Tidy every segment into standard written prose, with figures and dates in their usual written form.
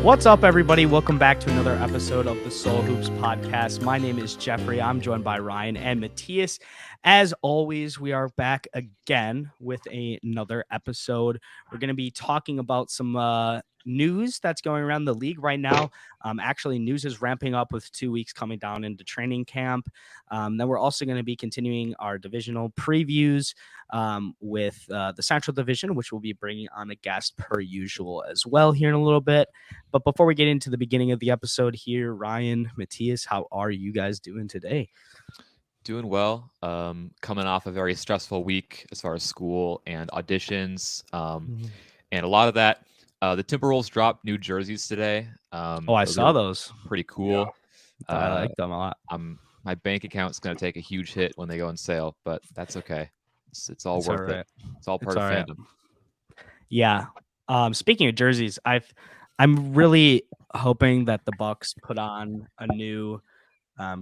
What's up, everybody? Welcome back to another episode of the Soul Hoops podcast. My name is Jeffrey. I'm joined by Ryan and Matthias. As always, we are back again with another episode. We're going to be talking about some news that's going around the league right now. Actually, news is ramping up with 2 weeks coming down into training camp. Then we're also going to be continuing our divisional previews with the Central Division, which we'll be bringing on a guest per usual as well here in a little bit. But before we get into the beginning of the episode here, Ryan, Matthias, how are you guys doing today? Doing well. Coming off a very stressful week as far as school and auditions. And a lot of that, the Timberwolves dropped new jerseys today. I saw those. Pretty cool. Yeah. I like them a lot. My bank account's going to take a huge hit when they go on sale, but that's okay. It's all worth it. It's all part of fandom. Yeah. Speaking of jerseys, I'm really hoping that the Bucks put on a new,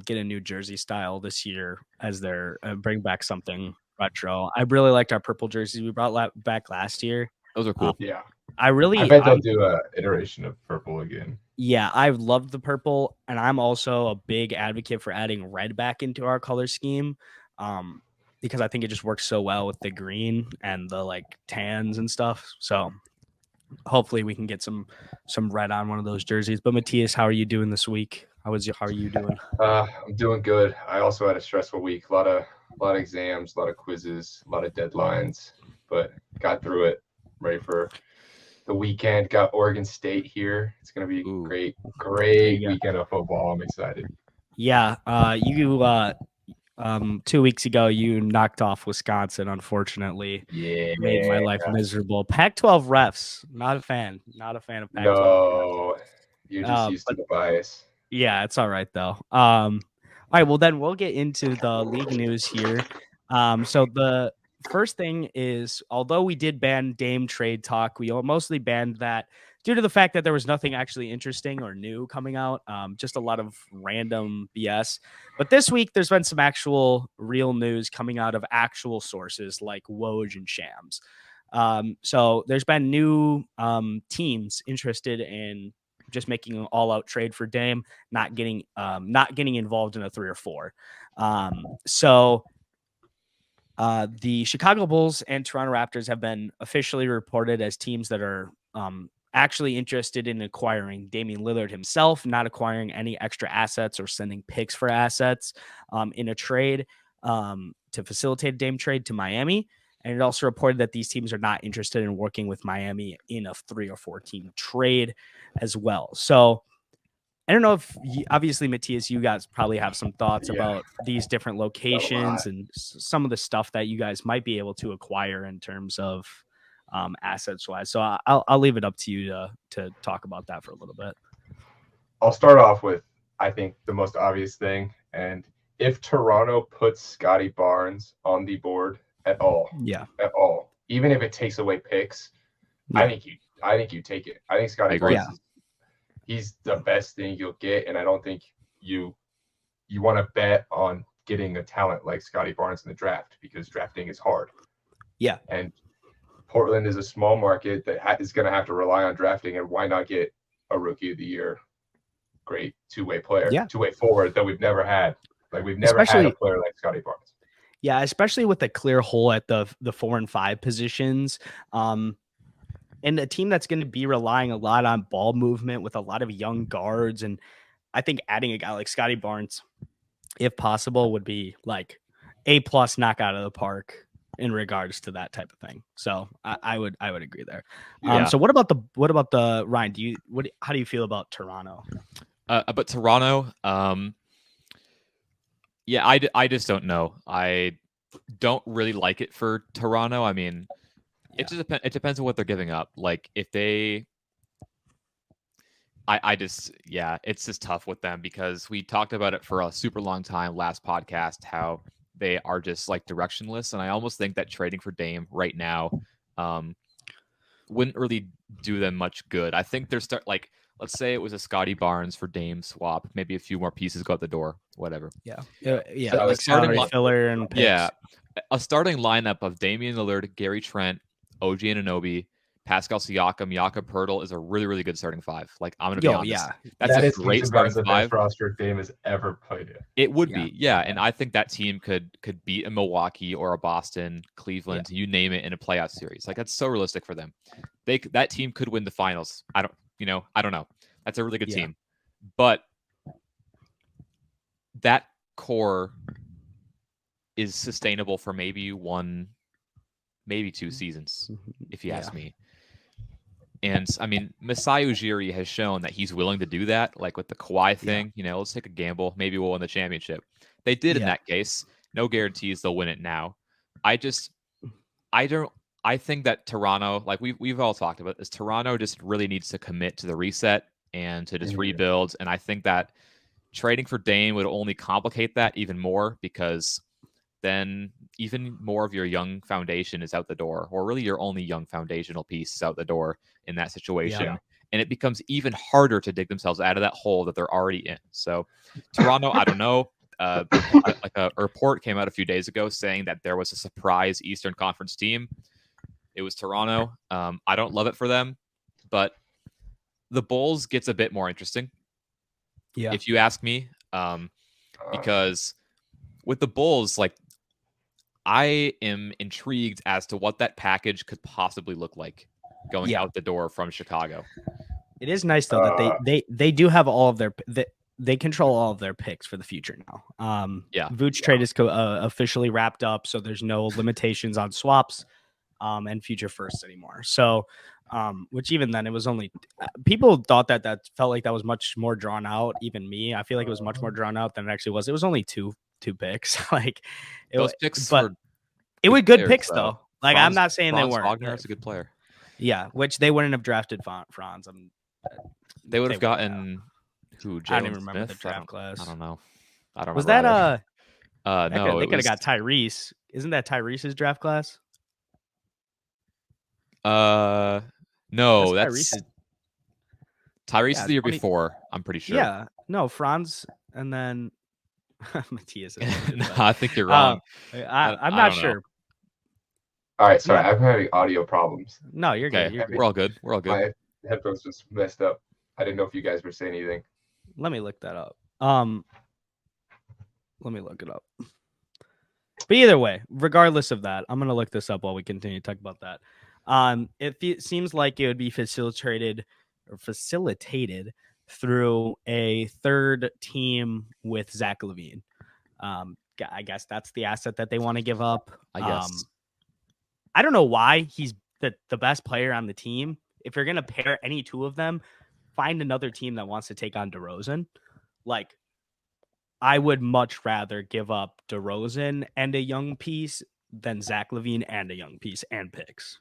get a new jersey style this year as they're bring back something retro. I really liked our purple jerseys we brought back last year. Those are cool. Yeah. I bet they'll do an iteration of purple again. Yeah, I love the purple, and I'm also a big advocate for adding red back into our color scheme, because I think it just works so well with the green and the like tans and stuff. So hopefully we can get some red on one of those jerseys. But Matthias, how are you doing this week? How are you doing? I'm doing good. I also had a stressful week. A lot of exams, a lot of quizzes, a lot of deadlines, but got through it. Ready for the weekend. Got Oregon State here. It's gonna be great weekend of football. I'm excited. Yeah, you 2 weeks ago you knocked off Wisconsin, unfortunately. Yeah, made my life miserable. Pac-12 refs, not a fan of Pac-12. No, you're just used to the bias. Yeah, it's all right though. All right, well then we'll get into the league news here. So the first thing is, although we did ban Dame trade talk, we mostly banned that due to the fact that there was nothing actually interesting or new coming out, just a lot of random BS. But this week, there's been some actual real news coming out of actual sources like Woj and Shams. So there's been new teams interested in just making an all-out trade for Dame, not getting involved in a 3 or 4. So the Chicago Bulls and Toronto Raptors have been officially reported as teams that are actually interested in acquiring Damian Lillard himself, not acquiring any extra assets or sending picks for assets in a trade to facilitate a Dame trade to Miami. And it also reported that these teams are not interested in working with Miami in a 3 or 4 team trade as well. So I don't know if obviously, Matthias, you guys probably have some thoughts about these different locations and some of the stuff that you guys might be able to acquire in terms of assets wise. So I'll leave it up to you to talk about that for a little bit. I'll start off with, I think, the most obvious thing. And if Toronto puts Scotty Barnes on the board at all, even if it takes away picks, I think you take it. I think Scotty Barnes he's the best thing you'll get, and I don't think you want to bet on getting a talent like Scotty Barnes in the draft because drafting is hard. Yeah. And Portland is a small market that is going to have to rely on drafting, and why not get a rookie of the year, great two-way player, two-way forward that we've never had. Like we've never had a player like Scotty Barnes. Yeah, especially with a clear hole at the 4 and 5 positions. And a team that's going to be relying a lot on ball movement with a lot of young guards. And I think adding a guy like Scotty Barnes, if possible, would be like A+ knock out of the park in regards to that type of thing. So I would agree there. So what about the Ryan? How do you feel about Toronto? About Toronto, I just don't know. I don't really like it for Toronto. I mean, it depends on what they're giving up. Like if they, it's just tough with them because we talked about it for a super long time last podcast, how they are just like directionless. And I almost think that trading for Dame right now wouldn't really do them much good. I think let's say it was a Scotty Barnes for Dame swap, maybe a few more pieces go out the door, whatever. So like starting filler and picks. A starting lineup of Damian Lillard, Gary Trent, OG Anunoby, Pascal Siakam, Jakob Poeltl is a really, really good starting five. Like, I'm going to be honest. Yeah. That's that a is great starting the five. best roster Dame has ever played in. It would be, yeah. And I think that team could beat a Milwaukee or a Boston, Cleveland, you name it, in a playoff series. Like, that's so realistic for them. That team could win the finals. I don't know. That's a really good team. But that core is sustainable for maybe 1, maybe 2 seasons, if you ask me. And I mean, Masai Ujiri has shown that he's willing to do that, like with the Kawhi thing. Let's take a gamble. Maybe we'll win the championship. They did in that case. No guarantees they'll win it now. I think that Toronto, like we've all talked about this, Toronto just really needs to commit to the reset and to just rebuild. And I think that trading for Dame would only complicate that even more, because then even more of your young foundation is out the door, or really your only young foundational piece is out the door in that situation. And it becomes even harder to dig themselves out of that hole that they're already in. So Toronto, I don't know. Like a report came out a few days ago saying that there was a surprise Eastern Conference team. It was Toronto. I don't love it for them, but the Bulls gets a bit more interesting. If you ask me, because with the Bulls, like, I am intrigued as to what that package could possibly look like going out the door from Chicago. It is nice though that they do have all of their they control all of their picks for the future now. Vooch trade is officially wrapped up, so there's no limitations on swaps and future firsts anymore. So, which even then it was only people thought that felt like that was much more drawn out. Even me, I feel like it was much more drawn out than it actually was. It was only two picks. Like those picks, but it was good picks though. Like, Franz, I'm not saying Franz they weren't. Wagner is a good player. Yeah, which they wouldn't have drafted Franz. They would have gotten who? I don't even Smith? remember the draft class. I don't know. I don't. Was remember that no? They could have got Tyrese. Isn't that Tyrese's draft class? No, that's Tyrese is the year before. I'm pretty sure. Yeah, no, Franz, and then Matthias. No, I think you're wrong. I'm not sure. All right, sorry, I'm having audio problems. No, you're good. You're good. We're all good. My headphones just messed up. I didn't know if you guys were saying anything. Let me look that up. Let me look it up. But either way, regardless of that, I'm gonna look this up while we continue to talk about that. It seems like it would be facilitated through a third team with Zach LaVine. I guess that's the asset that they want to give up. I guess. I don't know why he's the best player on the team. If you're gonna pair any two of them, find another team that wants to take on DeRozan. Like, I would much rather give up DeRozan and a young piece than Zach LaVine and a young piece and picks.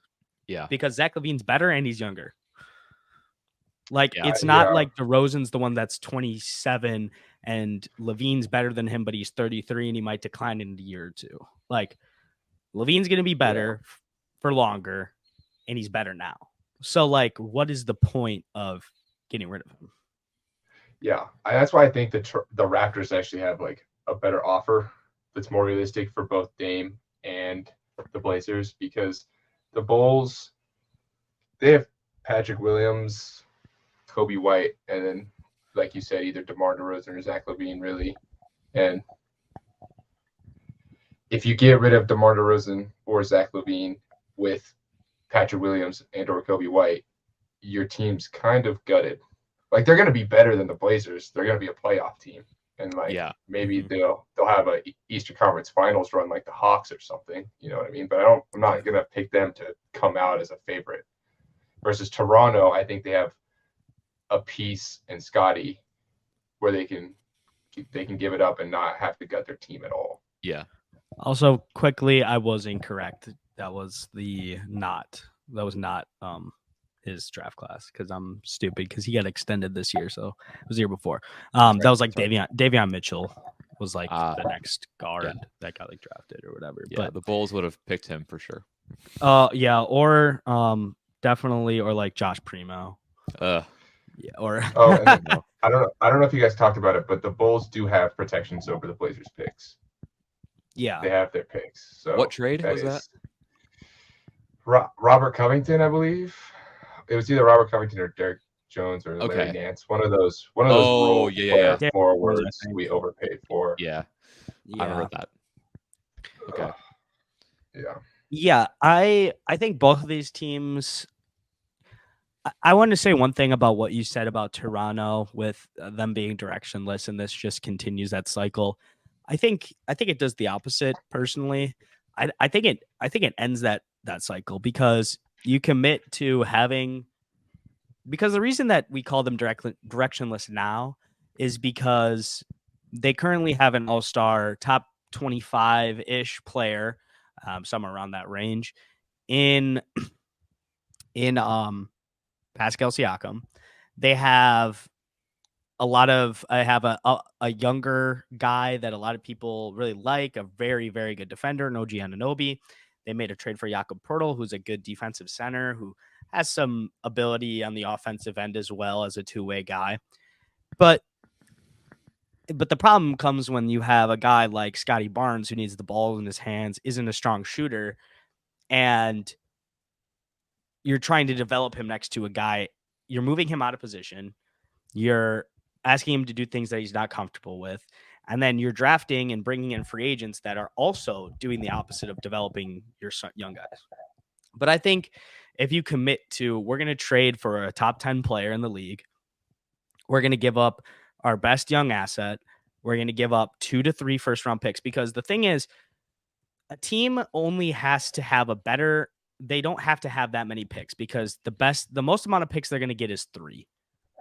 Yeah. Because Zach LaVine's better and he's younger. Like, it's not like DeRozan's the one that's 27 and LaVine's better than him, but he's 33 and he might decline in a year or two. Like, LaVine's going to be better for longer and he's better now. So, like, what is the point of getting rid of him? Yeah, that's why I think the Raptors actually have like a better offer that's more realistic for both Dame and the Blazers, because the Bulls, they have Patrick Williams, Kobe White, and then, like you said, either DeMar DeRozan or Zach LaVine, really. And if you get rid of DeMar DeRozan or Zach LaVine with Patrick Williams and or Kobe White, your team's kind of gutted. Like, they're going to be better than the Blazers. They're going to be a playoff team. And, like, maybe they'll have a Eastern Conference Finals run like the Hawks or something. You know what I mean? But I'm not going to pick them to come out as a favorite. Versus Toronto, I think they have a piece in Scotty where they can give it up and not have to gut their team at all. Yeah. Also, quickly, I was incorrect. That was not his draft class, because I'm stupid, because he got extended this year, so it was the year before. That was like Davion Mitchell was like the next guard that got like drafted or whatever. Yeah, but the Bulls would have picked him for sure. Or definitely, or like Josh Primo. Or I don't know if you guys talked about it, but the Bulls do have protections over the Blazers picks. Yeah, they have their picks. So what trade was that? Robert Covington, I believe. It was either Robert Covington or Derek Jones or Larry Nance. One of those role player forwards we overpaid for. Yeah. I remember that. Okay. Yeah, I think both of these teams. I want to say one thing about what you said about Toronto with them being directionless, and this just continues that cycle. I think it does the opposite personally. I think it ends that cycle because you commit to having, because the reason that we call them directionless now is because they currently have an all-star top 25-ish player, somewhere around that range in Pascal Siakam. They have a younger guy that a lot of people really like, a very, very good defender, OG Anunoby. They made a trade for Jakob Poeltl, who's a good defensive center who has some ability on the offensive end as well as a two-way guy. But the problem comes when you have a guy like Scotty Barnes who needs the ball in his hands, isn't a strong shooter, and you're trying to develop him next to a guy. You're moving him out of position. You're asking him to do things that he's not comfortable with. And then you're drafting and bringing in free agents that are also doing the opposite of developing your young guys. But I think if you commit to, we're going to trade for a top 10 player in the league, we're going to give up our best young asset, we're going to give up 2 to 3 first round picks, because the thing is, a team only has to have they don't have to have that many picks, because the most amount of picks they're going to get is 3.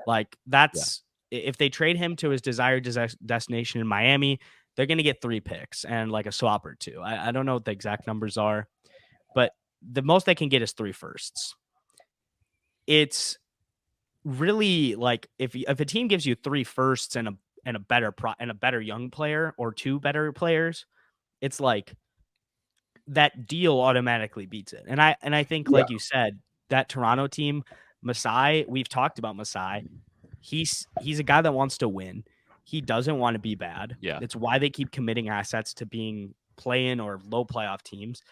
Like that's, if they trade him to his desired destination in Miami, they're going to get 3 picks and like a swap or 2. I don't know what the exact numbers are, but the most they can get is 3 firsts. It's really like if a team gives you 3 firsts and a better young player or 2 better players, it's like that deal automatically beats it. And I think, like you said, that Toronto team, Masai, we've talked about Masai. He's a guy that wants to win. He doesn't want to be bad. Yeah. It's why they keep committing assets to being play-in or low playoff teams.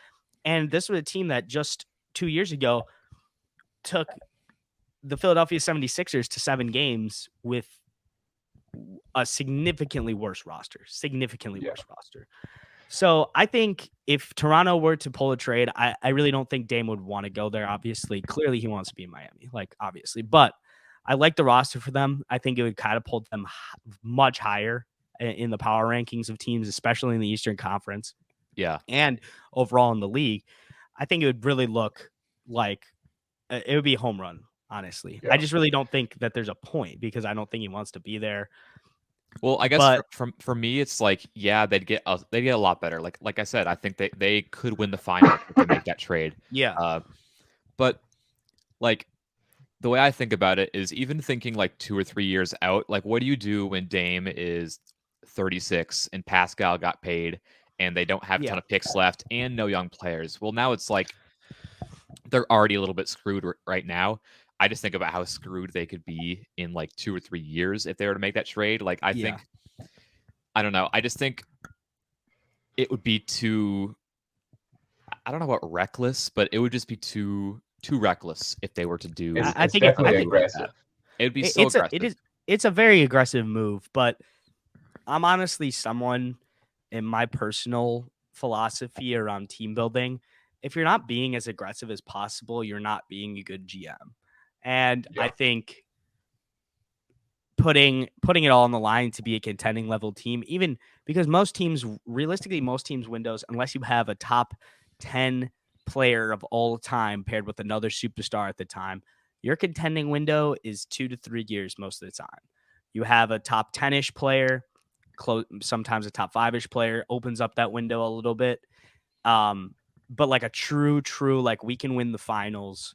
And this was a team that just 2 years ago took the Philadelphia 76ers to 7 games with a significantly worse roster. So I think if Toronto were to pull a trade, I really don't think Dame would want to go there. Obviously, clearly he wants to be in Miami, like obviously, but I like the roster for them. I think it would catapult them much higher in the power rankings of teams, especially in the Eastern Conference. Yeah. And overall in the league, I think it would really look like it would be a home run, honestly. Yeah. I just really don't think that there's a point, because I don't think he wants to be there. Well, I guess for me, it's like, yeah, they'd get a lot better. Like I said, I think they could win the finals if they make that trade. Yeah. But like the way I think about it is, even thinking like 2 or 3 years out, like what do you do when Dame is 36 and Pascal got paid and they don't have a ton of picks left and no young players? Well, now it's like they're already a little bit screwed right now. I just think about how screwed they could be in like 2 or 3 years if they were to make that trade. Like, I think, I don't know. I just think it would be too, I don't know about reckless, but it would just be too reckless if they were to do. I think definitely aggressive. It would be so aggressive. It's a very aggressive move, but I'm honestly someone, in my personal philosophy around team building, if you're not being as aggressive as possible, you're not being a good GM. And I think putting it all on the line to be a contending level team, even because most teams windows, unless you have a top 10 player of all time paired with another superstar at the time, your contending window is 2 to 3 years most of the time. You have a top 10-ish player, sometimes a top 5-ish player opens up that window a little bit. But like a true, like we can win the finals,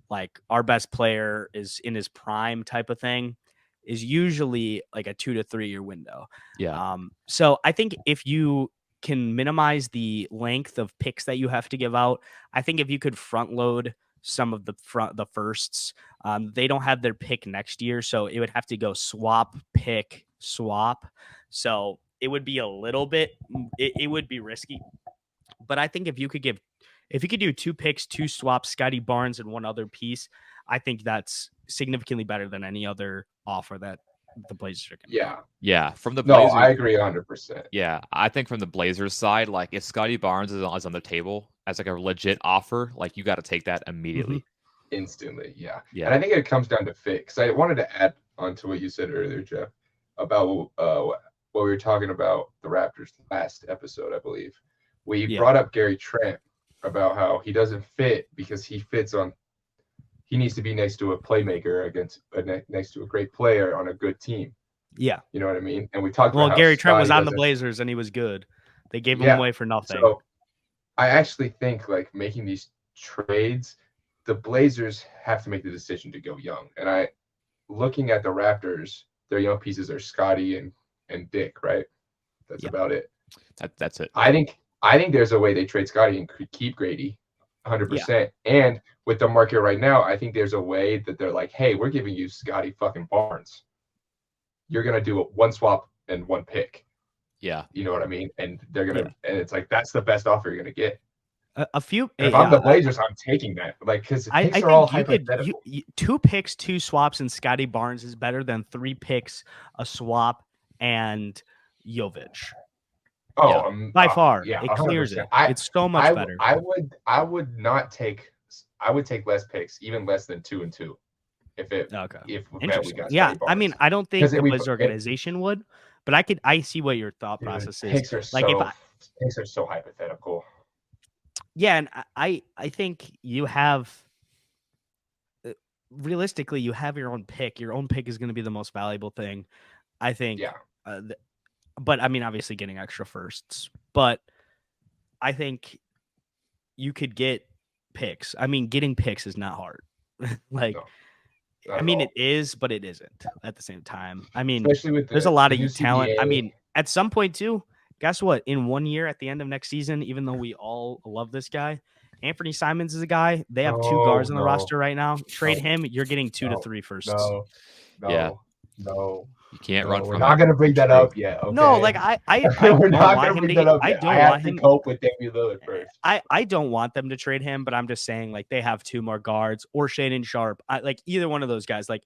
like our best player is in his prime type of thing, is usually like a 2 to 3 year window. Yeah. So I think if you can minimize the length of picks that you have to give out, I think if you could front load some of the firsts, they don't have their pick next year, so it would have to go swap. So it would be a little bit, it would be risky. But I think if If you could do 2 picks, 2 swaps, Scotty Barnes, and one other piece, I think that's significantly better than any other offer that the Blazers are going to get. Yeah. From the No, Blazers, I agree 100%. Yeah, I think from the Blazers side, like if Scotty Barnes is on the table as like a legit offer, like you got to take that immediately. Instantly, yeah. Yeah. And I think it comes down to fit. Because I wanted to add on to what you said earlier, Jeff, about what we were talking about the Raptors last episode, I believe. We brought up Gary Trent about how he doesn't fit because he needs to be next to a playmaker next to a great player on a good team. Yeah. You know what I mean? And we talked about how Gary Trent was on the Blazers and he was good. They gave him away for nothing. So I actually think like making these trades, the Blazers have to make the decision to go young. And looking at the Raptors, their young pieces are Scotty and Dick, right? That's about it. That's it. I think there's a way they trade Scotty and keep Grady 100%. And with the market right now, I think there's a way that they're like, hey, we're giving you Scotty fucking Barnes. You're going to do one swap and 1 pick. Yeah. You know what I mean? And they're going to, and it's like, that's the best offer you're going to get. If I'm the Blazers, I'm taking that. Like, because picks are all hypothetical. 2 picks, 2 swaps, and Scotty Barnes is better than 3 picks, a swap, and Jovic. By far, it clears 100%. It. It's so much better. I would take less picks, even less than 2 and 2. If Interesting. I mean, I don't think the Blazers organization would, but I see what your thought process is. Picks are so hypothetical. Yeah, and I think you have realistically you have your own pick. Your own pick is going to be the most valuable thing, I think. Yeah. But I mean, obviously getting extra firsts. But I think you could get picks. I mean, getting picks is not hard. It is, but it isn't at the same time. I mean, there's a lot of talent. I mean, at some point too, guess what? In 1 year at the end of next season, even though we all love this guy, Anthony Simons is a guy. They have 2 guards on the roster right now. Trade him, you're getting 2 to 3 firsts. No. You can't run from. We're not gonna bring that up yet. Okay? No, like we're not gonna bring that up yet. I have to cope with Damian Lillard first. I don't want them to trade him, but I'm just saying like they have 2 more guards or Shaedon Sharpe. Like either one of those guys. Like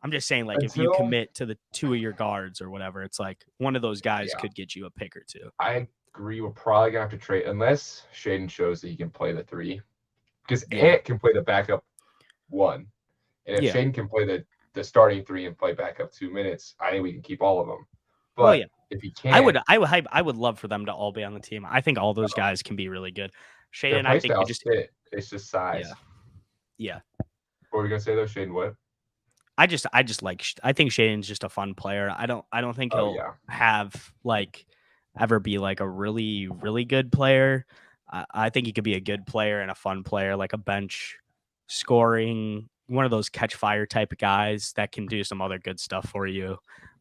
I'm just saying like if you commit to the 2 of your guards or whatever, it's like one of those guys could get you a pick or 2. I agree. We're probably gonna have to trade unless Shaedon shows that he can play the 3, because Ant can play the backup 1, and if Shaedon can play the starting 3 and play backup 2 minutes, I think we can keep all of them. But if he can't, I would love for them to all be on the team. I think all those guys can be really good. Shaedon, I think it's just size. Yeah. What were you gonna say though, Shaedon? What? I think Shaedon's just a fun player. I don't think he'll have like ever be like a really, really good player. I think he could be a good player and a fun player, like a bench scoring, one of those catch fire type of guys that can do some other good stuff for you.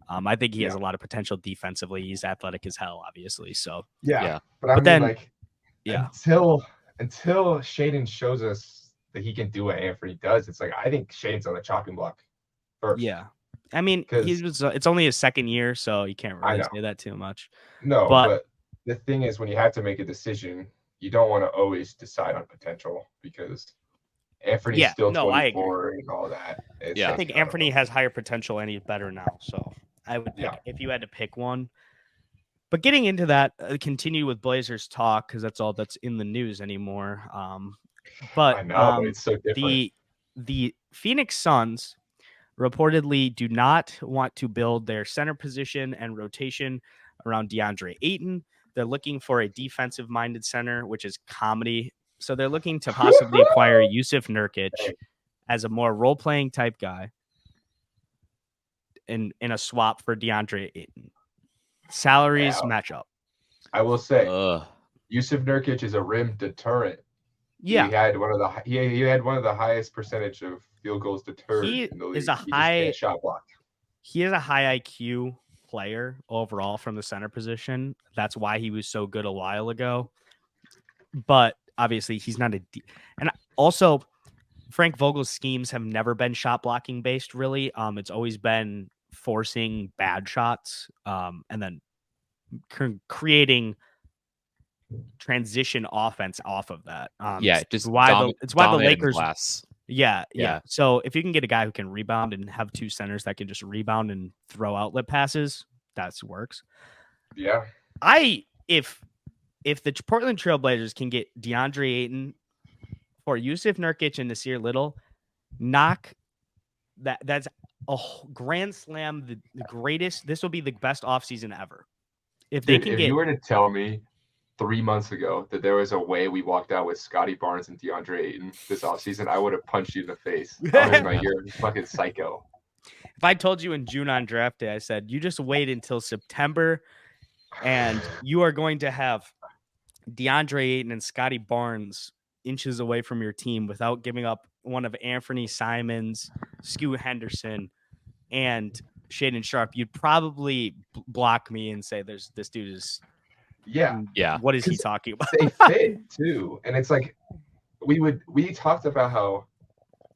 I think he has a lot of potential defensively. He's athletic as hell, obviously. So but then until Shaedon shows us that he can do what Anthony does, it's like I think Shaedon's on the chopping block first. Yeah, I mean it's only his 2nd year, so you can't really say that too much. No, but the thing is, when you have to make a decision, you don't want to always decide on potential because Anthony's still 24 and all that. I think Anthony has higher potential and he's better now. So I would pick if you had to pick one. But getting into that, continue with Blazers talk because that's all that's in the news anymore. But I know, it's so different. The Phoenix Suns reportedly do not want to build their center position and rotation around DeAndre Ayton. They're looking for a defensive-minded center, which is comedy. So they're looking to possibly acquire Yusuf Nurkic as a more role-playing type guy in a swap for DeAndre Ayton. Salaries match up. I will say, Yusuf Nurkic is a rim deterrent. Yeah, he had one of the highest percentage of field goals deterred in the league. Is a high shot block. He is a high IQ player overall from the center position. That's why he was so good a while ago. But obviously, he's not and also Frank Vogel's schemes have never been shot blocking based. Really, it's always been forcing bad shots, and then creating transition offense off of that. Just it's why the Lakers. Glass. Yeah. So if you can get a guy who can rebound and have two centers that can just rebound and throw outlet passes, that works. Yeah. If the Portland Trailblazers can get DeAndre Ayton for Yusuf Nurkic and Nasir Little, that's a grand slam, the greatest. This will be the best offseason ever. If you were to tell me 3 months ago that there was a way we walked out with Scotty Barnes and DeAndre Ayton this offseason, I would have punched you in the face. I was like, you're fucking psycho. If I told you in June on draft day, I said, you just wait until September and you are going to have DeAndre Ayton and Scotty Barnes inches away from your team without giving up one of Anthony Simons, Scoot Henderson, and Shaedon Sharpe, you'd probably block me and say, this dude is... Yeah. What is he talking about? They fit too. And it's like we talked about how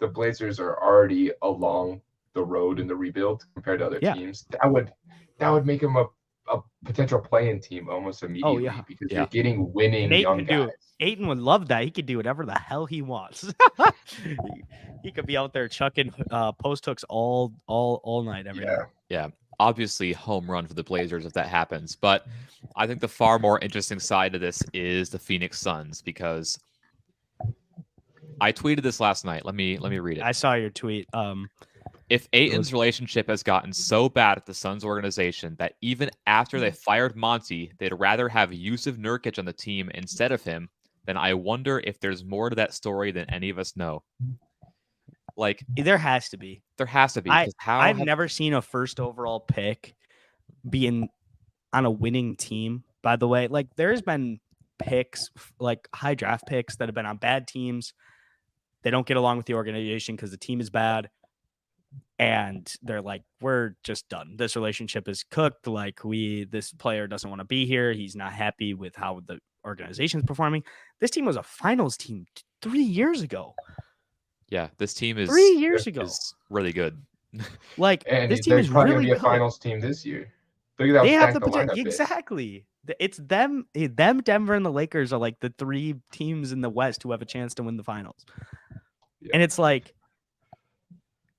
the Blazers are already along the road in the rebuild compared to other teams. That would make them a potential play-in team almost immediately because you're getting winning young guys. Ayton would love that. He could do whatever the hell he wants. He could be out there chucking post hooks all night every night. Yeah. Obviously home run for the Blazers if that happens. But I think the far more interesting side of this is the Phoenix Suns, because I tweeted this last night. Let me read it. I saw your tweet. If Ayton's relationship has gotten so bad at the Suns organization that even after they fired Monty, they'd rather have Yusuf Nurkic on the team instead of him, then I wonder if there's more to that story than any of us know. Like, there has to be. There has to be. I've never seen a first overall pick being on a winning team, by the way. Like, there's been picks, like high draft picks, that have been on bad teams. They don't get along with the organization because the team is bad. And they're like, we're just done. This relationship is cooked. Like, this player doesn't want to be here. He's not happy with how the organization is performing. This team was a finals team 3 years ago. Yeah, this team is 3 years ago. Is really good. Like, and this team is really going to be a finals team this year. Look at that. They have the potential. Exactly. It's them, Denver, and the Lakers are like the three teams in the West who have a chance to win the finals. Yeah. And it's like,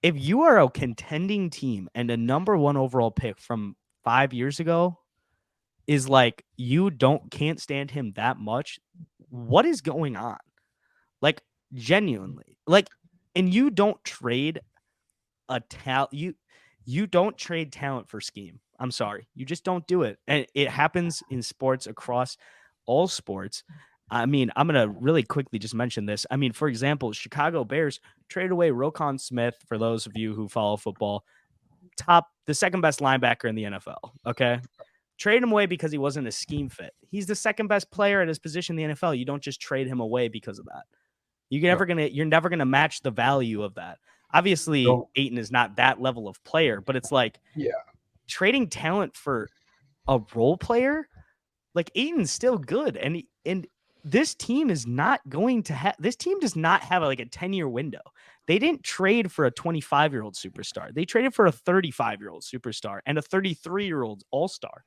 if you are a contending team and a number one overall pick from 5 years ago is like, you can't stand him that much, what is going on? Like, genuinely, like, and you don't trade a talent. You don't trade talent for scheme. I'm sorry. You just don't do it. And it happens in sports across all sports. I mean, I'm going to really quickly just mention this. I mean, for example, Chicago Bears traded away Roquan Smith, for those of you who follow football, the second best linebacker in the NFL. Okay. Trade him away because he wasn't a scheme fit. He's the second best player at his position in the NFL. You don't just trade him away because of that. You're never gonna match the value of that. Obviously, Ayton is not that level of player, but it's like, trading talent for a role player, like, Ayton's still good, and this team is not going to have. This team does not have like a 10-year window. They didn't trade for a 25-year-old superstar. They traded for a 35-year-old superstar and a 33-year-old all-star.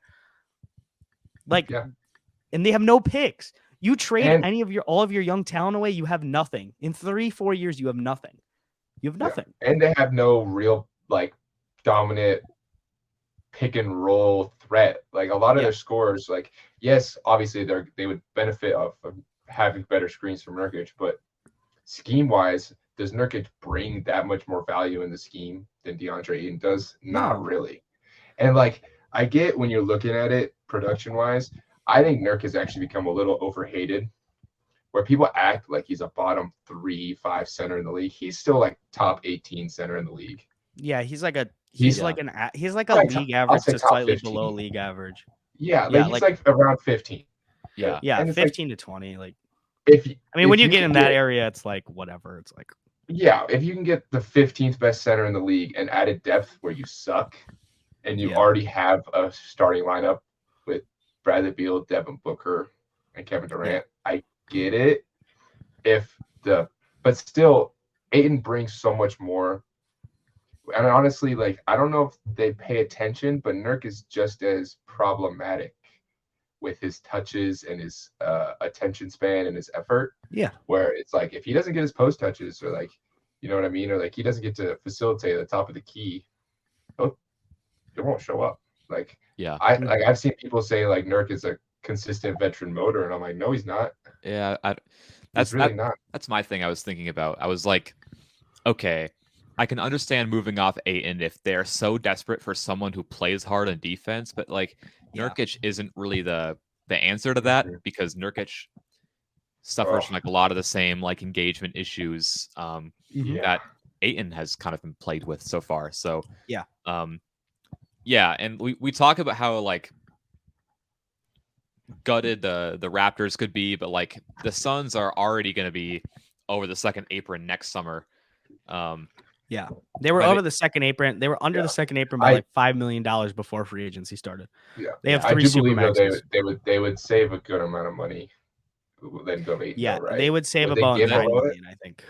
Like, and they have no picks. You trade all of your young talent away, you have nothing. In 3-4 years, you have nothing. You have nothing. And they have no real, like, dominant pick and roll threat. Like, a lot of their scorers, like, yes, obviously they would benefit of having better screens from Nurkic, but scheme wise, does Nurkic bring that much more value in the scheme than DeAndre Ayton does? Not really. And like, I get when you're looking at it production wise, I think Nurk has actually become a little overhated, where people act like he's a bottom 3-5 center in the league. He's still like top 18 center in the league. Yeah, he's like a league average to slightly 15. Below league average. Yeah, he's like around 15. Yeah, 15 to 20. Like, when you get in that area, it's like whatever. It's like, if you can get the 15th best center in the league and added depth where you suck, and you already have a starting lineup with Bradley Beal, Devin Booker, and Kevin Durant, I get it. But still, Ayton brings so much more. And honestly, like, I don't know if they pay attention, but Nurk is just as problematic with his touches and his attention span and his effort. Yeah. Where it's like if he doesn't get his post touches or like, you know what I mean, or like he doesn't get to facilitate at the top of the key, it won't show up. Like yeah, I've seen people say like Nurk is a consistent veteran motor, and I'm like, no, he's not. Yeah, that's really not. That's my thing. I was thinking about. I was like, okay, I can understand moving off Ayton if they're so desperate for someone who plays hard on defense, but like Nurkic isn't really the answer to that because Nurkic suffers from like a lot of the same like engagement issues that Ayton has kind of been plagued with so far. So and we talk about how like gutted the Raptors could be, but like the Suns are already going to be over the second apron next summer. They were over the second apron. They were under the second apron by like $5 million before free agency started. They have 3 supermaxes. They would save a good amount of money. Then go 8. Right? They would save about $9 million, I think.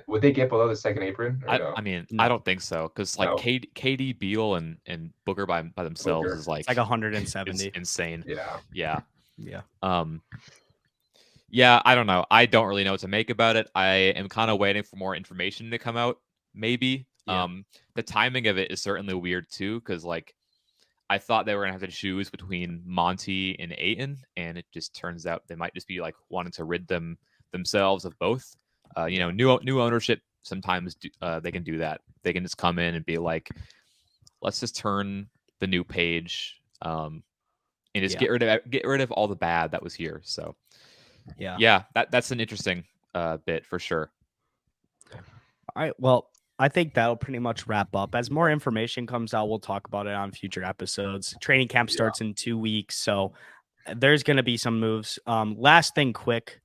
Would they get below the second apron? I mean, no. I don't think so because like KD, Beal, and Booker by themselves is like it's like 170. It's insane. Yeah. I don't know. I don't really know what to make about it. I am kind of waiting for more information to come out. Maybe. The timing of it is certainly weird too, because like I thought they were gonna have to choose between Monty and Ayton, and it just turns out they might just be like wanting to rid themselves of both. New ownership sometimes they can do that. They can just come in and be like, let's just turn the new page and just get rid of all the bad that was here. So that's an interesting bit for sure. All right, well, I think that'll pretty much wrap up. As more information comes out, we'll talk about it on future episodes. Training camp starts in 2 weeks, so there's going to be some moves. Last thing quick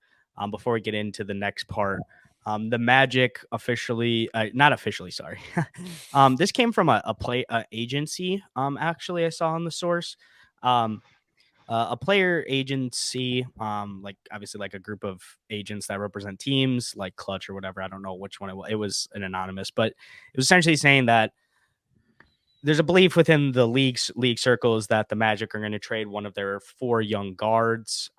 before we get into the next part. The Magic not officially, sorry. This came from a agency, actually, I saw on the source. A player agency, like obviously like a group of agents that represent teams like Clutch or whatever. I don't know which one it was an anonymous, but it was essentially saying that there's a belief within the league circles that the Magic are going to trade one of their 4 young guards,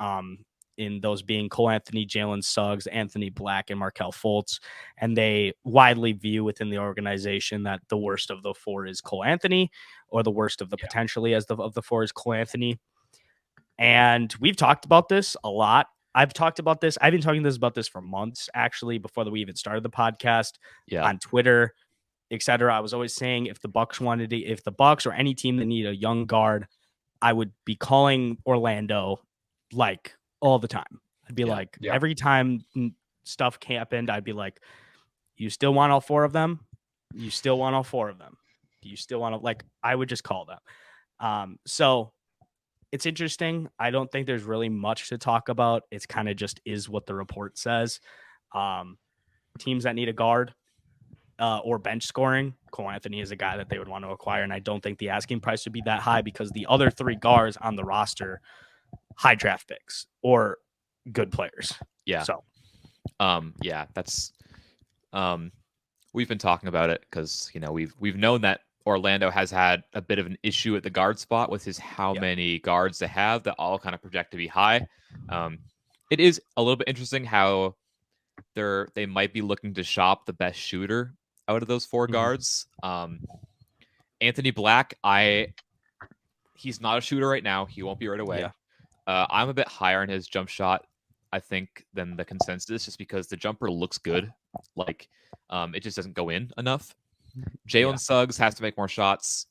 in those being Cole Anthony, Jalen Suggs, Anthony Black, and Markelle Fultz. And they widely view within the organization that the worst of the 4 is Cole Anthony, or the worst of the potentially of the 4 is Cole Anthony. And we've talked about this a lot. I've talked about this. I've been talking about this for months, actually, before we even started the podcast on Twitter, etc. I was always saying if the Bucks or any team that need a young guard, I would be calling Orlando like all the time. I'd be like, every time stuff happened, I'd be like, you still want all 4 of them? You still want all 4 of them? You still want to, like, I would just call them. So it's interesting. I don't think there's really much to talk about. It's kind of just is what the report says. Teams that need a guard or bench scoring, Cole Anthony is a guy that they would want to acquire, and I don't think the asking price would be that high because the other 3 guards on the roster, high draft picks or good players. Yeah. So, that's we've been talking about it because we've known that Orlando has had a bit of an issue at the guard spot with how many guards they have that all kind of project to be high. It is a little bit interesting how they might be looking to shop the best shooter out of those 4 guards. Anthony Black, he's not a shooter right now. He won't be right away. I'm a bit higher on his jump shot, I think, than the consensus, just because the jumper looks good. Like, it just doesn't go in enough. Jalen Suggs has to make more shots.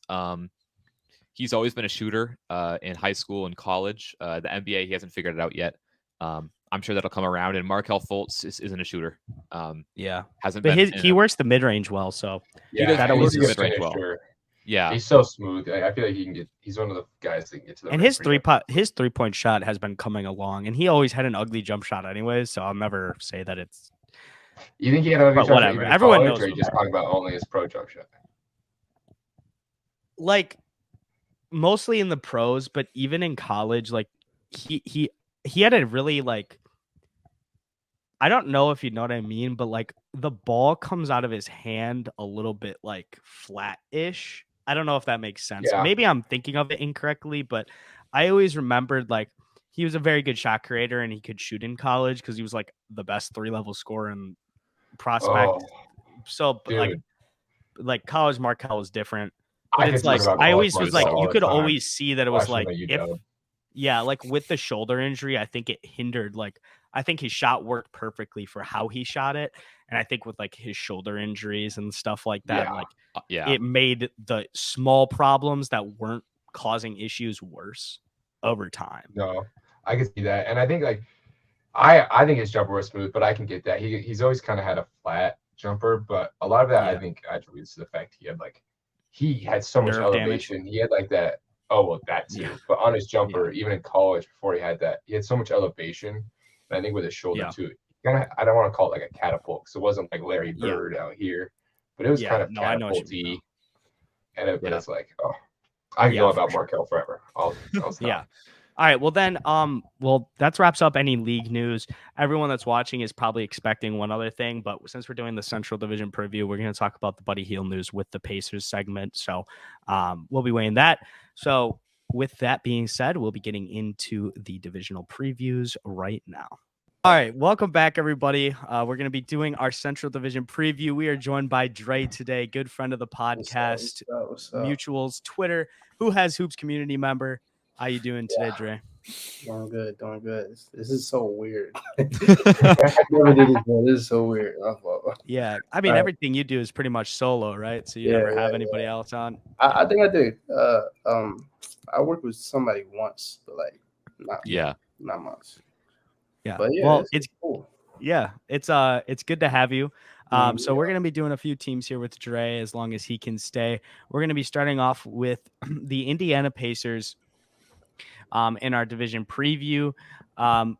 He's always been a shooter in high school and college. The NBA, he hasn't figured it out yet. I'm sure that'll come around. And Markelle Fultz isn't a shooter. Hasn't but been. He works the mid range well. So that always mid range well. Yeah, he's so smooth. I feel like he's one of the guys that can get to the. And his 3-point shot has been coming along, and he always had an ugly jump shot, anyways. So I'll never say that it's. You think he had an ugly jump shot? Everyone knows. Or you just talking about only his pro jump shot? Like mostly in the pros, but even in college, like he had a really like. I don't know if you know what I mean, but like the ball comes out of his hand a little bit like flat-ish. I don't know if that makes sense. Maybe I'm thinking of it incorrectly, but I always remembered like he was a very good shot creator and he could shoot in college because he was like the best 3-level scorer and prospect. So like college Markel is different. But it's like I always was like you could always see that it was like like with the shoulder injury, I think it hindered I think his shot worked perfectly for how he shot it. And I think with like his shoulder injuries and stuff like that, it made the small problems that weren't causing issues worse over time. No, I can see that. And I think like I think his jumper was smooth, but I can get that. He's always kind of had a flat jumper, but a lot of that I think attributes to the fact he had so much elevation. Damage. He had like that. Oh well, that too. Yeah. But on his jumper, even in college, before he had that, he had so much elevation. And I think with his shoulder too, I don't want to call it like a catapult because it wasn't like Larry Bird out here, but it was kind of catapult-y. And but it's like, I can go about Markel forever. I'll stop. Yeah. All right. Well, then, that wraps up any league news. Everyone that's watching is probably expecting one other thing, but since we're doing the Central Division preview, we're going to talk about the Buddy Hield news with the Pacers segment. So we'll be weighing that. So with that being said, we'll be getting into the divisional previews right now. All right. Welcome back, everybody. We're going to be doing our Central Division preview. We are joined by Dre today, good friend of the podcast, what's up? Mutuals, Twitter, Who Has Hoops community member. How you doing today, Dre? Doing good. This is so weird. This is so weird. Yeah, I mean, everything you do is pretty much solo, right? So you never have anybody else on. I think I did. I worked with somebody once, but like not much. Yeah, but it's cool. Yeah, it's good to have you. So we're gonna be doing a few teams here with Dre as long as he can stay. We're gonna be starting off with the Indiana Pacers. In our division preview,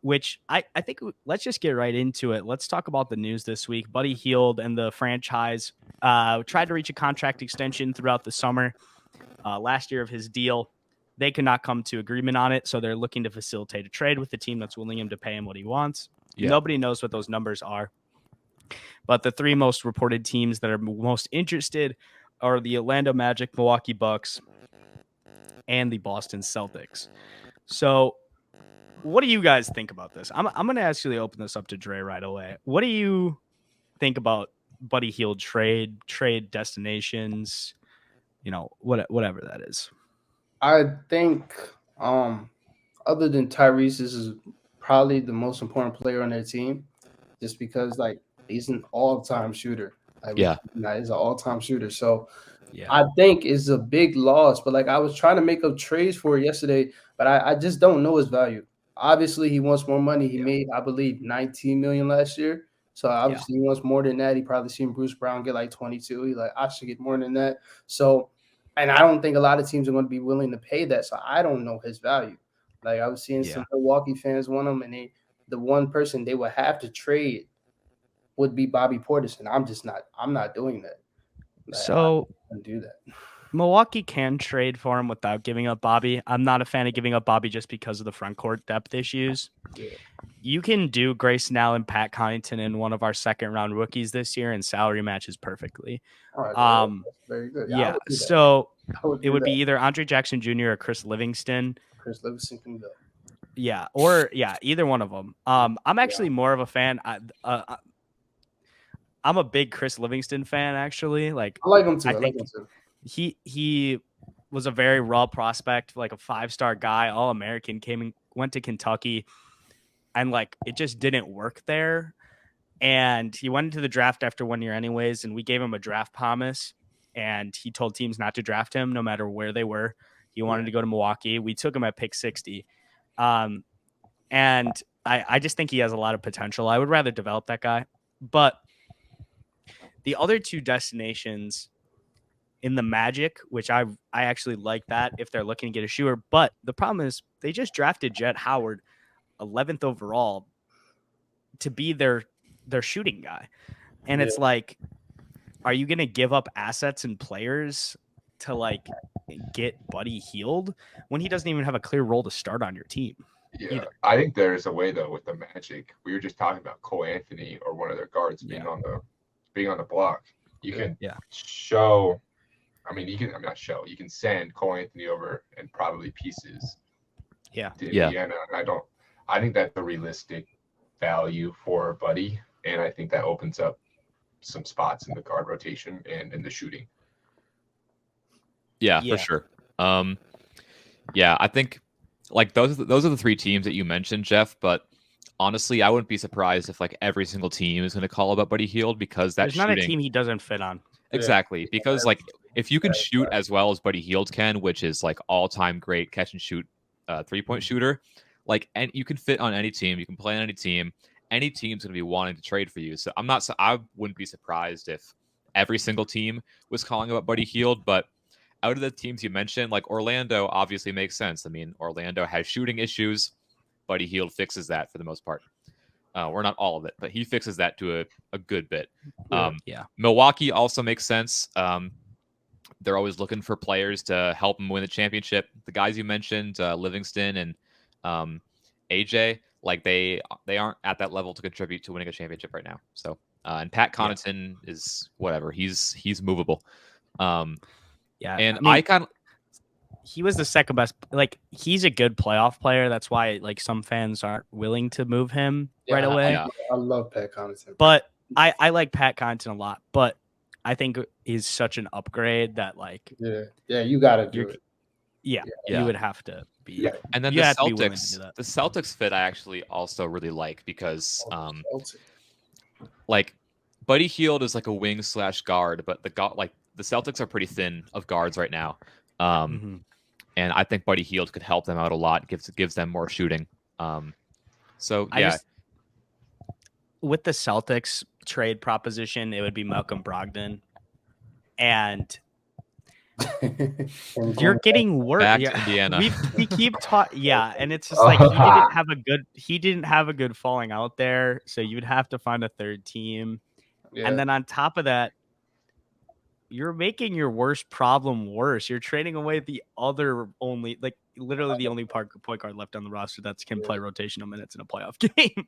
which I think let's just get right into it. Let's talk about the news this week. Buddy Hield and the franchise tried to reach a contract extension throughout the summer last year of his deal. They could not come to agreement on it, so they're looking to facilitate a trade with the team that's willing him to pay him what he wants. Yeah. Nobody knows what those numbers are, but the three most reported teams that are most interested are the Orlando Magic, Milwaukee Bucks, and the Boston Celtics. So what do you guys think about this? I'm going to actually open this up to Dre right away. What do you think about Buddy Hield trade destinations, whatever that is? I think other than Tyrese, this is probably the most important player on their team just because like he's an all-time shooter. He's an all-time shooter. So I think it's a big loss, but like I was trying to make up trades for it yesterday, but I just don't know his value. Obviously, he wants more money. He made, I believe, $19 million last year. So obviously he wants more than that. He probably seen Bruce Brown get like 22. He's like, I should get more than that. So, and I don't think a lot of teams are going to be willing to pay that. So I don't know his value. Like I was seeing some Milwaukee fans want him, and the one person they would have to trade would be Bobby Portis, and I'm not doing that. So I can't do that. Milwaukee can trade for him without giving up Bobby. I'm not a fan of giving up Bobby just because of the front court depth issues. Yeah. You can do Grayson Allen, Pat Connaughton, and one of our second-round rookies this year, and salary matches perfectly. All right, that's very good. Yeah, so it would be either Andre Jackson Jr. or Chris Livingston. Chris Livingston can go. Yeah, either one of them. I'm actually more of a fan. I'm a big Chris Livingston fan, actually. Like I like him too. He was a very raw prospect, like a 5-star guy, All-American, went to Kentucky, and like it just didn't work there. And he went into the draft after 1 year anyways, and we gave him a draft promise, and he told teams not to draft him no matter where they were. He wanted to go to Milwaukee. We took him at pick 60. And I just think he has a lot of potential. I would rather develop that guy. But the other two destinations in the Magic, which I actually like that if they're looking to get a shooter. But the problem is they just drafted Jet Howard 11th overall to be their shooting guy. And it's like, are you going to give up assets and players to like get Buddy Hield when he doesn't even have a clear role to start on your team? Yeah, either. I think there's a way though with the Magic. We were just talking about Cole Anthony or one of their guards being on the block. You can show. I mean, you can send Cole Anthony over and probably pieces. Yeah. To Indiana. I don't I think that's a realistic value for Buddy, and I think that opens up some spots in the guard rotation and in the shooting. Yeah, for sure. Yeah, I think like those are the three teams that you mentioned, Jeff. But honestly, I wouldn't be surprised if like every single team is going to call about Buddy Hield because there's not a team he doesn't fit on. Exactly, because like if you can shoot as well as Buddy Hield can, which is like all-time great catch and shoot 3-point shooter, like, and you can fit on any team, you can play on any team. Any team's going to be wanting to trade for you. So I wouldn't be surprised if every single team was calling about Buddy Hield, but out of the teams you mentioned, like Orlando obviously makes sense. I mean, Orlando has shooting issues. Buddy Hield fixes that for the most part. Or not all of it, but he fixes that to a good bit. Milwaukee also makes sense. They're always looking for players to help them win the championship. The guys you mentioned, Livingston and AJ, like they aren't at that level to contribute to winning a championship right now. So and Pat Connaughton is whatever. He's movable. And I kind of he was the second best. Like he's a good playoff player. That's why like some fans aren't willing to move him right away. I love Pat Connaughton, but I like Pat Connaughton a lot. But I think he's such an upgrade that like you got to do it. Yeah, you would have to be. Yeah. And then the Celtics fit I actually also really like because like Buddy Hield is like a wing / guard, but the Celtics are pretty thin of guards right now. And I think Buddy Hield could help them out a lot, gives them more shooting. With the Celtics trade proposition, it would be Malcolm Brogdon. And you're getting worse. Back to Indiana. We keep talking. Yeah, and it's just like he didn't have a good falling out there, so you would have to find a third team. Yeah. And then on top of that, you're making your worst problem worse. You're trading away the other literally the only point guard left on the roster that can play rotational minutes in a playoff game.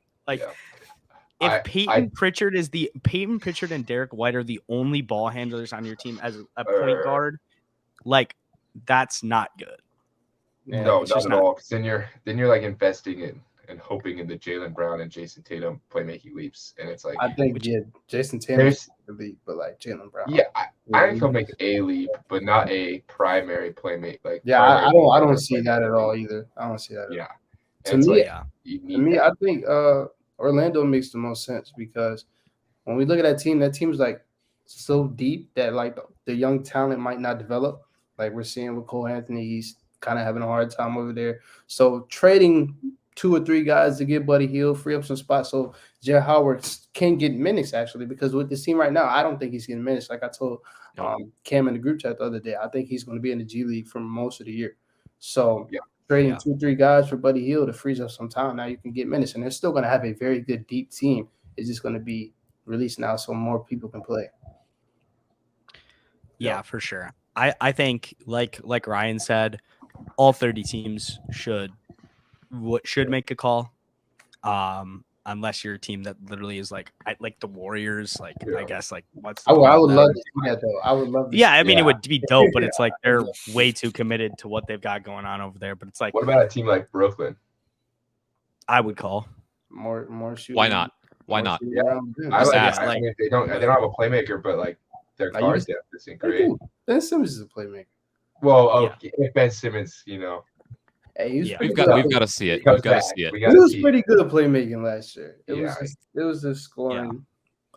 If Peyton Pritchard and Derek White are the only ball handlers on your team as a point guard, like that's not good. Yeah, no, not at all. Because then you're like investing in and hoping in the Jaylen Brown and Jason Tatum playmaking leaps, and it's like I think Jason Tatum is the leap, but like Jaylen Brown. Yeah, I think he'll make a leap, but not a primary playmate. Like I don't see that at all either. I don't see that. Yeah, to me, I think Orlando makes the most sense because when we look at that team's like so deep that like the young talent might not develop. Like we're seeing with Cole Anthony, he's kind of having a hard time over there. So trading 2 or 3 guys to get Buddy Hield, free up some spots so Jett Howard can get minutes actually, because with this team right now, I don't think he's getting minutes. Like I told Cam in the group chat the other day, I think he's going to be in the G League for most of the year. So trading 2 or 3 guys for Buddy Hield to freeze up some time, now you can get minutes, and they're still going to have a very good deep team. It's just going to be released now so more people can play. Yeah, for sure. I think like Ryan said, all 30 teams should make a call, unless you're a team that literally is like the Warriors. Like I guess like what's I would love to see that though. I would love to I mean it would be dope, but it's like they're way too committed to what they've got going on over there. But it's like, what about a team like Brooklyn? I would call more shooting. Why not? Yeah, I mean, they don't have a playmaker, but like their guard depth isn't great. Ben Simmons is a playmaker. Well, if Ben Simmons, Hey, we've got to see it. We've got to see it. He was pretty good at playmaking last year. It was just scoring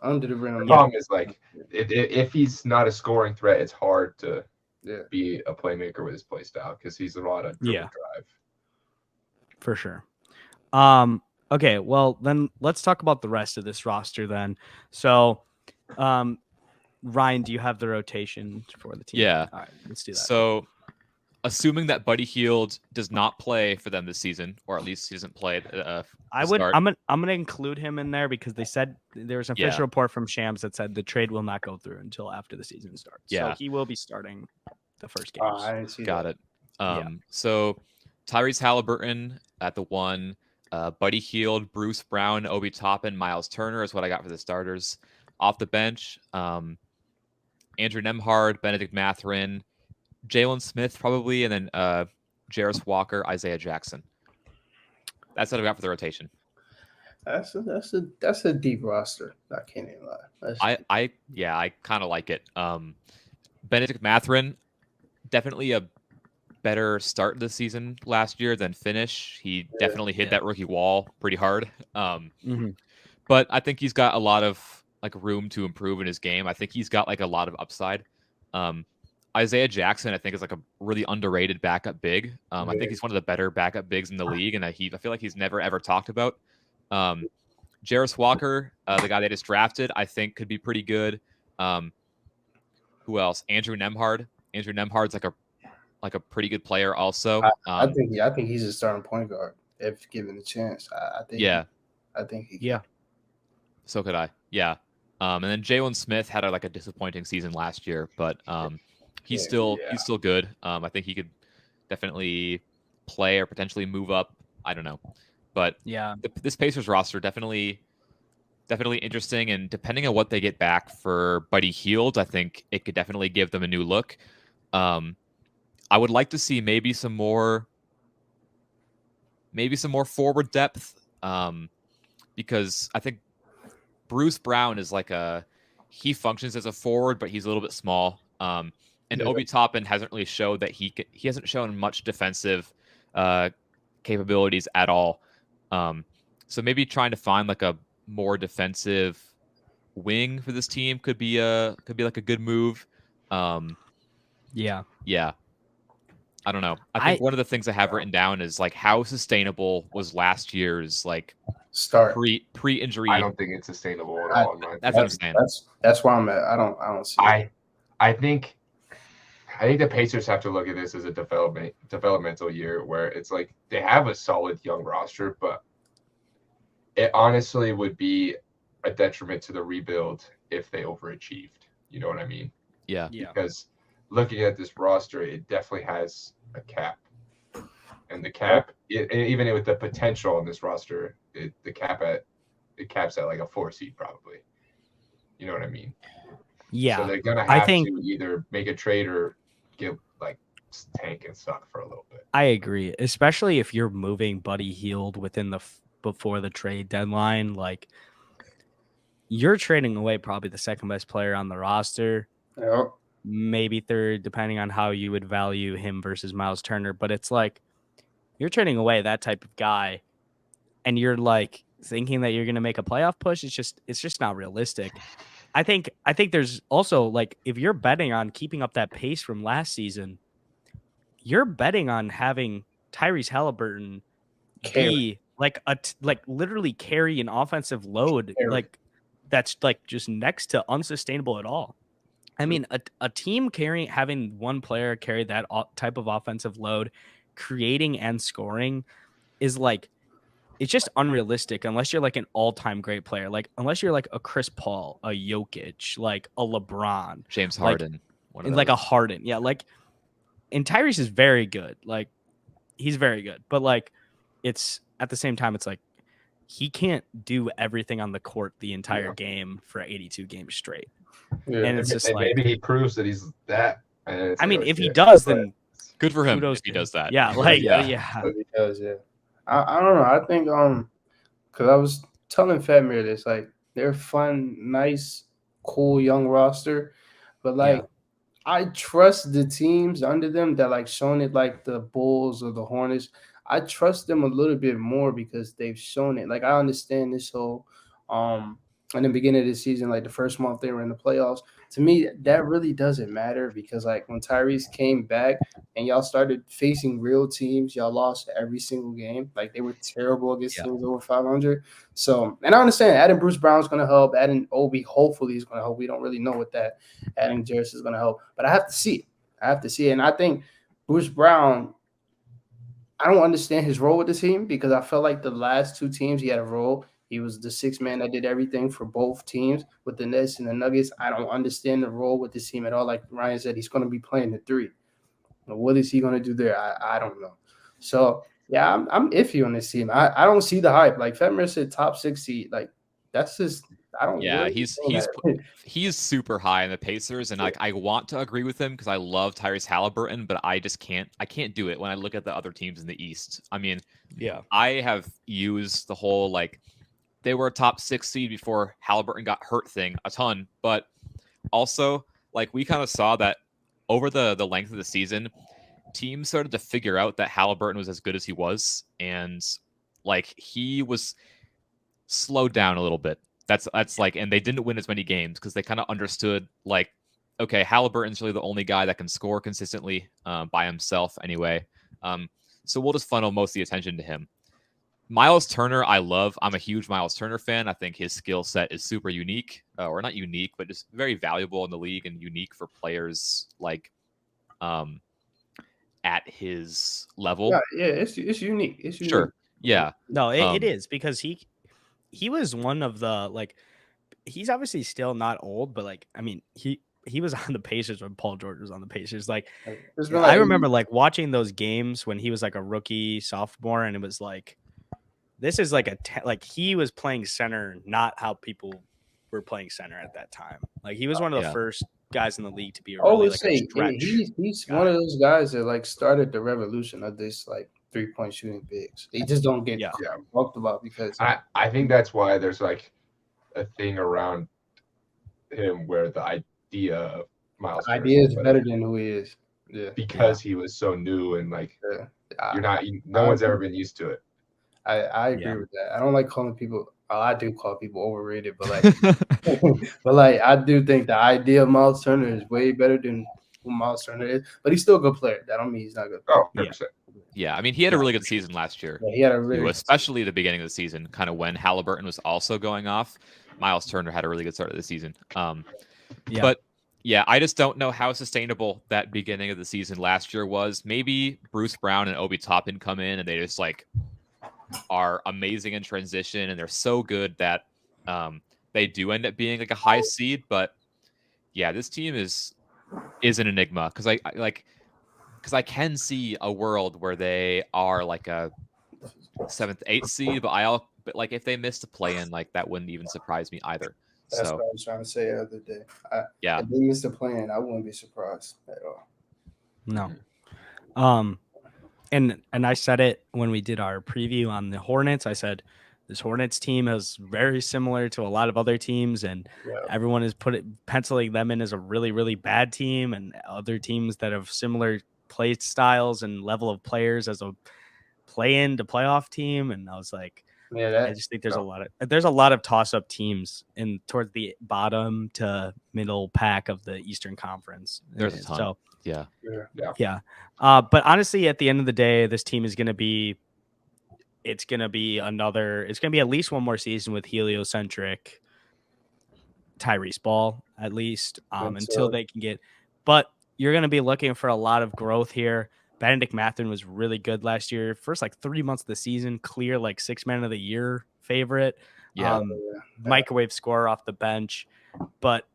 under the rim. The problem is like if he's not a scoring threat, it's hard to be a playmaker with his play style because he's a lot of drive. For sure. Okay, well then let's talk about the rest of this roster then. So, Ryan, do you have the rotation for the team? Yeah. All right, let's do that. So, assuming that Buddy Hield does not play for them this season, or at least he hasn't played. I'm gonna include him in there because they said there was an official report from Shams that said the trade will not go through until after the season starts. Yeah. So he will be starting the first game. I didn't see Got it. So Tyrese Halliburton at the 1, Buddy Hield, Bruce Brown, Obi Toppin, Miles Turner is what I got for the starters. Off the bench, Andrew Nembhard, Benedict Mathurin, Jalen Smith probably, and then Jarris Walker, Isaiah Jackson. That's what I got for the rotation. That's a deep roster. I can't even lie. I kind of like it. Benedict Mathurin, definitely a better start of the season last year than finish. He definitely hit that rookie wall pretty hard. But I think he's got a lot of like room to improve in his game. I think he's got like a lot of upside. Isaiah Jackson, I think, is like a really underrated backup big. I think he's one of the better backup bigs in the league, and I feel like he's never ever talked about. Jarris Walker, the guy they just drafted, I think could be pretty good. Who else? Andrew Nemhard. Andrew Nemhard's like a pretty good player also. I think he's a starting point guard if given the chance. I think he can. So could I. Yeah. And then Jalen Smith had a disappointing season last year, but he's still good. I think he could definitely play or potentially move up. I don't know. But this Pacers roster definitely interesting, and depending on what they get back for Buddy Hield, I think it could definitely give them a new look. I would like to see maybe some more forward depth, because I think Bruce Brown is he functions as a forward, but he's a little bit small. And Obi Toppin hasn't really showed that he hasn't shown much defensive capabilities at all. So maybe trying to find like a more defensive wing for this team could be like a good move. Yeah. I don't know. I think one of the things I have written down is like how sustainable was last year's start pre-injury. I don't think it's sustainable at all. That's what I'm saying. That's where I'm at. I don't see it. I think the Pacers have to look at this as a developmental year where it's like they have a solid young roster, but it honestly would be a detriment to the rebuild if they overachieved. You know what I mean? Yeah. Because looking at this roster, it definitely has a cap. And the cap, even with the potential on this roster, it caps at like a 4 seed probably. You know what I mean? Yeah. So they're gonna have to either make a trade or get tank and suck for a little bit. I agree, especially if you're moving Buddy Hield before the trade deadline. Like, you're trading away probably the second best player on the roster. Yep. Maybe third, depending on how you would value him versus Miles Turner. But it's like you're trading away that type of guy, and you're thinking that you're going to make a playoff push. It's just not realistic. I think there's also if you're betting on keeping up that pace from last season, you're betting on having Tyrese Halliburton be literally carry an offensive load that's just next to unsustainable at all. I mean, a team having one player carry that type of offensive load, creating and scoring, is it's just unrealistic unless you're an all-time great player. Unless you're a Chris Paul, a Jokic, a LeBron, James Harden, a Harden. Yeah, and Tyrese is very good. He's very good, but it's at the same time it's he can't do everything on the court the entire game for 82 games straight. Yeah, and it's just maybe he proves that he's that. I mean, if he does, then good for him. If he does that, yeah, If he does, yeah. I don't know. I think because I was telling Fatmir this, they're fun, nice, cool young roster, but I trust the teams under them that shown it, the Bulls or the Hornets. I trust them a little bit more because they've shown it. I understand this whole in the beginning of the season, the first month they were in the playoffs. To me, that really doesn't matter because when Tyrese came back and y'all started facing real teams, y'all lost every single game. They were terrible against teams over 500. So, and I understand adding Bruce Brown's going to help. Adding Obi hopefully is going to help. We don't really know what that adding Jarris is going to help, but I have to see it. And I think Bruce Brown, I don't understand his role with the team because I felt like the last two teams he had a role. He was the sixth man that did everything for both teams with the Nets and the Nuggets. I don't understand the role with this team at all. Like Ryan said, he's going to be playing the 3. What is he going to do there? I don't know. So, yeah, I'm iffy on this team. I don't see the hype. Fatmir said top 6 seed. That's I don't. Yeah, he's super high in the Pacers, and like I want to agree with him because I love Tyrese Halliburton, but I just can't. I can't do it when I look at the other teams in the East. I mean, yeah, I have used the whole like they were a top 6 seed before Halliburton got hurt thing a ton, but also like we kind of saw that over the length of the season, teams started to figure out that Halliburton was as good as he was, and like he was slowed down a little bit. That's like, and they didn't win as many games because they kind of understood like, okay, Halliburton's really the only guy that can score consistently by himself anyway. So we'll just funnel most of the attention to him. Miles Turner, I love. I'm a huge Miles Turner fan. I think his skill set is super unique, or not unique, but just very valuable in the league and unique for players like at his level. Yeah, it's unique. It's unique. Sure. Yeah. No, it is because he was one of the like he's obviously still not old, but like I mean he was on the Pacers when Paul George was on the Pacers. Like I remember like watching those games when he was like a rookie sophomore, and it was like this is like like he was playing center, not how people were playing center at that time. Like he was one of the first guys in the league to be really like a stretch. He's one of those guys that like started the revolution of this like 3-point shooting bigs. They just don't get talked about because I think that's why there's like a thing around him where the idea of Miles is better than who he is. Yeah, because he was so new and like no one's ever been used to it. I agree with that. I don't like calling people. I do call people overrated, but like, I do think the idea of Miles Turner is way better than who Miles Turner is. But he's still a good player. That don't mean he's not good. Oh, 100%. Yeah, I mean, he had a really good season last year. Yeah, he had a really especially the beginning of the season, kind of when Halliburton was also going off. Miles Turner had a really good start of the season. But yeah, I just don't know how sustainable that beginning of the season last year was. Maybe Bruce Brown and Obi Toppin come in and they just like are amazing in transition, and they're so good that they do end up being like a high seed. But yeah, this team is an enigma because I can see a world where they are like a 7th, 8th seed, but like if they missed a play-in, like that wouldn't even surprise me either. That's what I was trying to say the other day. If they missed a play-in, I wouldn't be surprised at all. No. And I said it when we did our preview on the Hornets. I said this Hornets team is very similar to a lot of other teams, and everyone is penciling them in as a really, really bad team, and other teams that have similar play styles and level of players as a play-in to playoff team. And I was like, I just think there's a lot of toss-up teams in towards the bottom to middle pack of the Eastern Conference. There's a ton. So yeah. But honestly, at the end of the day, this team is going to be at least one more season with heliocentric Tyrese Ball, at least until they can get. But you're going to be looking for a lot of growth here. Benedict Mathurin was really good last year. First, like 3 months of the season, clear like 6 man of the year favorite. Microwave scorer off the bench. But,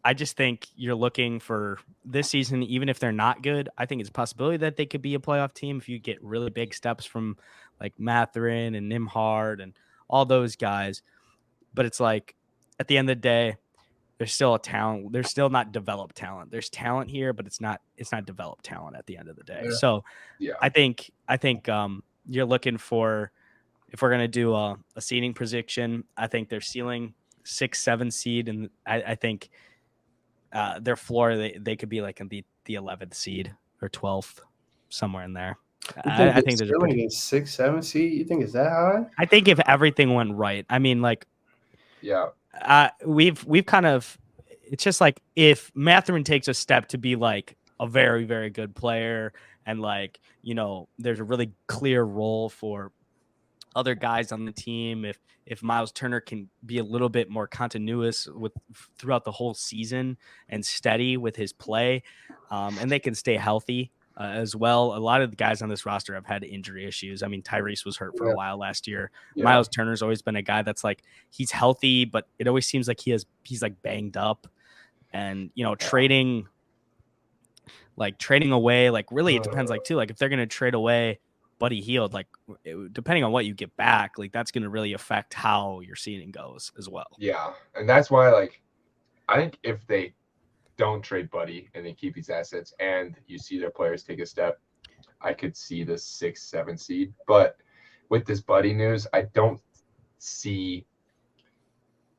I just think you're looking for this season, even if they're not good, I think it's a possibility that they could be a playoff team if you get really big steps from like Mathurin and Nimhard and all those guys. But it's like at the end of the day, there's still a talent. There's still not developed talent. There's talent here, but it's not developed talent at the end of the day. So I think you're looking for, if we're going to do a seeding prediction, I think their ceiling 6-7 seed. And I think their floor, they could be like in the 11th seed or 12th, somewhere in there. I think there's a 6-7 seed. You think it's that high? I think if everything went right, I mean, like, we've kind of, it's just like if Mathurin takes a step to be like a very, very good player, and like, there's a really clear role for other guys on the team. If Miles Turner can be a little bit more continuous throughout the whole season and steady with his play, and they can stay healthy as well. A lot of the guys on this roster have had injury issues. I mean, Tyrese was hurt for a while last year. Miles Turner's always been a guy that's like, he's healthy, but it always seems like he's like banged up. And, trading away, like really it depends, like too, like if they're going to trade away Buddy Hield, like depending on what you get back, like that's going to really affect how your seating goes as well. Yeah, and that's why, like, I think if they don't trade Buddy and they keep these assets and you see their players take a step, I could see the 6-7 seed. But with this Buddy news, I don't see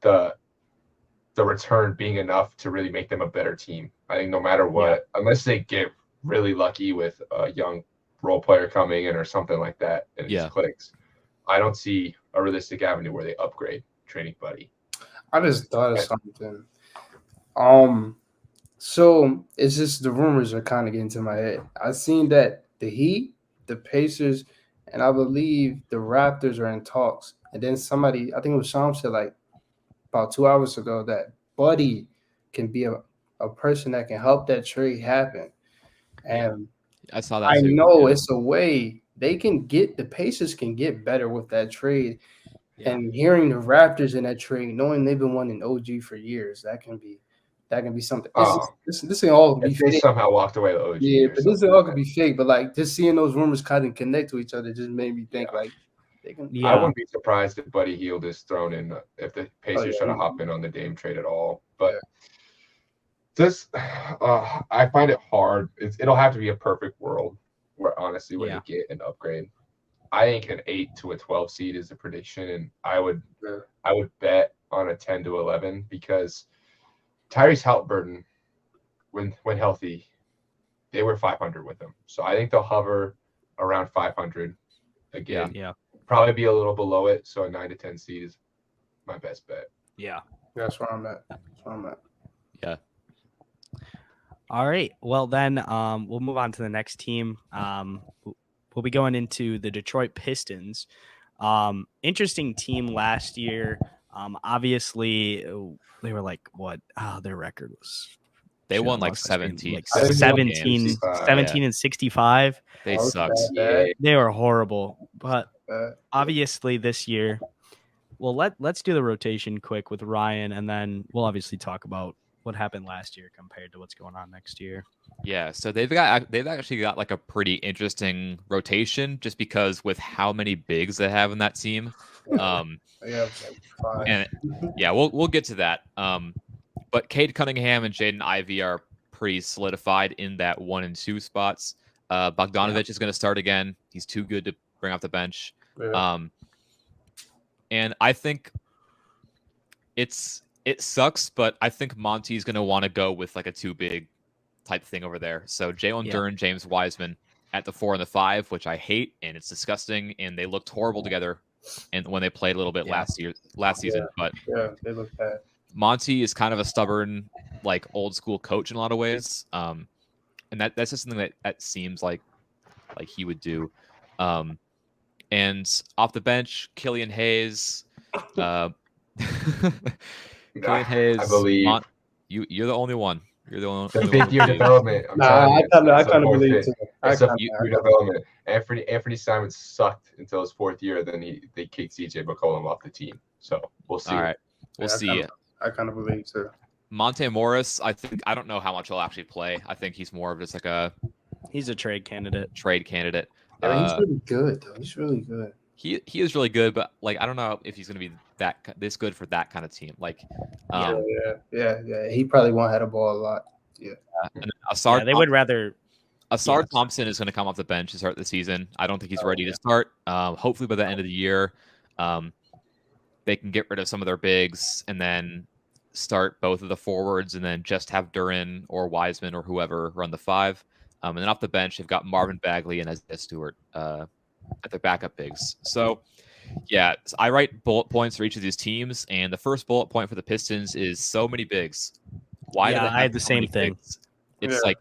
the return being enough to really make them a better team. I think no matter what, unless they get really lucky with a young role player coming in or something like that and it just clicks, I don't see a realistic avenue where they upgrade trading Buddy. I just thought of something. So it's just the rumors are kind of getting to my head. I've seen that the Heat, the Pacers, and I believe the Raptors are in talks. And then somebody, I think it was Sham, said like about 2 hours ago that Buddy can be a person that can help that trade happen. And I saw that. I know it's a way they can get, the Pacers can get better with that trade. Yeah. And hearing the Raptors in that trade, knowing they've been wanting OG for years, that can be something. This ain't all be fake. They somehow walked away with OG. Yeah, but this all could be fake. But like just seeing those rumors kind of connect to each other just made me think like they can. Yeah. I wouldn't be surprised if Buddy Hield is thrown in if the Pacers try to hop in on the Dame trade at all. But I find it hard. It'll have to be a perfect world where honestly when you get an upgrade. I think an 8 to a 12 seed is a prediction, and I would bet on a 10 to 11 because Tyrese Halliburton, when healthy, they were 500 with him. So I think they'll hover around 500 again. Yeah. Probably be a little below it. So a 9 to 10 seed is my best bet. Yeah. That's where I'm at. Yeah. All right. Well, then we'll move on to the next team. We'll be going into the Detroit Pistons. Interesting team last year. Obviously, they were like, what? Their record was. They won like 17. Like 17 and 65. They sucked. They were horrible. But obviously this year, well, let's do the rotation quick with Ryan, and then we'll obviously talk about what happened last year compared to what's going on next year. Yeah, so they've actually got like a pretty interesting rotation just because with how many bigs they have in that team. And we'll get to that. But Cade Cunningham and Jaden Ivey are pretty solidified in that 1 and 2 spots. Bogdanovic is going to start again. He's too good to bring off the bench. And I think it sucks, but I think Monty's going to want to go with like a 2 big type thing over there. So Jalen Duren, James Wiseman at the 4 and the 5, which I hate, and it's disgusting, and they looked horrible together and when they played a little bit last season. But they look bad. Monty is kind of a stubborn, like old school coach in a lot of ways. And that's just something that seems like he would do. And off the bench, Killian Hayes. Killian Hayes. I believe you're the only one. You're the only. The 5-year development. I kind of believe it. It's a 5-year development. Anthony Simon sucked until his 4th year. Then they kicked CJ McCollum off the team. So we'll see. All right, we'll see. I kind of believe too. Monte Morris, I don't know how much he'll actually play. I think he's more of just like he's a trade candidate. Yeah, he's really good though. He's really good. He is really good, but like I don't know if he's going to be this good for that kind of team. Like, yeah. He probably won't have the ball a lot. Yeah. And they would rather. Asar Thompson is going to come off the bench to start the season. I don't think he's ready to start. Hopefully by the end of the year, they can get rid of some of their bigs and then start both of the forwards and then just have Duren or Wiseman or whoever run the 5. And then off the bench, they've got Marvin Bagley and Isaiah Stewart at their backup bigs. So, I write bullet points for each of these teams, and the first bullet point for the Pistons is so many bigs. Why? Yeah, I had the same thing. Bigs? It's like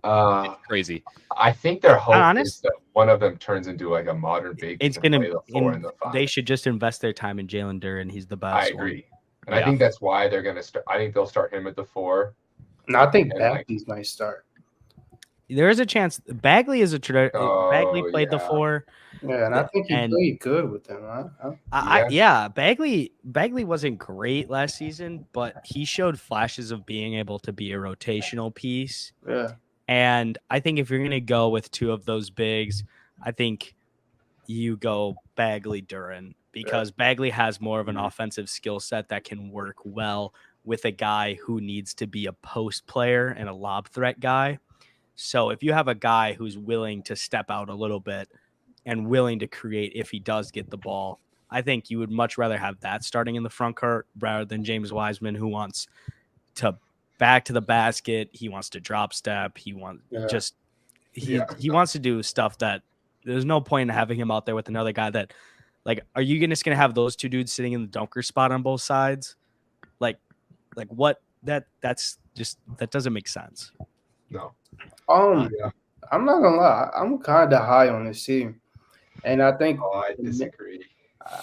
it's crazy. I think their hope is that one of them turns into like a modern big. It's gonna. They should just invest their time in Jalen Duren. He's the best. I agree, and I think that's why they're gonna start. I think they'll start him at the 4. No, I think Bagley's might start. There is a chance. Bagley is Bagley played the 4. Yeah, and I think he played good with them. Huh? Bagley wasn't great last season, but he showed flashes of being able to be a rotational piece. Yeah. And I think if you're going to go with 2 of those bigs, I think you go Bagley Duren, because Bagley has more of an offensive skill set that can work well with a guy who needs to be a post player and a lob threat guy. So if you have a guy who's willing to step out a little bit and willing to create if he does get the ball, I think you would much rather have that starting in the front court rather than James Wiseman, who wants to back to the basket. He wants to drop step. He wants he wants to do stuff that there's no point in having him out there with another guy that, like, are you just going to have those two dudes sitting in the dunker spot on both sides? Like what? That's just, that doesn't make sense. No. I'm not gonna lie. I'm kind of high on this team, and I think I disagree.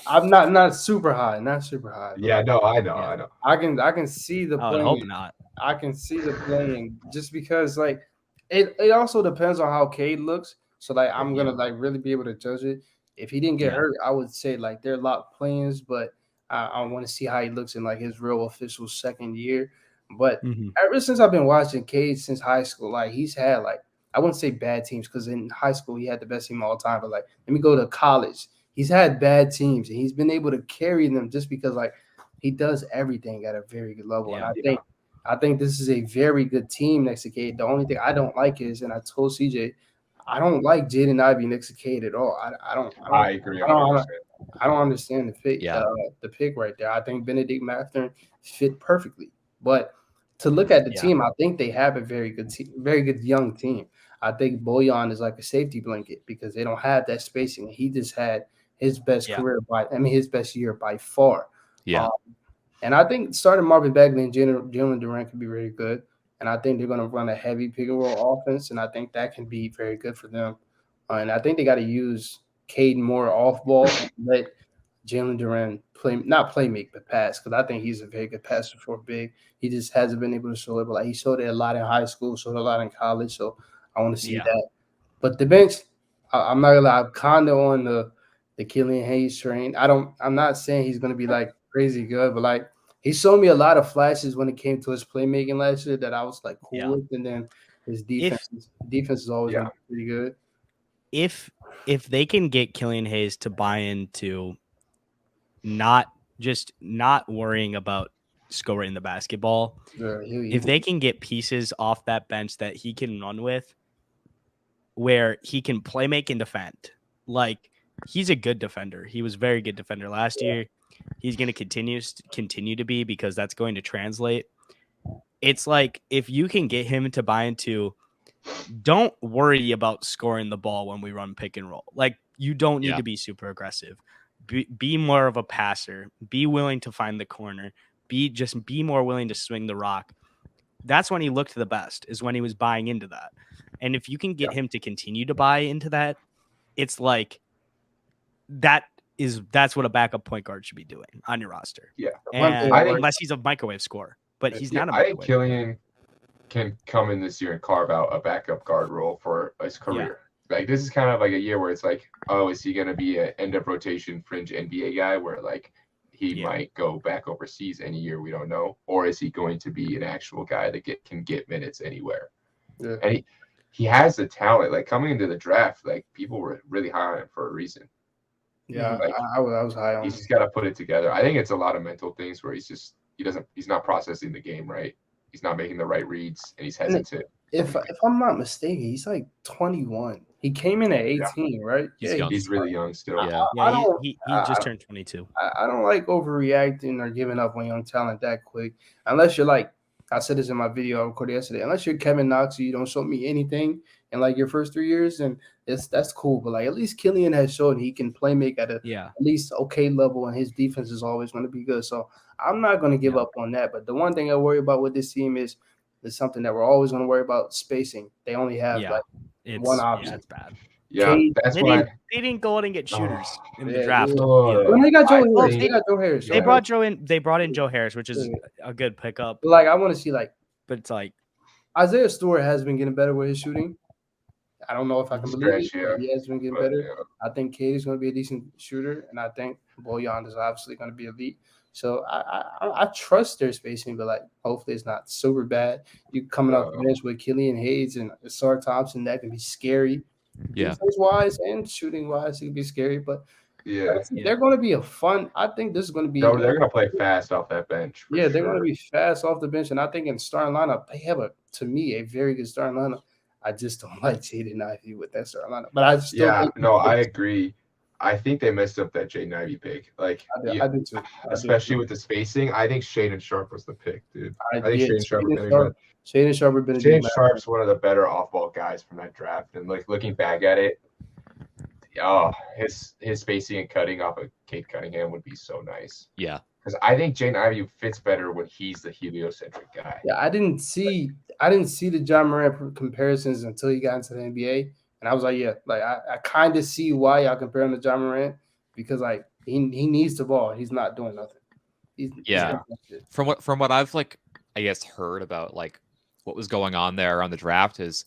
I'm not super high, Yeah, no, I know. I can see the I would hope not. I can see the playing just because like it also depends on how Cade looks. So like I'm gonna like really be able to judge it. If he didn't get hurt, I would say like they're locked plans, but I want to see how he looks in like his real official second year. But ever since I've been watching Cade since high school, like he's had like, I wouldn't say bad teams because in high school he had the best team all the time. But like, let me go to college. He's had bad teams and he's been able to carry them just because like he does everything at a very good level. And I think this is a very good team next to Cade. The only thing I don't like is, and I told CJ, I don't like Jaden Ivey next to Cade at all. I agree. I don't understand the pick right there. I think Benedict Mathurin fit perfectly. But to look at the team, I think they have a very good very good young team. I think Bojan is like a safety blanket because they don't have that spacing. He just had his best career his best year by far. Yeah. And I think starting Marvin Bagley and Jalen Durant could be very good. And I think they're going to run a heavy pick and roll offense, and I think that can be very good for them. And I think they got to use Cade more off ball and let Jalen Durant not make, but pass, because I think he's a very good passer for big. He just hasn't been able to show it, but like he showed it a lot in high school, showed a lot in college. So I want to see that. But the bench, I'm not gonna lie, I'm kind of on the Killian Hayes train. I'm not saying he's gonna be like crazy good, but like he showed me a lot of flashes when it came to his playmaking last year that I was like cool with, and then his defense is always been pretty good. If they can get Killian Hayes to buy into not worrying about scoring the basketball, if they can get pieces off that bench that he can run with, where he can play make and defend, like he's a good defender. He was a very good defender last year. He's going to continue to be, because that's going to translate. It's like, if you can get him to buy into, don't worry about scoring the ball when we run pick and roll. Like, you don't need to be super aggressive. Be more of a passer. Be willing to find the corner. Be more willing to swing the rock. That's when he looked the best, is when he was buying into that. And if you can get him to continue to buy into that, it's like that's what a backup point guard should be doing on your roster. Yeah. And unless he's a microwave scorer, but he's not a microwave. I think Killian can come in this year and carve out a backup guard role for his career. Like, this is kind of like a year where it's like, oh, is he going to be an end of rotation fringe NBA guy where like he might go back overseas any year, we don't know, or is he going to be an actual guy that can get minutes anywhere? Yeah. And he has the talent. Like, coming into the draft, like, people were really high on him for a reason. Yeah, like, I was high on him. He's just got to put it together. I think it's a lot of mental things where he's not processing the game right. He's not making the right reads, and he's hesitant. If I'm not mistaken, he's like 21. He came in at 18, right? He's really young still. He just turned 22. I don't like overreacting or giving up on young talent that quick, unless you're like, I said this in my video I recorded yesterday. Unless you're Kevin Knox, you don't show me anything in like your first 3 years, and that's cool. But like, at least Killian has shown he can play make at at least okay level, and his defense is always going to be good. So I'm not going to give up on that. But the one thing I worry about with this team is something that we're always going to worry about: spacing. They only have one option. It's bad. Yeah, they didn't go out and get shooters in the draft. When they got Joe Harris. They brought in Joe Harris, which is a good pickup. But like, I want to see but it's like Isaiah Stewart has been getting better with his shooting. I don't know if I can believe it. He has been getting better. Yeah. I think Cade is going to be a decent shooter, and I think Bojan is obviously going to be elite. So I trust their spacing, but like, hopefully it's not super bad. You coming off the bench with Killian Hayes and Asar Thompson, that can be scary. Yeah. Defense wise and shooting wise, it could be scary, but Yeah. they're going to be a fun. I think this is going to be. They're going to play fast off that bench. Yeah, they're going to be fast off the bench, and I think in starting lineup they have to me, a very good starting lineup. I just don't like Jaden Ivey with that starting lineup, but I still I agree. I think they messed up that Jaden Ivey pick. Like, I do too. Especially with the spacing. I think Shaedon Sharpe was the pick, dude. I think Shaedon Sharpe would have been good. Shaedon Sharpe would have been Shaedon Sharpe's one of the better off-ball guys from that draft. And like looking back at it, his spacing and cutting off of Cade Cunningham would be so nice. Yeah. Because I think Jaden Ivey fits better when he's the heliocentric guy. Yeah, I didn't see the John Morant comparisons until he got into the NBA. And I was like, yeah, like I kind of see why y'all compare him to John Morant, because like he needs the ball. He's not doing nothing. From what I've like, I guess, heard about like what was going on there on the draft is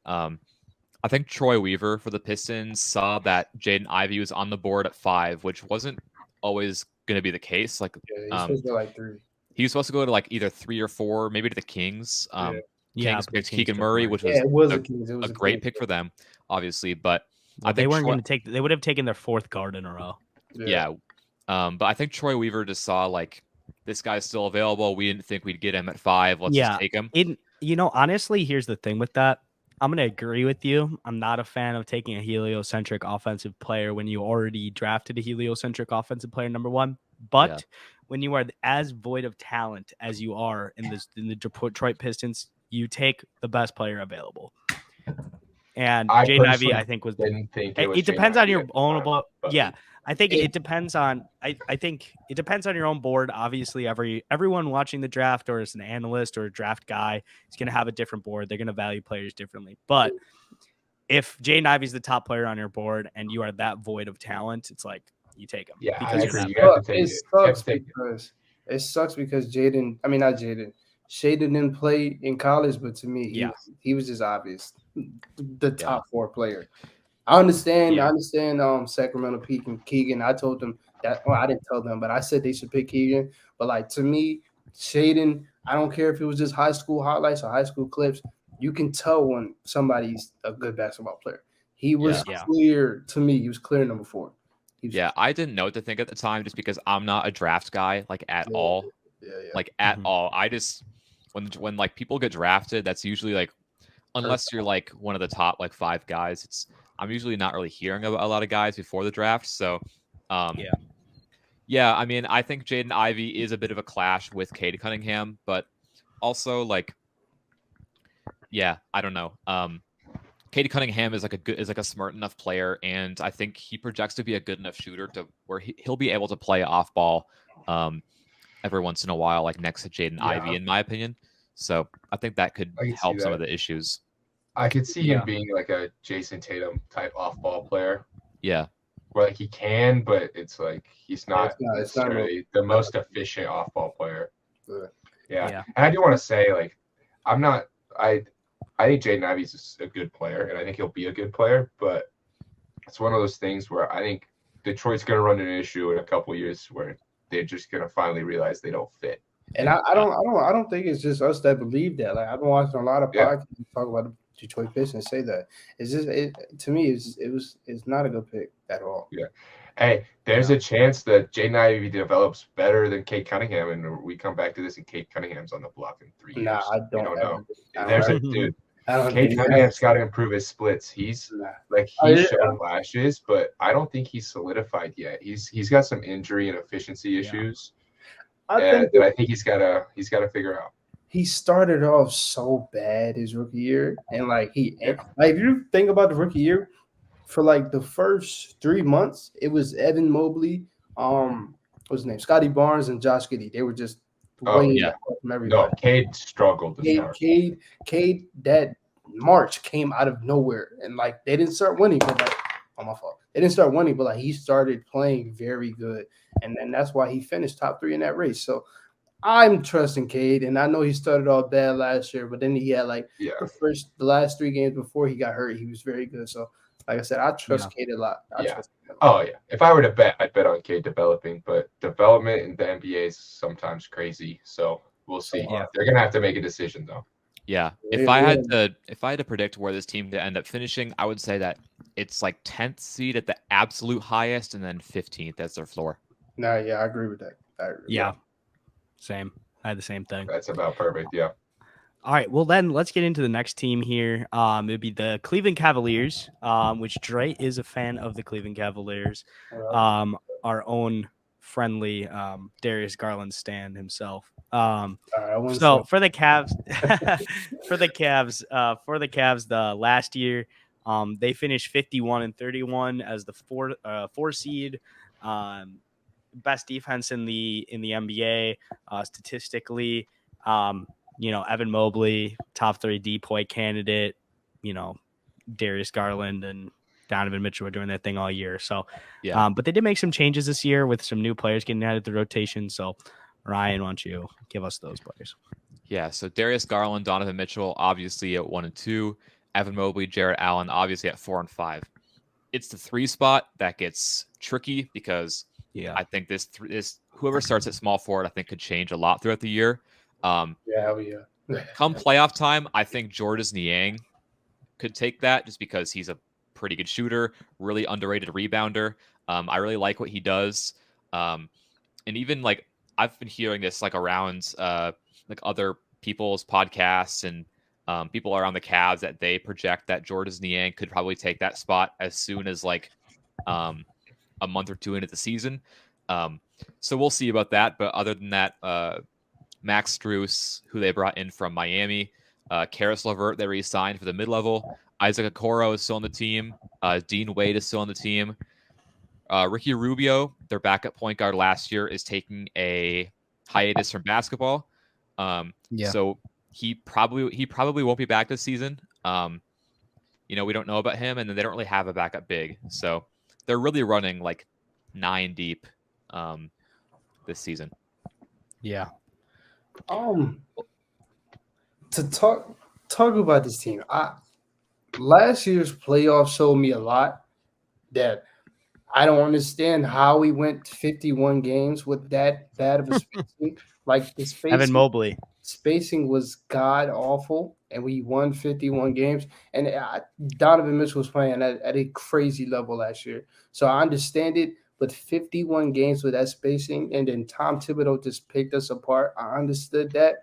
I think Troy Weaver for the Pistons saw that Jaden Ivey was on the board at 5, which wasn't always going to be the case. Like, he's supposed to go like 3. He was supposed to go to like either 3 or 4, maybe to the Kings. Kings picked Keegan Murray, which was a great pick for them, obviously. But I think they weren't going to take. They would have taken their 4th guard in a row. Yeah. But I think Troy Weaver just saw like this guy's still available. We didn't think we'd get him at 5. Let's just take him. Honestly, here's the thing with that. I'm going to agree with you. I'm not a fan of taking a heliocentric offensive player when you already drafted a heliocentric offensive player, number 1. But when you are as void of talent as you are in the Detroit Pistons, you take the best player available. And Jaden Ivey, I think, it depends on your own. I think it depends on. I think it depends on your own board. Obviously, everyone watching the draft, or as an analyst or a draft guy, is going to have a different board. They're going to value players differently. But if Jaden Ivey's the top player on your board and you are that void of talent, it's like you take him. Yeah, because it sucks because Shaedon didn't play in college, but to me, he was just obvious the top 4 player. I understand Sacramento picking Keegan. I told them that. Well, I didn't tell them, but I said they should pick Keegan. But like, to me, Shaedon, I don't care if it was just high school highlights or high school clips. You can tell when somebody's a good basketball player. He was clear to me. He was clear number 4. I didn't know what to think at the time, just because I'm not a draft guy like at all. Like at all. I just when like people get drafted, that's usually like, unless you're like one of the top like 5 guys, I'm usually not really hearing about a lot of guys before the draft. So I mean, I think Jaden Ivey is a bit of a clash with Cade Cunningham, but also like, I don't know. Cade Cunningham is like a smart enough player, and I think he projects to be a good enough shooter to where he'll be able to play off ball every once in a while, like next to Jaden Ivey, in my opinion. So I think that could help some of the issues. I could see him being like a Jason Tatum type off-ball player. Yeah. Where like he can, but it's like he's not necessarily the most efficient off-ball player. Yeah. And I do want to say, like, I think Jaden Ivey's a good player, and I think he'll be a good player, but it's one of those things where I think Detroit's going to run into an issue in a couple of years where they're just going to finally realize they don't fit. And I don't think it's just us that believe that. Like, I've been watching a lot of podcasts talk about the Detroit Pistons say that. It's just to me, it's not a good pick at all. Yeah. Hey, there's a chance that Jaden Ivey develops better than Cade Cunningham, and we come back to this, and Cade Cunningham's on the block in 3 years. Nah, I don't know. Dude. Cade Cunningham's got to improve his splits. He's shown flashes, but I don't think he's solidified yet. He's got some injury and efficiency issues. I think he's got to figure out. He started off so bad his rookie year, and if you think about the rookie year, for like the first 3 months, it was Evan Mobley, what's his name, Scotty Barnes, and Josh Giddey. They were just from everybody. No, Cade struggled. Cade that March came out of nowhere, and like they didn't start winning, but my fault. They didn't start winning, but like he started playing very good, and that's why he finished top 3 in that race. So I'm trusting Cade, and I know he started off bad last year, but then he had the last 3 games before he got hurt, he was very good. So like I said, I trust Cade a lot. If I were to bet, I'd bet on Cade developing, but development in the NBA is sometimes crazy. So we'll see. They're gonna have to make a decision though. Yeah. If I had to predict where this team could end up finishing, I would say that it's like 10th seed at the absolute highest, and then 15th as their floor. No, yeah, I agree with that. Yeah, same. I had the same thing. That's about perfect. Yeah. All right, well then let's get into the next team here. It'd be the Cleveland Cavaliers, which Dre is a fan of the Cleveland Cavaliers. Our own friendly Darius Garland stan himself. So for the Cavs, for the Cavs, the last year, they finished 51-31 as the four seed. Best defense in the NBA statistically. Evan Mobley, top 3 DPOY candidate, Darius Garland and Donovan Mitchell were doing their thing all year. So, but they did make some changes this year with some new players getting added to the rotation. So, Ryan, why don't you give us those players? Yeah, so Darius Garland, Donovan Mitchell, obviously at 1 and 2. Evan Mobley, Jarrett Allen, obviously at 4 and 5. It's the 3 spot that gets tricky because I think this whoever starts at small forward, I think could change a lot throughout the year. Hell yeah. Come playoff time, I think Jordan Niang could take that just because he's a pretty good shooter, really underrated rebounder. I really like what he does. And even like I've been hearing this like around like other people's podcasts and people around the Cavs that they project that Jordan Niang could probably take that spot as soon as like a month or 2 into the season. So we'll see about that. But other than that, Max Strus, who they brought in from Miami, Karis LeVert, they re-signed for the mid-level. Isaac Okoro is still on the team. Dean Wade is still on the team. Ricky Rubio, their backup point guard last year, is taking a hiatus from basketball. So he probably won't be back this season. We don't know about him, and then they don't really have a backup big. So they're really running like 9 deep this season. Yeah. To talk about this team, last year's playoffs showed me a lot that I don't understand how we went 51 games with that bad of a spacing. Like the spacing, Evan Mobley spacing was god awful, and we won 51 games. And Donovan Mitchell was playing at a crazy level last year, so I understand it. But 51 games with that spacing, and then Tom Thibodeau just picked us apart. I understood that.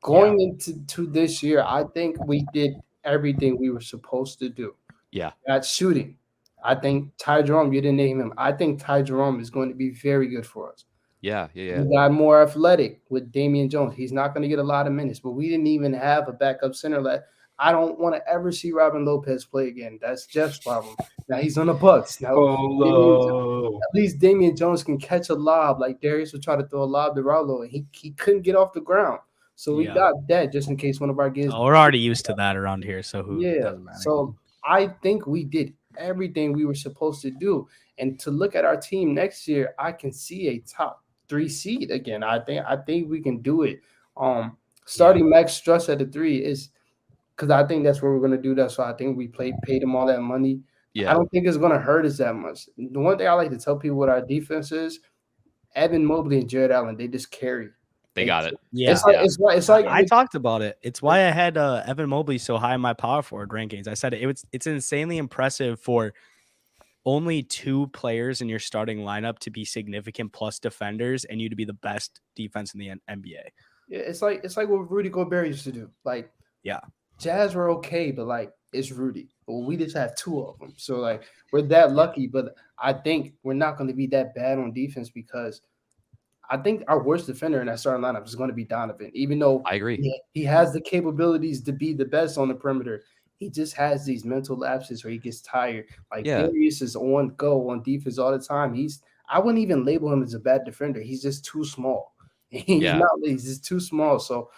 Going into this year, I think we did everything we were supposed to do. Yeah. At shooting, I think Ty Jerome, you didn't name him. I think Ty Jerome is going to be very good for us. Yeah. We got more athletic with Damian Jones. He's not going to get a lot of minutes, but we didn't even have a backup center. I don't want to ever see Robin Lopez play again. That's Jeff's problem. Now he's on the Bucks. Now at least Damian Jones can catch a lob. Like Darius would try to throw a lob to Rallo, and he couldn't get off the ground. So we got that just in case one of our guys. We're already used to that around here, so doesn't matter. So I think we did everything we were supposed to do. And to look at our team next year, I can see a top 3 seed again. I think we can do it. Starting Max Strus at the 3 is because I think that's where we're gonna do that. So I think we paid him all that money. Yeah. I don't think it's gonna hurt us that much. The one thing I like to tell people with our defense is Evan Mobley and Jarrett Allen, they just carry. They got it. Yeah. It's like I talked about it. It's why I had Evan Mobley so high in my power forward rankings. I said it's insanely impressive for only 2 players in your starting lineup to be significant plus defenders and you to be the best defense in the NBA. Yeah, it's like what Rudy Gobert used to do. Like, Jazz were okay, but like it's Rudy. Well, we just have 2 of them. So like we're that lucky, but I think we're not going to be that bad on defense because I think our worst defender in that starting lineup is going to be Donovan, even though I agree. He has the capabilities to be the best on the perimeter. He just has these mental lapses where he gets tired. Like Darius is on go on defense all the time. I wouldn't even label him as a bad defender. He's just too small. He's just too small. So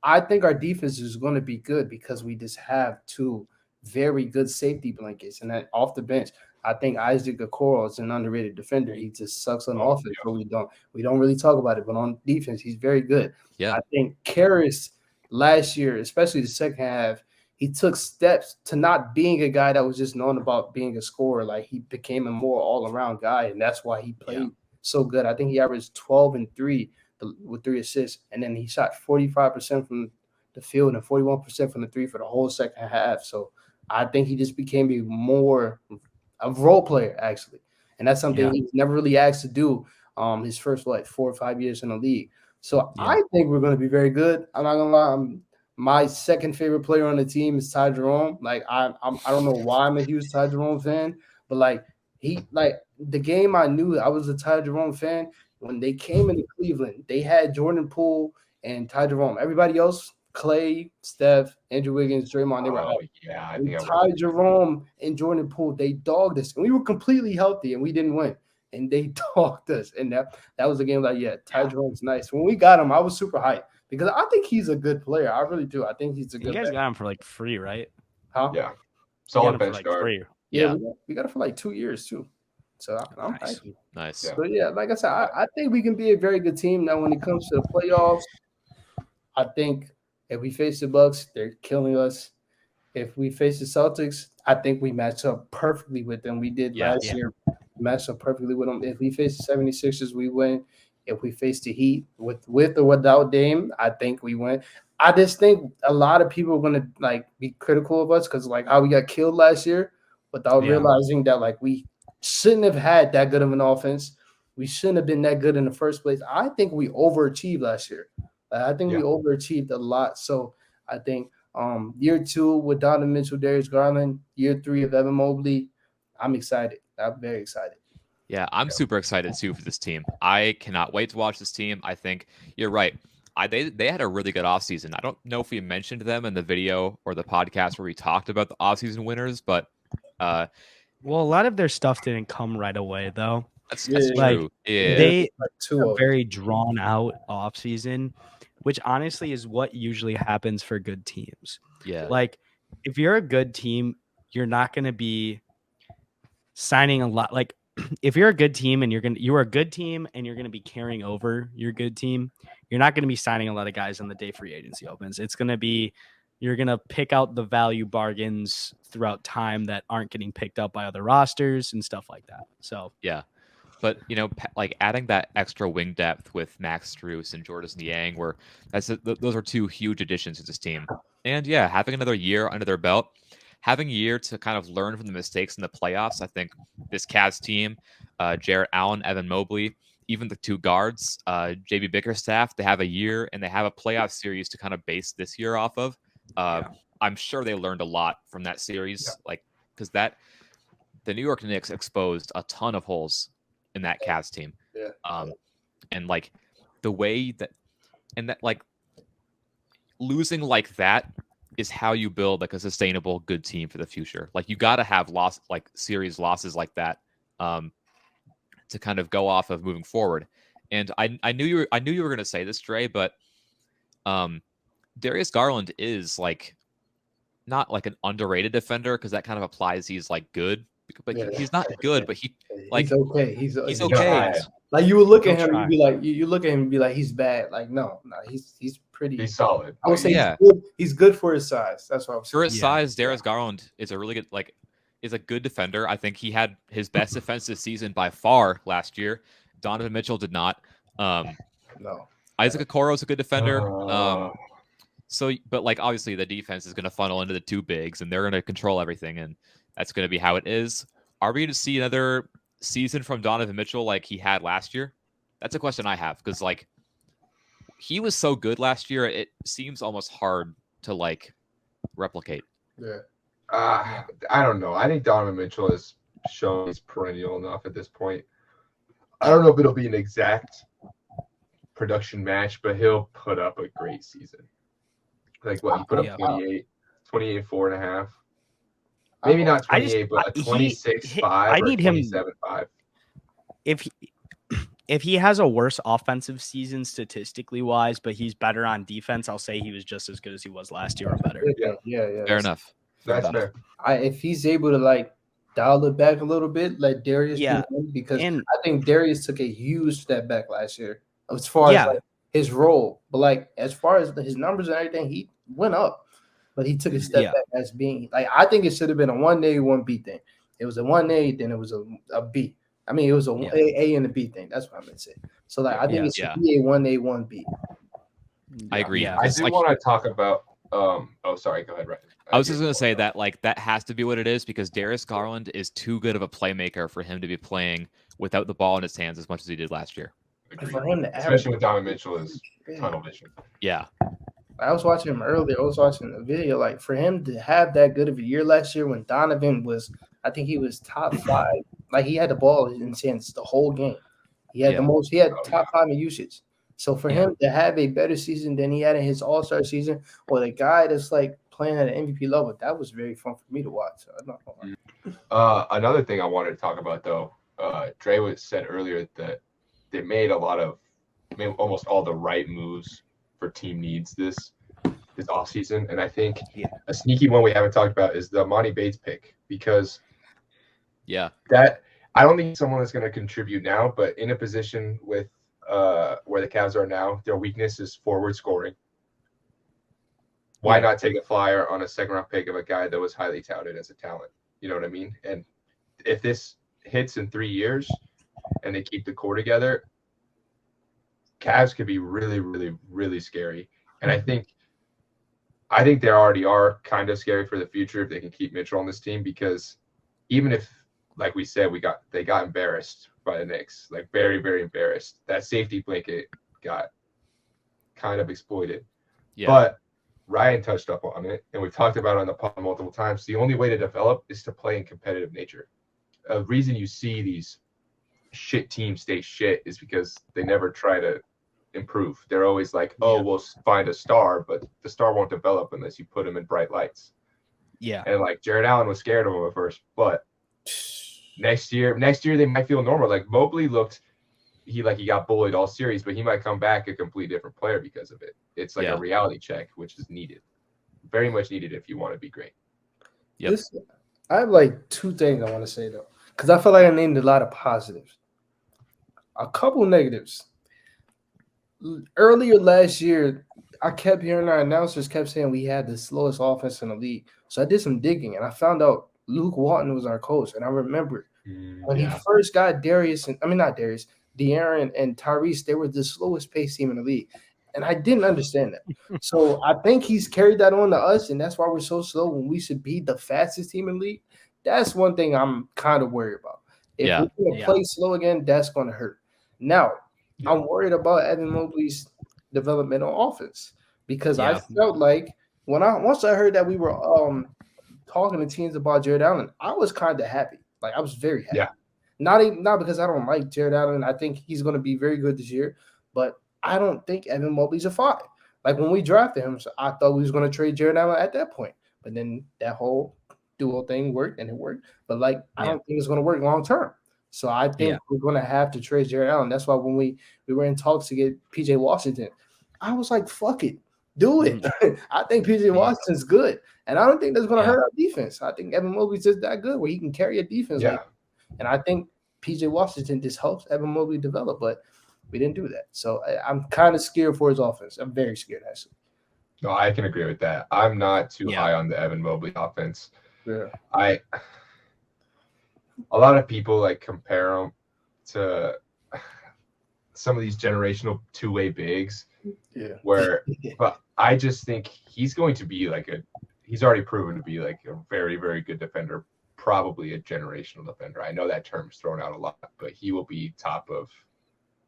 I think our defense is going to be good because we just have 2 very good safety blankets. And then off the bench, I think Isaac Okoro is an underrated defender. He just sucks on offense, but we don't really talk about it. But on defense, he's very good. Yeah. I think Karis last year, especially the second half, he took steps to not being a guy that was just known about being a scorer. Like he became a more all-around guy, and that's why he played so good. I think he averaged 12 and 3 with 3 assists, and then he shot 45% from the field and 41% from the 3 for the whole second half. So I think he just became a more a role player actually, and that's something he's never really asked to do. His first 4 or 5 years in the league. So I think we're going to be very good. I'm not gonna lie. My second favorite player on the team is Ty Jerome. Like I don't know why I'm a huge Ty Jerome fan, but like the game I knew I was a Ty Jerome fan when they came into Cleveland. They had Jordan Poole and Ty Jerome. Everybody else, Clay, Steph, Andrew Wiggins, Draymond, they were out. Yeah, I think Ty Jerome and Jordan Poole, they dogged us, and we were completely healthy, and we didn't win. And they dogged us, and that was a game like, Ty Jerome's nice. When we got him, I was super hyped because I think he's a good player. I really do. I think he's a good player. You guys got him for like free, right? Huh? Yeah. Solid bench guard. Free. Yeah, we got it for like 2 years too. So I'm happy. Nice. So like I said, I think we can be a very good team. Now, when it comes to the playoffs, I think if we face the Bucks, they're killing us. If we face the Celtics, I think we match up perfectly with them. We did last year. Match up perfectly with them. If we face the 76ers, we win. If we face the Heat with or without Dame, I think we win. I just think a lot of people are gonna like be critical of us because like how we got killed last year without realizing that like we shouldn't have had that good of an offense. We shouldn't have been that good in the first place. I think we overachieved last year. I think we overachieved a lot. So I think year 2 with Donovan Mitchell, Darius Garland, year 3 of Evan Mobley, I'm excited. I'm very excited. Yeah, I'm super excited too for this team. I cannot wait to watch this team. I think you're right. They had a really good offseason. I don't know if we mentioned them in the video or the podcast where we talked about the offseason winners, but well, a lot of their stuff didn't come right away though. That's true. They a very drawn out offseason, which honestly is what usually happens for good teams. Yeah. Like if you're a good team, you're not going to be signing a lot. Like if you're a good team and you're a good team and you're going to be carrying over your good team, you're not going to be signing a lot of guys on the day free agency opens. It's going to be, you're going to pick out the value bargains throughout time that aren't getting picked up by other rosters and stuff like that. So, yeah. But, like adding that extra wing depth with Max Strus and Jordan Niang, those are 2 huge additions to this team. And having another year under their belt, having a year to kind of learn from the mistakes in the playoffs. I think this Cavs team, Jarrett Allen, Evan Mobley, even the 2 guards, JB Bickerstaff, they have a year and they have a playoff series to kind of base this year off of. I'm sure they learned a lot from that series, because the New York Knicks exposed a ton of holes in that Cavs team. And like the way that losing like that is how you build like a sustainable good team for the future. Like you got to have series losses like that to kind of go off of moving forward. And I knew you were going to say this, Dre, but Darius Garland is like not like an underrated defender because that kind of applies he's like good, but he's not good, but he's okay. He's okay. Like you would look at him, you'd be like, you look at him and be like, he's bad. Like no, he's pretty. He's solid. I would say he's good for his size. That's what I'm saying. For his size, Darius Garland is a really good is a good defender. I think he had his best defensive season by far last year. Donovan Mitchell did not. No. Isaac Okoro is a good defender. But like obviously the defense is going to funnel into the 2 bigs and they're going to control everything, and that's going to be how it is. Are we going to see another season from Donovan Mitchell like he had last year? That's a question I have, because like he was so good last year, it seems almost hard to like replicate. Yeah. I don't know. I think Donovan Mitchell has shown he's perennial enough at this point. I don't know if it'll be an exact production match, but he'll put up a great season. Like what he put up 28, 4.5. Maybe not 28, but a 26.5 I need him 27.5. If he has a worse offensive season statistically wise, but he's better on defense, I'll say he was just as good as he was last year or better. Yeah. Fair enough. That's fair. If he's able to like dial it back a little bit, let Darius do it, because I think Darius took a huge step back last year as far as like his role. But like as far as his numbers and everything, he went up. But he took a step back as being like, I think it should have been a 1A, 1B thing. It was a 1A, then it was a B. I mean, it was A and a B thing. That's what I'm gonna say. So like I think it should be a 1A, 1B. I agree. I do want to talk about Sorry. Go ahead, Ryan. I was just going to say that that has to be what it is because Darius Garland is too good of a playmaker for him to be playing without the ball in his hands as much as he did last year. For him to especially with Donovan Mitchell is tunnel vision. Yeah. I was watching him earlier. I was watching the video. Like for him to have that good of a year last year when Donovan was, I think he was top 5. Like he had the ball in his hands the whole game. He had the most. He had top 5 in usage. So for him to have a better season than he had in his All-Star season, or the guy that's like playing at an MVP level, that was very fun for me to watch. So I'm not gonna lie. Another thing I wanted to talk about though, Dre said earlier that they made almost all the right moves for team needs this offseason. And I think a sneaky one we haven't talked about is the Monty Bates pick because that I don't think someone that's going to contribute now, but in a position with where the Cavs are now, their weakness is forward scoring. Why not take a flyer on a second-round pick of a guy that was highly touted as a talent? You know what I mean? And if this hits in 3 years and they keep the core together, Cavs could be really, really, really scary. And I think they already are kind of scary for the future if they can keep Mitchell on this team because even if, like we said, they got embarrassed by the Knicks, like very, very embarrassed. That safety blanket got kind of exploited. Yeah. But Ryan touched up on it, and we've talked about it on the pod multiple times. The only way to develop is to play in competitive nature. A reason you see these shit teams stay shit is because they never try to improve. They're always like, we'll find a star, but the star won't develop unless you put him in bright lights. Yeah. And like Jared Allen was scared of him at first, but next year they might feel normal. Like Mobley he got bullied all series, but he might come back a completely different player because of it. It's like a reality check, which is needed. Very much needed if you want to be great. Yep. I have like 2 things I want to say though, because I feel like I named a lot of positives. A couple negatives. Earlier last year, I kept hearing our announcers kept saying we had the slowest offense in the league. So I did some digging and I found out Luke Walton was our coach. And I remember when he first got De'Aaron and Tyrese, they were the slowest pace team in the league. And I didn't understand that. So I think he's carried that on to us, and that's why we're so slow when we should be the fastest team in the league. That's one thing I'm kind of worried about. If we're going to play slow again, that's going to hurt. Now, I'm worried about Evan Mobley's development on offense because I felt like once I heard that we were talking to teams about Jared Allen, I was kind of happy. Like I was very happy. Yeah. Not because I don't like Jared Allen. I think he's going to be very good this year, but I don't think Evan Mobley's a 5. Like when we drafted him, so I thought we was going to trade Jared Allen at that point. But then that whole duo thing worked and it worked. But like I don't think it's going to work long term. So I think we're going to have to trade Jared Allen. That's why when we were in talks to get PJ Washington, I was like, fuck it. Do it. I think PJ Washington's good. And I don't think that's going to hurt our defense. I think Evan Mobley's just that good where he can carry a defense. Yeah. And I think PJ Washington just helps Evan Mobley develop, but we didn't do that. So I'm kind of scared for his offense. I'm very scared, actually. No, I can agree with that. I'm not too high on the Evan Mobley offense. Yeah. A lot of people like compare him to some of these generational two-way bigs. Yeah. But I just think he's going to be he's already proven to be like a very, very good defender, probably a generational defender. I know that term's thrown out a lot, but he will be top of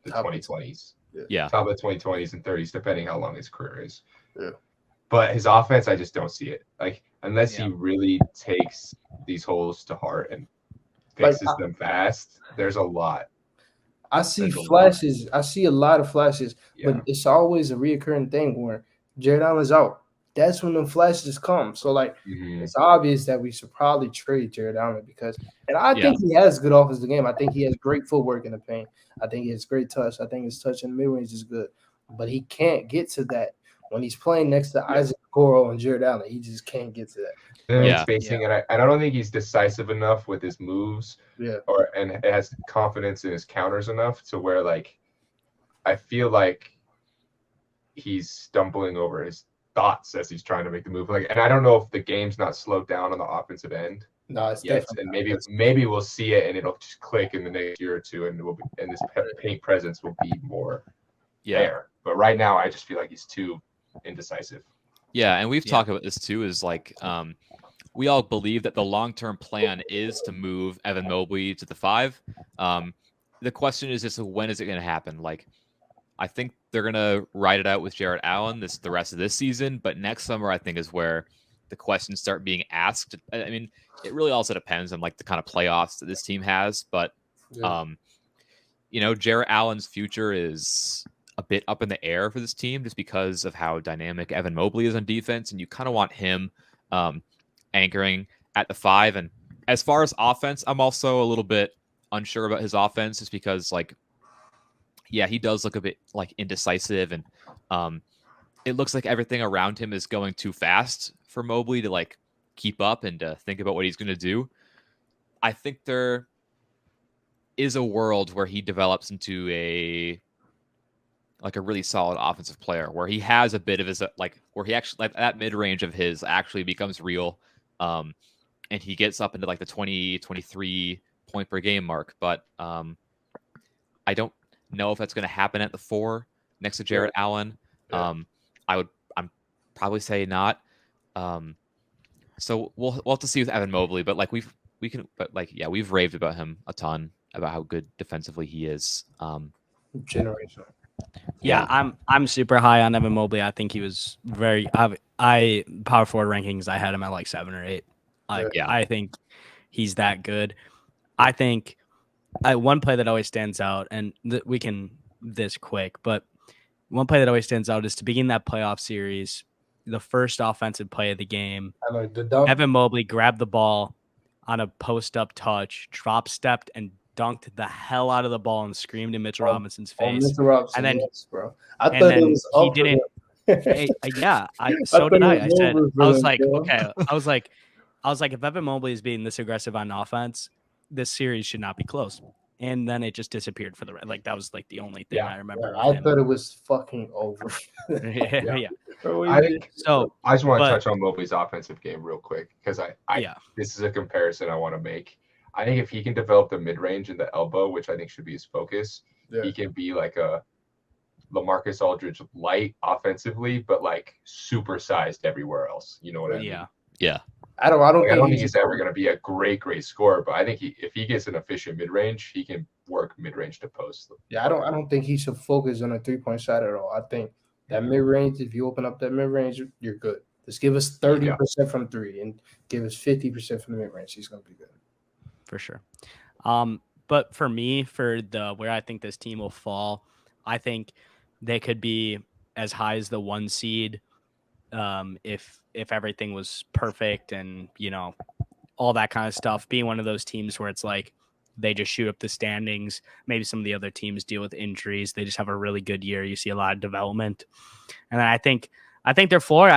the 2020s. Yeah. Top of the 2020s and 30s, depending how long his career is. Yeah. But his offense, I just don't see it. Like, unless he really takes these holes to heart and fixes them fast, there's a lot. I see flashes. I see a lot of flashes, but it's always a reoccurring thing where Jared Allen's out. That's when the flashes come. So, it's obvious that we should probably trade Jared Allen and I think he has good offensive game. I think he has great footwork in the paint. I think he has great touch. I think his touch in the mid-range is good. But he can't get to that when he's playing next to Isaac Okoro and Jared Allen. He just can't get to that. Spacing, and I don't think he's decisive enough with his moves. Yeah. And has confidence in his counters enough to where I feel like he's stumbling over his thoughts as he's trying to make the move. And I don't know if the game's not slowed down on the offensive end. No, it's definitely. And maybe we'll see it and it'll just click in the next year or two, and this paint presence will be more there. But right now, I just feel like he's too indecisive. Yeah, and we've talked about this too. Is like we all believe that the long-term plan is to move Evan Mobley to the 5. The question is just when is it going to happen? Like, I think they're going to ride it out with Jarrett Allen the rest of this season, but next summer I think is where the questions start being asked. I mean, it really also depends on like the kind of playoffs that this team has, but Jarrett Allen's future is a bit up in the air for this team just because of how dynamic Evan Mobley is on defense, and you kind of want him anchoring at the 5. And as far as offense, I'm also a little bit unsure about his offense just because, like, yeah, he does look a bit like indecisive, and it looks like everything around him is going too fast for Mobley to like keep up and to think about what he's going to do. I think there is a world where he develops into a really solid offensive player where he has a bit of his where he actually like that mid-range of his actually becomes real, and he gets up into like the 20-23 point per game mark. But I don't know if that's going to happen at the 4 next to Jarrett Allen. I'm probably say not. So we'll have to see with Evan Mobley, but like we've raved about him a ton about how good defensively he is. Generational. Yeah, I'm super high on Evan Mobley. I think he was very. I power forward rankings. I had him at like 7 or 8. I think he's that good. I think one play that always stands out, and we can this quick, but one play that always stands out is to begin that playoff series. The first offensive play of the game, Evan Mobley grabbed the ball on a post-up touch, drop-stepped, and dunked the hell out of the ball and screamed in Mitchell Robinson's face. Mr. Robinson, and then, bro. I thought it was he didn't. So did I. I said, I was like, okay. I was like, if Evan Mobley is being this aggressive on offense, this series should not be close. And then it just disappeared for the like. That was like the only thing I remember. I thought it was fucking over. I just want to touch on Mobley's offensive game real quick because this is a comparison I want to make. I think if he can develop the mid-range and the elbow, which I think should be his focus, he can be like a LaMarcus Aldridge light offensively, but like supersized everywhere else. You know what I mean? Yeah. I don't think he's ever going to be a great scorer, but I think if he gets an efficient mid-range, he can work mid-range to post. Yeah, I don't think he should focus on a 3-point shot at all. I think that mid-range, if you open up that mid-range, you're good. Just give us 30% from 3 and give us 50% from the mid-range. He's going to be good. For sure. But for me, where I think this team will fall, I think they could be as high as the 1 seed if everything was perfect and, all that kind of stuff, being one of those teams where it's like they just shoot up the standings. Maybe some of the other teams deal with injuries. They just have a really good year. You see a lot of development. And then I think their floor,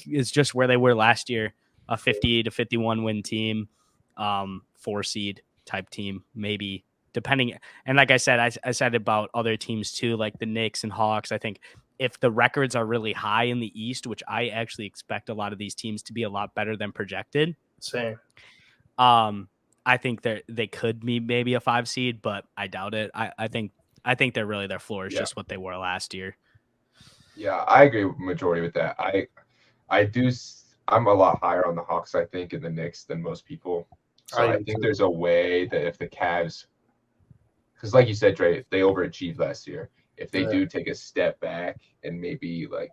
is just where they were last year, a 50 to 51 win team, 4 seed type team, maybe depending. And like I said, I said about other teams too, like the Knicks and Hawks. I think if the records are really high in the East, which I actually expect a lot of these teams to be a lot better than projected. Same. I think they could be maybe a 5 seed, but I doubt it. I think they're really, their floor is just what they were last year. Yeah, I agree with majority with that. I'm a lot higher on the Hawks, I think, and the Knicks than most people. So I think there's a way that if the Cavs, because like you said, Dre, they overachieved last year. If they do take a step back and maybe like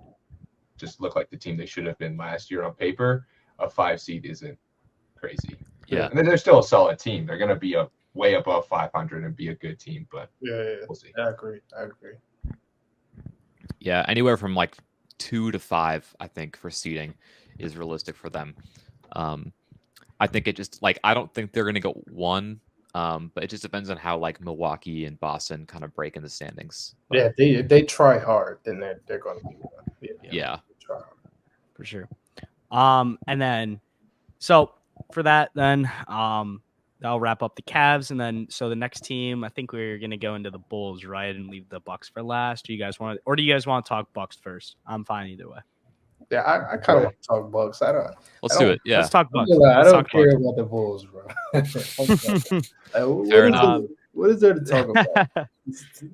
just look like the team they should have been last year on paper, a 5 seed isn't crazy. Yeah. And then they're still a solid team. They're going to be way above 500 and be a good team, but we'll see. I agree. Yeah, anywhere from like 2 to 5, I think, for seeding is realistic for them. I think it just I don't think they're going to go 1, but it just depends on how like Milwaukee and Boston kind of break in the standings. But, if they try hard, then they're going to be 1. Yeah. Try hard. For sure. And then so for that, then I'll wrap up the Cavs, and then so the next team, I think we're gonna go into the Bulls, right, and leave the Bucks for last. Do you guys want to talk Bucks first? I'm fine either way. Yeah, I kind of want to talk Bucks. Let's do it. Yeah, let's talk Bucks. I don't care about the Bulls, bro. Fair enough. What is there to talk about?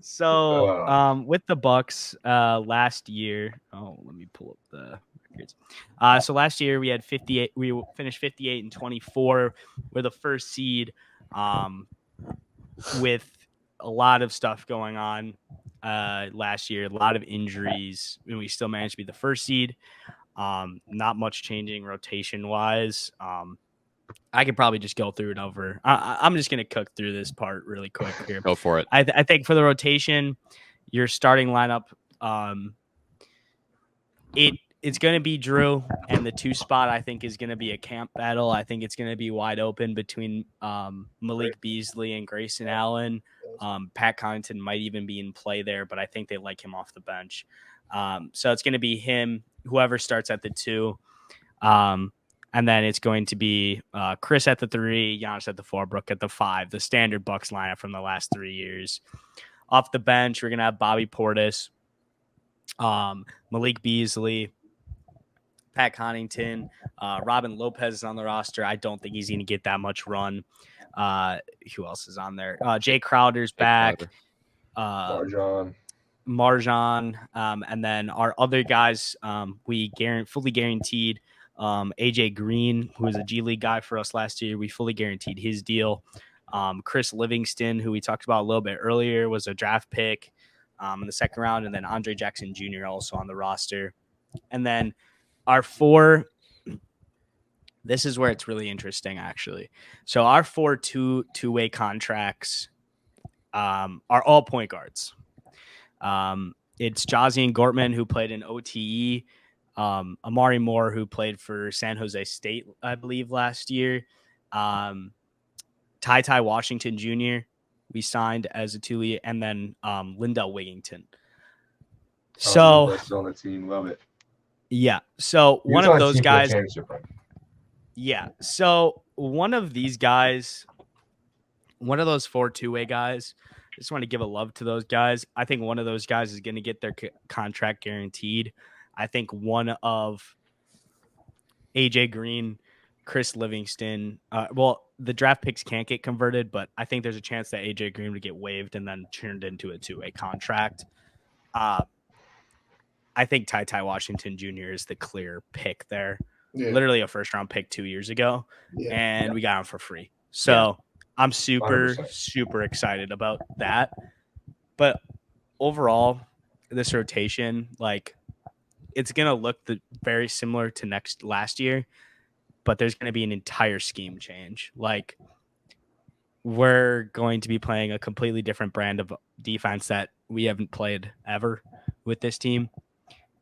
So with the Bucks last year, let me pull up the records. So last year we had 58. We finished 58-24. We're the first seed, with a lot of stuff going on last year, a lot of injuries, and we still managed to be the first seed. Not much changing rotation wise. I could probably just go through it over. I'm just going to cook through this part really quick here. Go for it. I think for the rotation, your starting lineup, it's going to be Drew, and the 2 spot I think is going to be a camp battle. I think it's going to be wide open between Malik Beasley and Grayson Allen. Pat Connaughton might even be in play there, but I think they like him off the bench. So it's going to be him, whoever starts at the 2. And then it's going to be Chris at the 3, Giannis at the 4, Brook at the 5, the standard Bucks lineup from the last 3 years. Off the bench, we're going to have Bobby Portis, Malik Beasley, Pat Connaughton, Robin Lopez is on the roster. I don't think he's going to get that much run. Who else is on there? Jay Crowder's back. Marjan. And then our other guys, we fully guaranteed AJ Green, who was a G League guy for us last year. We fully guaranteed his deal. Chris Livingston, who we talked about a little bit earlier, was a draft pick in the second round. And then Andre Jackson Jr. also on the roster. And then our 4, this is where it's really interesting, actually. So our 4 two-way contracts are all point guards. It's Jazian Gortman, who played in OTE, Amari Moore, who played for San Jose State, I believe, last year, Ty Washington Jr., we signed as a 2-way, and then Lindell Wigington. So that's on the team. Love it. Yeah. So He one was of on those team for the guys. championship run. Yeah. So one of these guys, one of those 4 two-way guys, I just want to give a love to those guys. I think one of those guys is going to get their contract guaranteed. I think one of AJ Green, Chris Livingston, the draft picks can't get converted, but I think there's a chance that AJ Green would get waived and then turned into a 2-way contract. I think Ty Washington Jr. is the clear pick there. Yeah. Literally a first-round pick 2 years ago, and we got him for free. So I'm super, 100%. Super excited about that. But overall, this rotation, like, it's going to look very similar to last year, but there's going to be an entire scheme change. Like, we're going to be playing a completely different brand of defense that we haven't played ever with this team.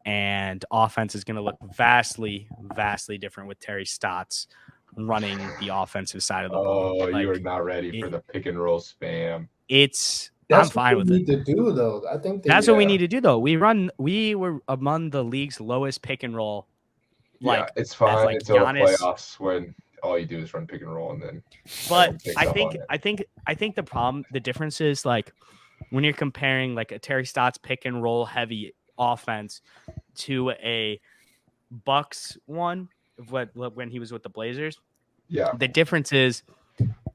And offense is going to look vastly, vastly different with Terry Stotts running the offensive side of the ball. Oh, you are not ready for the pick and roll spam. I'm fine with it. To do though, I think that's what we need to do though. We were among the league's lowest pick and roll. It's fine until the playoffs when all you do is run pick and roll and then. But I think the difference is, like, when you're comparing like a Terry Stotts pick and roll heavy offense to a Bucks one when he was with the Blazers. Yeah. The difference is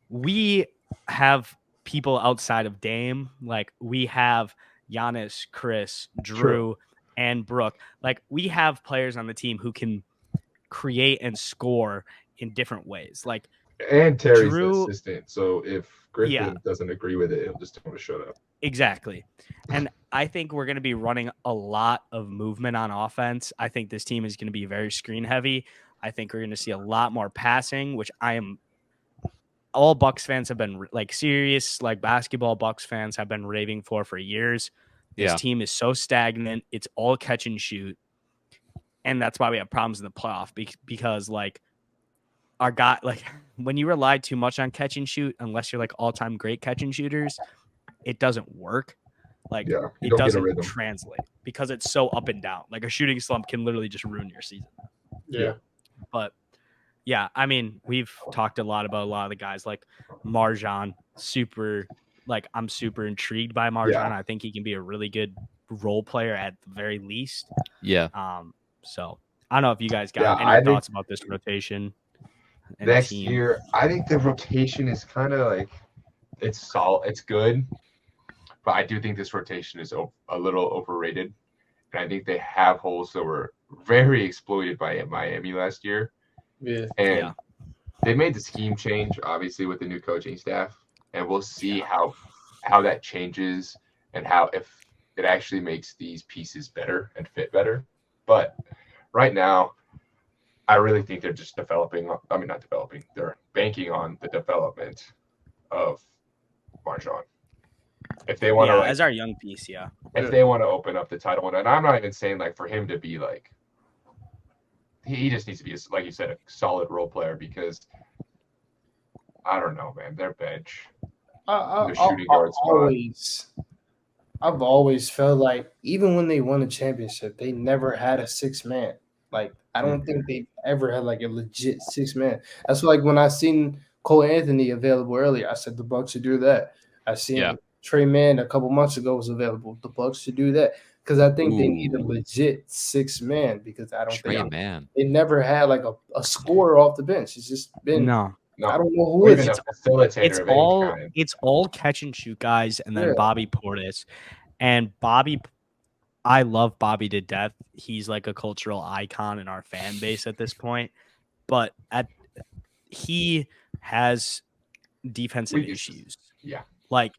we have people outside of Dame. Like, we have Giannis, Chris, Drew, and Brook. Like, we have players on the team who can create and score in different ways. Like, and Terry's the assistant. So if Griffin doesn't agree with it, he'll just tell him to shut up. Exactly. And I think we're going to be running a lot of movement on offense. I think this team is going to be very screen heavy. I think we're going to see a lot more passing, which all Bucks fans have been, like, serious, like, basketball Bucks fans have been raving for years. This team is so stagnant. It's all catch and shoot. And that's why we have problems in the playoff because, like, our guy, like, when you rely too much on catch and shoot, unless you're like all-time great catch and shooters, it doesn't work. Like, it doesn't translate because it's so up and down. Like, a shooting slump can literally just ruin your season. Yeah. But yeah, I mean, we've talked a lot about a lot of the guys, like Marjan. I'm super intrigued by Marjan. Yeah. I think he can be a really good role player at the very least. Yeah. So I don't know if you guys got any thoughts about this rotation. Next year, I think the rotation is kind of like, it's solid, it's good, but I do think this rotation is a little overrated. And I think they have holes that were very exploited by Miami last year. Yeah. And they made the scheme change, obviously, with the new coaching staff. And we'll see how that changes and how if it actually makes these pieces better and fit better. But right now, I really think they're just developing. I mean, not developing. They're banking on the development of MarJon. If they want to, as our young piece, if they want to open up the title, and I'm not even saying like for him to be like, he just needs to be, like you said, a solid role player because I don't know, man. Their bench, the shooting guard spot. I've always felt like even when they won a championship, they never had a 6-man. Like I don't think they've ever had like a legit 6-man. That's like when I seen Cole Anthony available earlier, I said the Bucks should do that. I seen Trey Mann a couple months ago was available. The Bucks should do that because I think they need a legit 6-man because I don't think they never had like a scorer off the bench. It's just been no. I don't know who it is. It's all catch and shoot guys, and then Bobby Portis. And Bobby, I love Bobby to death. He's like a cultural icon in our fan base at this point. But he has defensive issues. Yeah. Like,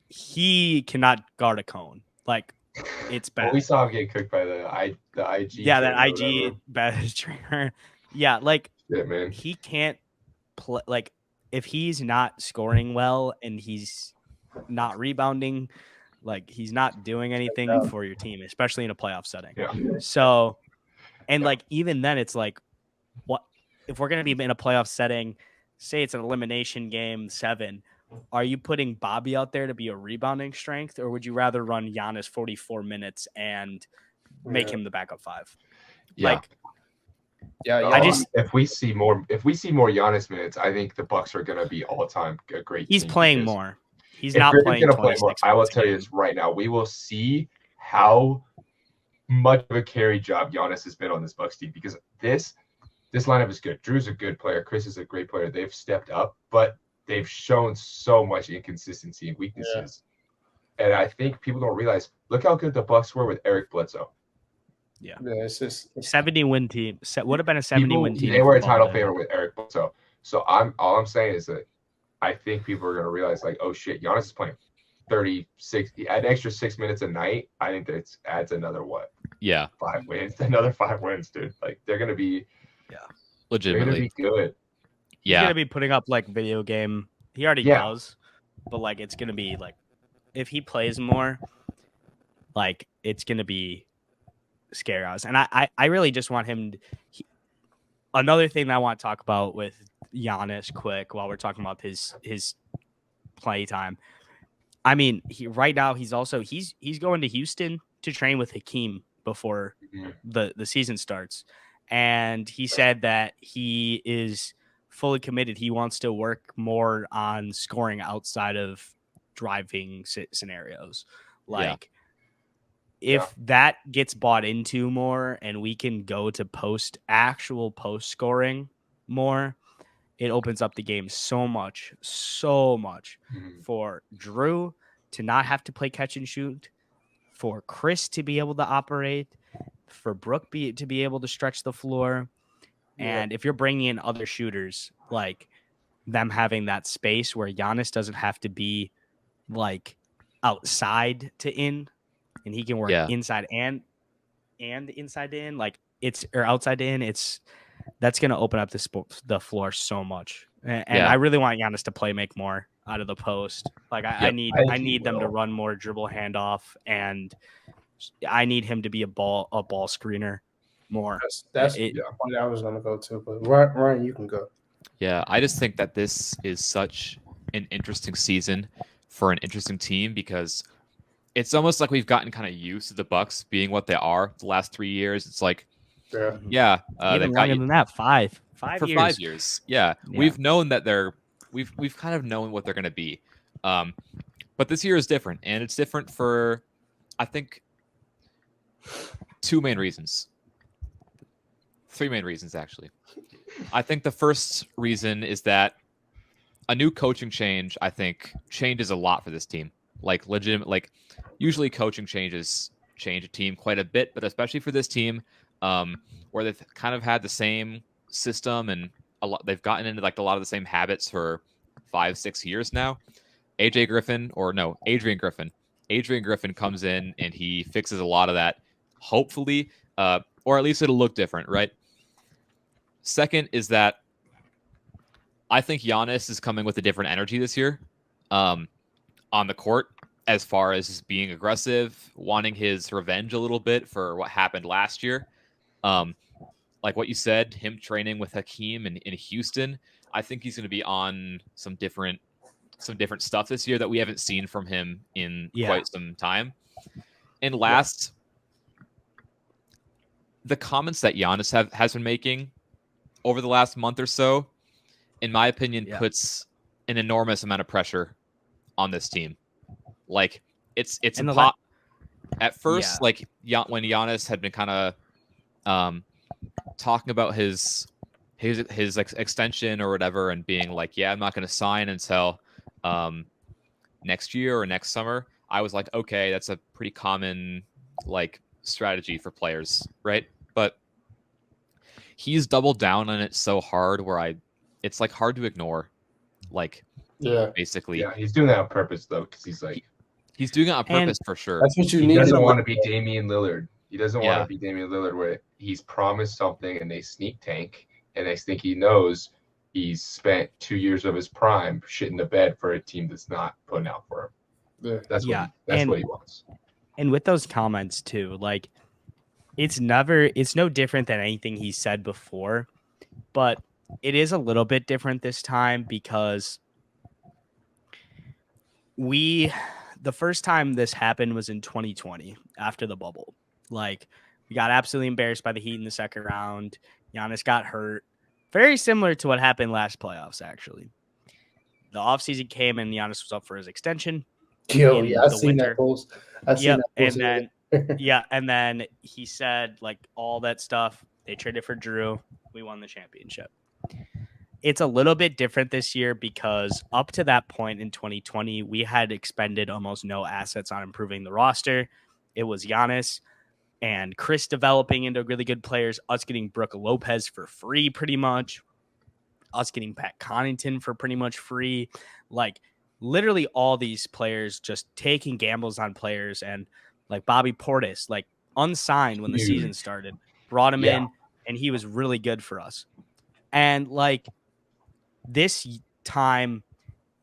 he cannot guard a cone. Like, it's bad. Well, we saw him get cooked by the IG. Yeah, that IG bad trainer. Yeah, like, man. He can't play. Like, if he's not scoring well and he's not rebounding, like, he's not doing anything for your team, especially in a playoff setting. Yeah. So, and like, even then, it's like, what if we're going to be in a playoff setting, say it's an elimination game 7, are you putting Bobby out there to be a rebounding strength, or would you rather run Giannis 44 minutes and make him the backup 5? Yeah. Like, if we see more Giannis minutes, I think the Bucks are going to be all time a great. He's team playing more. He's not playing 26 more. I will tell you this right now. We will see how much of a carry job Giannis has been on this Bucks team because this lineup is good. Drew's a good player. Chris is a great player. They've stepped up, but they've shown so much inconsistency and weaknesses. Yeah. And I think people don't realize, look how good the Bucks were with Eric Bledsoe. Yeah, it's just 70-win team. Would have been a 70-win team. They were a title favorite with Eric Bledsoe. So all I'm saying is that I think people are going to realize, like, oh shit, Giannis is playing 36, an extra 6 minutes a night. I think that adds another 5 wins, another 5 wins, dude. Like they're going to be, legitimately they're going to be good. Yeah, he's going to be putting up like video game. He already does, but like it's going to be like if he plays more, like it's going to be scary us. And I really just want him. Another thing that I want to talk about with Giannis quick while we're talking about his play time. I mean, right now he's going to Houston to train with Hakeem before the season starts. And he said that he is fully committed. He wants to work more on scoring outside of driving scenarios. Like if that gets bought into more and we can go to actual post scoring more, it opens up the game so much for Drew to not have to play catch and shoot, for Chris to be able to operate, for Brooke to be able to stretch the floor. And if you're bringing in other shooters, like them having that space where Giannis doesn't have to be like outside to in, and he can work inside and inside to in, like or outside to in, that's going to open up the floor so much. And I really want Giannis to make more out of the post. Like I need them to run more dribble handoff, and I need him to be a ball screener more. That's what I was going to go to, but Ryan, you can go. Yeah, I just think that this is such an interesting season for an interesting team because it's almost like we've gotten kind of used to the Bucks being what they are the last 3 years. It's like, even longer than that, 5 years. 5 years. Yeah. We've known that we've kind of known what they're going to be. But this year is different, and it's different for, I think, 3 main reasons, actually. I think the first reason is that a new coaching change, I think, changes a lot for this team. Like legitimate, like usually coaching changes change a team quite a bit, but especially for this team, where they've kind of had the same system and they've gotten into like a lot of the same habits for 5-6 years now. Adrian Griffin comes in and he fixes a lot of that, hopefully, or at least it'll look different, right? Second is that I think Giannis is coming with a different energy this year on the court, as far as being aggressive, wanting his revenge a little bit for what happened last year. Like what you said, him training with Hakeem in Houston, I think he's going to be on some different stuff this year that we haven't seen from him in quite some time. And last, the comments that Giannis has been making over the last month or so, in my opinion, puts an enormous amount of pressure on this team. Like it's at first, like when Giannis had been kind of talking about his extension or whatever, and being like, "Yeah, I'm not going to sign until next year or next summer." I was like, "Okay, that's a pretty common like strategy for players, right?" But he's doubled down on it so hard where it's like hard to ignore. Like, basically, he's doing that on purpose though, because he's doing it on purpose for sure. That's what you need. He doesn't want to be Damian Lillard. He doesn't want to be Damian Lillard, where he's promised something and they sneak tank, and they think he knows he's spent 2 years of his prime shitting the bed for a team that's not putting out for him. Yeah. That's what he wants. And with those comments too, like it's no different than anything he said before, but it is a little bit different this time because the first time this happened was in 2020 after the bubble. Like, we got absolutely embarrassed by the Heat in the second round. Giannis got hurt. Very similar to what happened last playoffs, actually. The offseason came and Giannis was up for his extension. I've seen that post. And then he said like all that stuff. They traded for Drew. We won the championship. It's a little bit different this year because up to that point in 2020, we had expended almost no assets on improving the roster. It was Giannis and Chris developing into really good players, us getting Brooke Lopez for free pretty much, us getting Pat Connaughton for pretty much free. Like, literally all these players just taking gambles on players, and like Bobby Portis, like unsigned when the season started, brought him in, and he was really good for us. And like this time,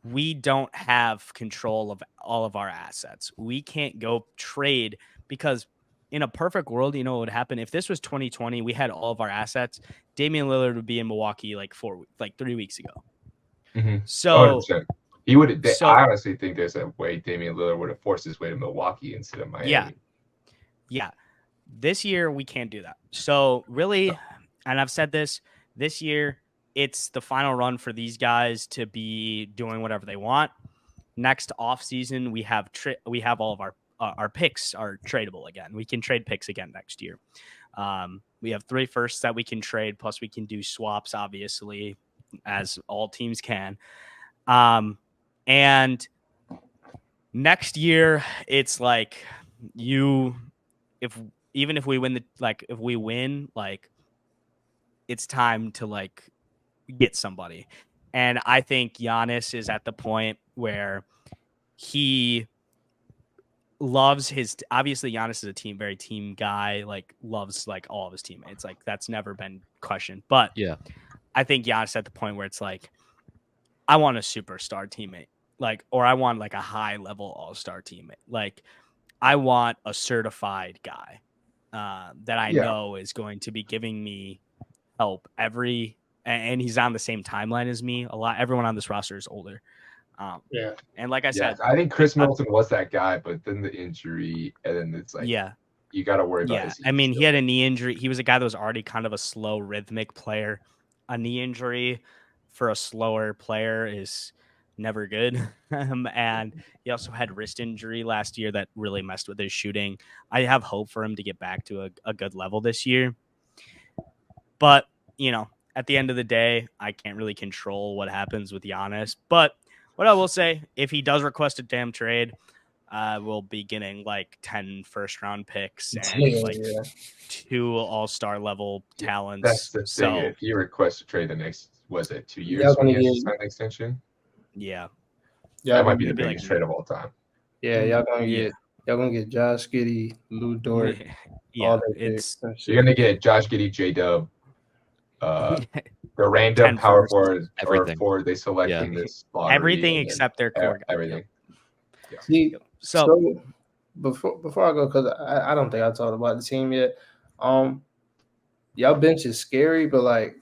we don't have control of all of our assets. We can't go trade because in a perfect world, you know what would happen? If this was 2020, we had all of our assets, Damian Lillard would be in Milwaukee like 3 weeks ago. Mm-hmm. So 100%. He would. I honestly think there's a way Damian Lillard would have forced his way to Milwaukee instead of Miami. Yeah. This year we can't do that. So really, and I've said this year, it's the final run for these guys to be doing whatever they want. Next off season, we have all of our picks are tradable again. We can trade picks again next year. We have 3 firsts that we can trade, plus we can do swaps, obviously, as all teams can. And next year, it's like if we win it's time to like get somebody. And I think Giannis is at the point where he loves obviously Giannis is a very team guy, like loves like all of his teammates. Like that's never been questioned. But yeah, I think Giannis is at the point where it's like, I want a superstar teammate, like, or I want like a high level all-star teammate. Like I want a certified guy that I know is going to be giving me help and he's on the same timeline as me. Everyone on this roster is older. And like I said, I think Chris Middleton was that guy, but then the injury, and then it's like, you got to worry about his I mean, he had a knee injury. He was a guy that was already kind of a slow rhythmic player. A knee injury for a slower player is never good. And he also had wrist injury last year that really messed with his shooting. I have hope for him to get back to a good level this year. But, at the end of the day, I can't really control what happens with Giannis. But what I will say, if he does request a damn trade, will be getting like 10 first-round picks and like 2 all-star level talents. That's the thing. If he requests to trade the next, was it 2 years when he has to sign an extension? Yeah. That might be the biggest trade of all time. Yeah, y'all gonna get Josh Giddey, Lou Dort. Yeah, you're gonna get Josh Giddey, J-Dub, the random power forward or forward they select in this lottery. Everything except their core. Everything. Yeah. See, so before I go, because I don't think I talked about the team yet. Y'all bench is scary, but like,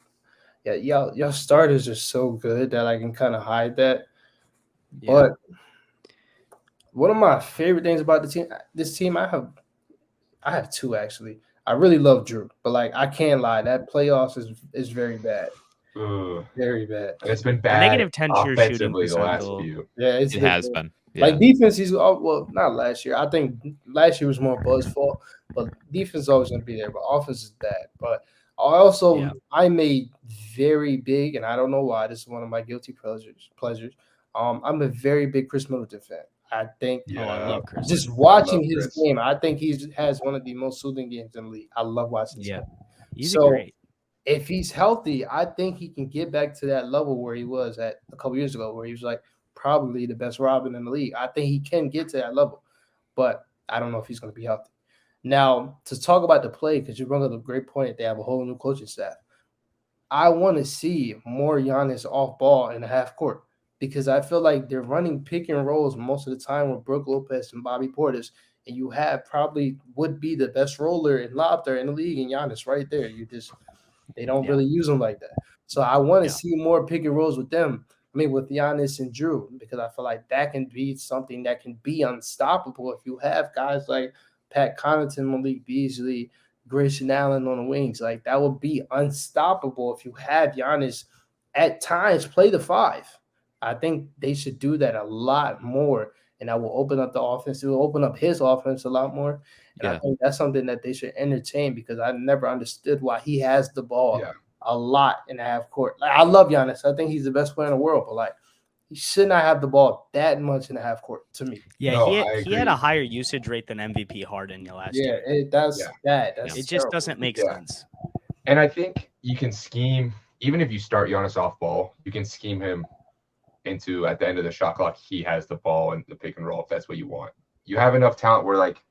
yeah, y'all starters are so good that I can kind of hide that. Yeah. But one of my favorite things about this team, I have 2 actually. I really love Drew, but like I can't lie, that playoffs is very bad. Very bad. And it's been bad. -10 true shooting the last few. Yeah, it has been. Yeah. Like defense, not last year. I think last year was more Buzz' fault, but defense is always going to be there. But offense is bad. But I made very big, and I don't know why. This is one of my guilty pleasures. I'm a very big Chris Middleton fan. I think I love Chris. Just watching his game, I think he has one of the most soothing games in the league. I love watching his game. He's great. If he's healthy, I think he can get back to that level where he was at a couple years ago, where he was like probably the best Robin in the league. I think he can get to that level, but I don't know if he's going to be healthy. Now, to talk about the play, because you brought up a great point, they have a whole new coaching staff. I want to see more Giannis off ball in the half court, because I feel like they're running pick and rolls most of the time with Brook Lopez and Bobby Portis, and you have probably would be the best roller and lobster in the league, and Giannis right there. They don't really use them like that. So I want to see more pick and rolls with them. I mean, with Giannis and Drew, because I feel like that can be something that can be unstoppable if you have guys like Pat Connaughton, Malik Beasley, Grayson Allen on the wings. Like, that would be unstoppable if you have Giannis at times play the 5. I think they should do that a lot more, and that will open up the offense. It will open up his offense a lot more. And I think that's something that they should entertain, because I never understood why he has the ball a lot in the half court. Like, I love Giannis. I think he's the best player in the world, but like, he should not have the ball that much in the half court to me. Yeah, he had a higher usage rate than MVP Harden last year. It just terrible. Doesn't make sense. And I think you can scheme, even if you start Giannis off ball, you can scheme him into, at the end of the shot clock, he has the ball and the pick and roll if that's what you want. You have enough talent where like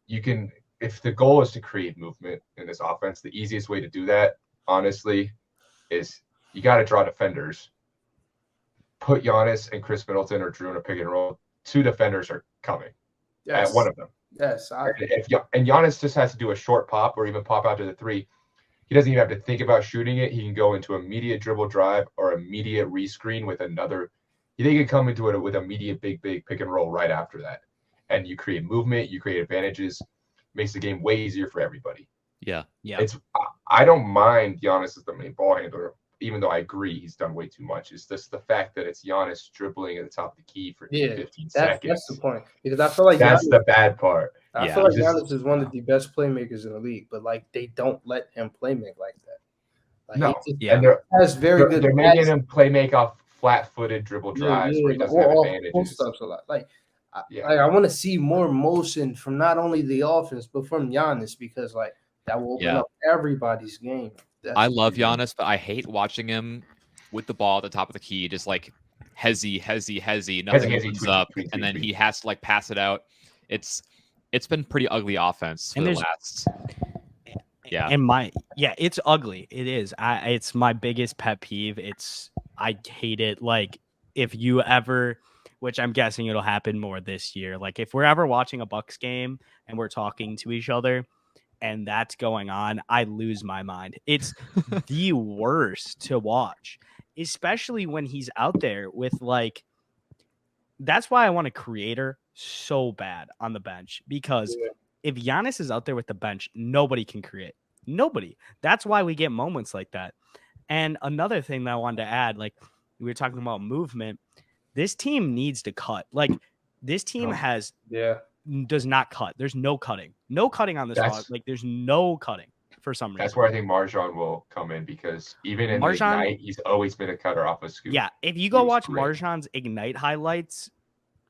you can, if the goal is to create movement in this offense, the easiest way to do that, honestly, is you got to draw defenders. Put Giannis and Chris Middleton or Drew in a pick and roll. 2 defenders are coming at one of them. Yes. And Giannis just has to do a short pop or even pop out to the 3. He doesn't even have to think about shooting it. He can go into immediate dribble drive or immediate rescreen with another. He can come into it with immediate big pick and roll right after that. And you create movement, you create advantages, makes the game way easier for everybody. Yeah. I don't mind Giannis as the main ball handler, even though I agree he's done way too much. It's just the fact that it's Giannis dribbling at the top of the key for 15 seconds. That's the point. Because I feel like that's the bad part. I feel like Giannis is one of the best playmakers in the league, but like they don't let him play make like that. Like, and they're making him play make off flat-footed dribble drives where he doesn't have advantages. A lot. I want to see more motion from not only the offense but from Giannis, because like that will open up everybody's game. I love Giannis, but I hate watching him with the ball at the top of the key, just like hezzy, nothing opens up, and then he has to like pass it out. It's been pretty ugly offense for the last. Yeah. And it's ugly. It is. It's my biggest pet peeve. I hate it. Like, if you ever, which I'm guessing it'll happen more this year. Like, if we're ever watching a Bucks game and we're talking to each other and that's going on, I lose my mind. It's the worst to watch, especially when he's out there with like, that's why I want a creator so bad on the bench, because if Giannis is out there with the bench, nobody can create. Nobody. That's why we get moments like that. And another thing that I wanted to add, like we were talking about movement, this team needs to cut. Like, this team does not cut. There's no cutting. No cutting on this. Like, there's no cutting for some reason. That's where I think MarJon will come in, because even in Ignite, he's always been a cutter off a scoop. Yeah, if you go watch MarJon's Ignite highlights,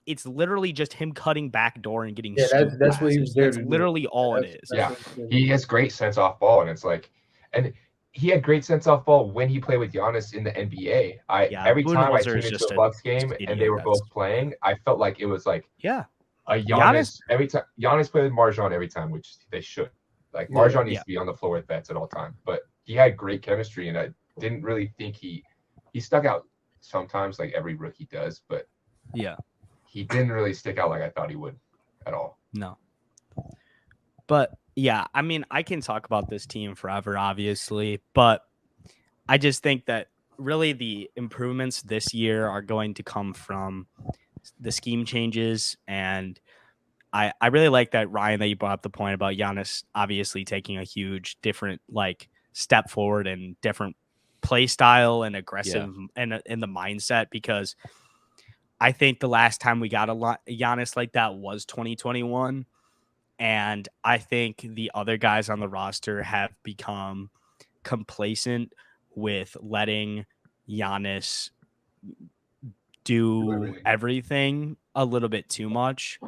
it's literally just him cutting back door and getting that's what he was there That's to do. literally all it is. Yeah, he has great sense off ball, and it's like, and he had great sense off ball when he played with Giannis in the NBA. Every time I tuned into a Bucks game and they were both playing, I felt like it was like a Giannis every time. Giannis played with Marjan every time, which they should. Like Marjan needs to be on the floor with vets at all time, but he had great chemistry, and I didn't really think he stuck out sometimes, like every rookie does, but he didn't really stick out like I thought he would at all. No. But yeah, I mean, I can talk about this team forever, obviously, but I just think that really the improvements this year are going to come from the scheme changes. And I really like that, Ryan, that you brought up the point about Giannis obviously taking a huge different like step forward and different play style and aggressive and in the mindset, because I think the last time we got a Giannis like that was 2021. And I think the other guys on the roster have become complacent with letting Giannis do everything a little bit too much.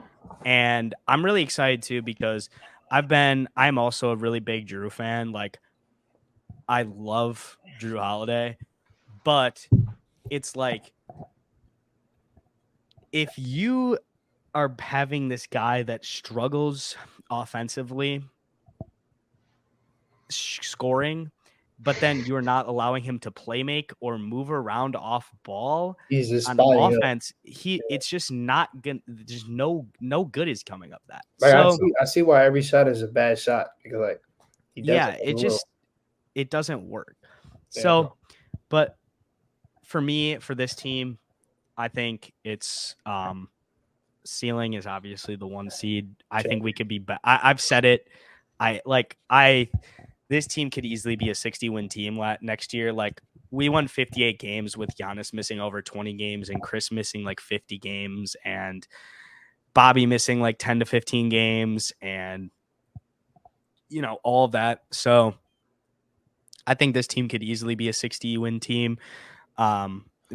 And I'm really excited too, because I'm also a really big Drew fan. Like, I love Drew Holiday, but it's like, if you are having this guy that struggles offensively scoring, but then you're not allowing him to play make or move around off ball on offense, it's just not good. There's no good is coming of that. Like, so I see why every shot is a bad shot, because like it doesn't work. So, but for me, for this team, I think it's ceiling is obviously the 1 seed. I think we could be better. I've said it. This team could easily be a 60-win team next year. Like, we won 58 games with Giannis missing over 20 games and Chris missing like 50 games and Bobby missing like 10 to 15 games and, you know, all of that. So I think this team could easily be a 60-win team.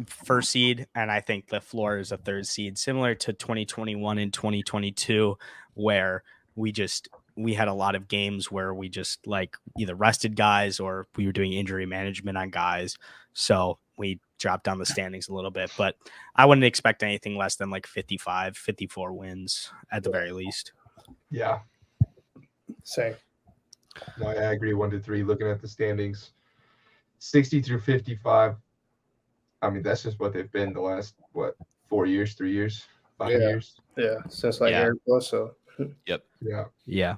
First seed, and I think the floor is a 3rd seed, similar to 2021 and 2022, where we had a lot of games where we just like either rested guys or we were doing injury management on guys. So we dropped down the standings a little bit, but I wouldn't expect anything less than like 55, 54 wins at the very least. Yeah. Same. No, I agree. 1 to 3, looking at the standings, 60 through 55. I mean, that's just what they've been the last, 4 years, 3 years, 5 years? Yeah, since like Eric Bledsoe. Yep. Yeah.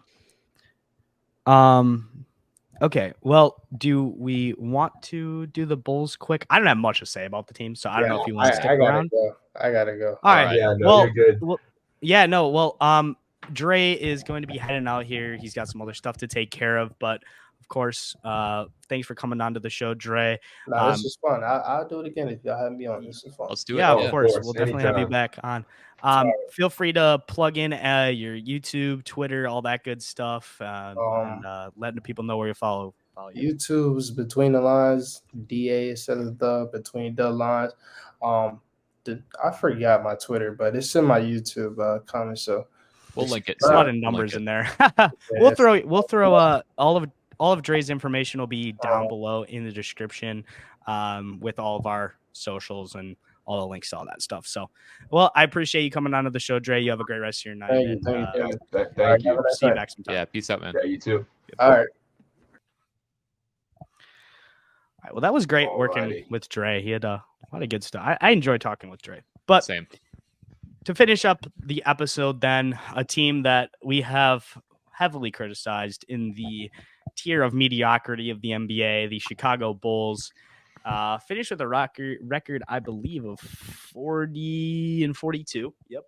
Okay. Well, do we want to do the Bulls quick? I don't have much to say about the team, so I don't know if you want to stick around. I gotta go. All right. Yeah, no, you're good. Dre is going to be heading out here. He's got some other stuff to take care of, but of course, thanks for coming on to the show, Dre. This is fun. I'll do it again if y'all have me on. This is fun. Let's do it. Yeah, of course. We'll definitely have you back on. Feel free to plug in your YouTube, Twitter, all that good stuff, and letting the people know where you follow you. YouTube's Between the Lines, DA instead of the Between the Lines. I forgot my Twitter, but it's in my YouTube comment. So we'll link it. There's a lot of numbers in there. We'll throw all of Dre's information will be down below in the description, with all of our socials and all the links to all that stuff. So, well, I appreciate you coming on to the show, Dre. You have a great rest of your night. Thank you. See you back sometime. Yeah, peace out, man. Yeah, you too. All right. All right. Well, that was great working with Dre. He had a lot of good stuff. I enjoyed talking with Dre. But same. To finish up the episode, then, a team that we have heavily criticized in the tier of mediocrity of the NBA, the Chicago Bulls, finished with a record, I believe, of 40-42. Yep.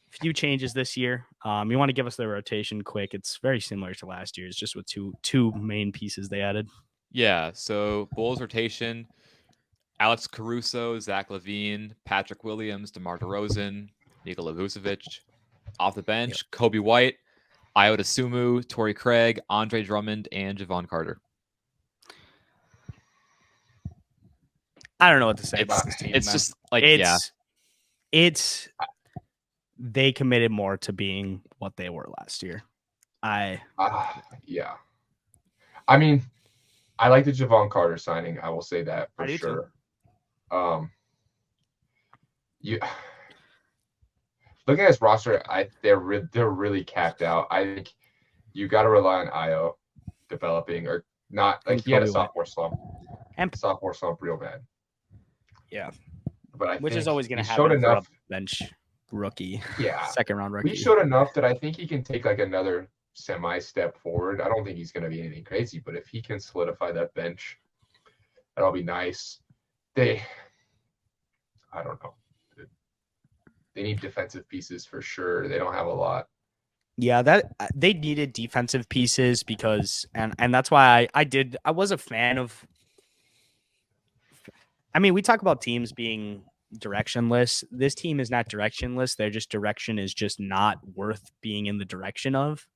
Few changes this year. You want to give us the rotation quick? It's very similar to last year's, just with two main pieces they added. Yeah. So Bulls rotation: Alex Caruso, Zach LaVine, Patrick Williams, DeMar DeRozan, Nikola Vucevic. Off the bench, Kobe White, Iota Sumu, Torrey Craig, Andre Drummond, and Javon Carter. I don't know what to say about this team. It's just like, They committed more to being what they were last year. Yeah. I mean, I like the Javon Carter signing. I will say that for sure. Looking at this roster, they're really capped out. I think you got to rely on Io developing or not. Like he had a sophomore slump, real bad. Yeah, but I which think is always going to happen for a bench rookie. Yeah, second round rookie. He showed enough that I think he can take like another semi-step forward. I don't think he's going to be anything crazy, but if he can solidify that bench, that'll be nice. I don't know. They need defensive pieces for sure. They don't have a lot. Yeah, that they needed defensive pieces because and that's why I was a fan of. I mean, we talk about teams being directionless. This team is not directionless. Their direction is just not worth being in the direction of.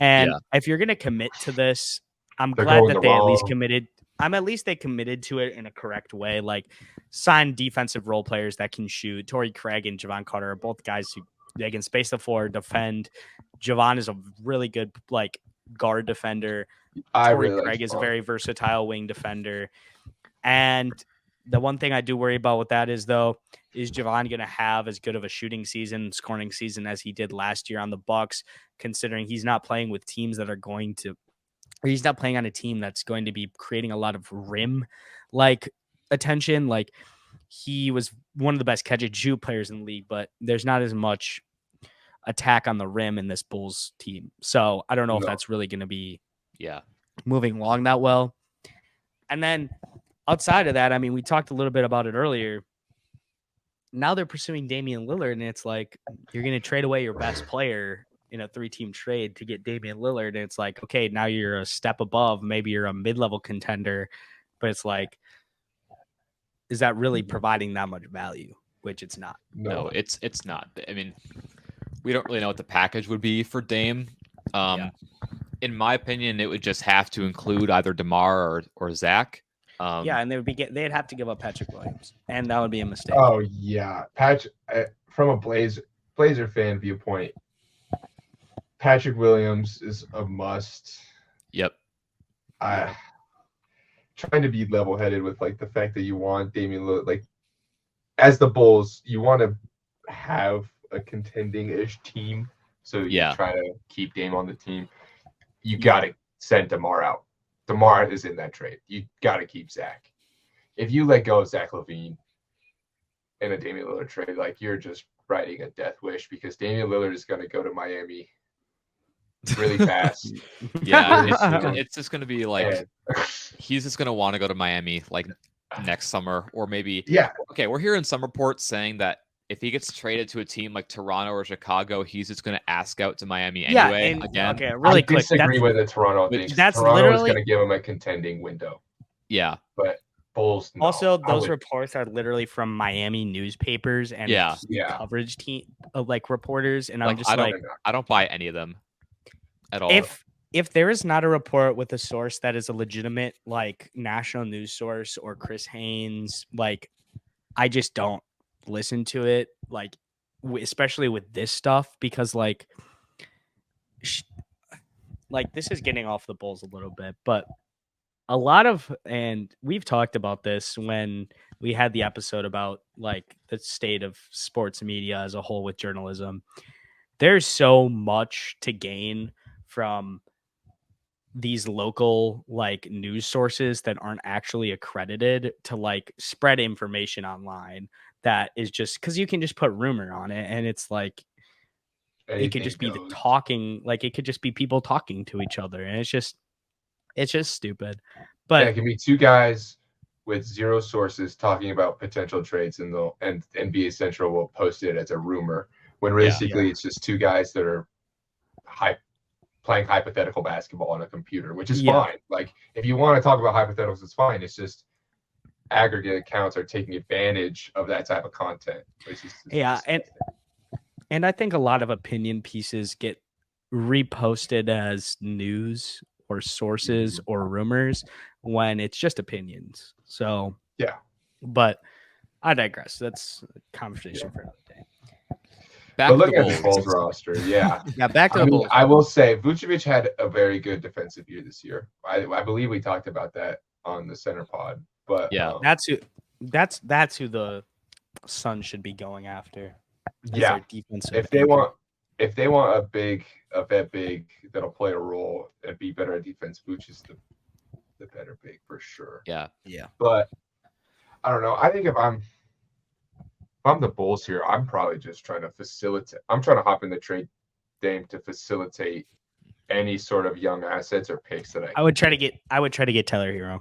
And if you're going to commit to this, I'm glad that they at least committed. They committed to it in a correct way. Like sign defensive role players that can shoot. Torrey Craig and Javon Carter are both guys who they can space the floor, defend. Javon is a really good like guard defender. Torrey Craig is a very versatile wing defender. And the one thing I do worry about with that is Javon going to have as good of a shooting season, scoring season as he did last year on the Bucks, considering he's not playing with teams that are going to, or he's not playing on a team that's going to be creating a lot of rim like attention. Like he was one of the best catch and shoot players in the league, but there's not as much attack on the rim in this Bulls team. So I don't know if that's really going to be moving along that well. And then outside of that, I mean, we talked a little bit about it earlier. Now they're pursuing Damian Lillard, and it's like you're going to trade away your best player in a 3-team trade to get Damian Lillard. And it's like, okay, now you're a step above. Maybe you're a mid-level contender, but it's like, is that really providing that much value? Which it's not. No, it's not. I mean, we don't really know what the package would be for Dame. In my opinion, it would just have to include either DeMar or Zach. And they'd have to give up Patrick Williams, and that would be a mistake. Oh yeah, from a Blazer fan viewpoint, Patrick Williams is a must. Yep. Trying to be level-headed with like the fact that you want Damian Lillard, like as the Bulls, you want to have a contending-ish team, so you try to keep Dame on the team. You got to send DeMar out. DeMar is in that trade. You got to keep Zach. If you let go of Zach LaVine in a Damian Lillard trade, like you're just writing a death wish because Damian Lillard is going to go to Miami really fast. It's just going to be like he's just going to want to go to Miami like next summer or maybe. Yeah. Okay, we're hearing some reports saying that if he gets traded to a team like Toronto or Chicago, he's just going to ask out to Miami anyway. Okay, really quick. I disagree with the Toronto thing. Toronto is going to give him a contending window. Yeah. But Bulls. No. Also, those reports are literally from Miami newspapers and coverage team like reporters. And I'm just I don't buy any of them at all. If there is not a report with a source that is a legitimate like national news source or Chris Haynes, like I just don't listen to it, like especially with this stuff, because like this is getting off the Bulls a little bit, but a lot of, and we've talked about this when we had the episode about like the state of sports media as a whole with journalism. There's so much to gain from these local like news sources that aren't actually accredited to like spread information online. That is just because you can just put rumor on it, and it's like it could just be the talking, like it could just be people talking to each other, and it's just stupid. But it can be two guys with zero sources talking about potential trades, and NBA Central will post it as a rumor when realistically it's just two guys that are playing hypothetical basketball on a computer, which is fine. Like if you want to talk about hypotheticals, it's fine. It's just aggregate accounts are taking advantage of that type of content. And I think a lot of opinion pieces get reposted as news or sources or rumors when it's just opinions. So yeah, but I digress. That's a conversation for another day. But looking at the Bulls roster, yeah. Back to the Bulls. I will say Vucevic had a very good defensive year this year. I believe we talked about that on the center pod. But yeah, that's who the Suns should be going after. Yeah, if they want a vet big that'll play a role and be better at defense, Vooch is the better big for sure. Yeah. But I don't know. I think if I'm the Bulls here, I'm probably just trying to facilitate. I'm trying to hop in the trade game to facilitate any sort of young assets or picks that I would try to get Tyler Hero.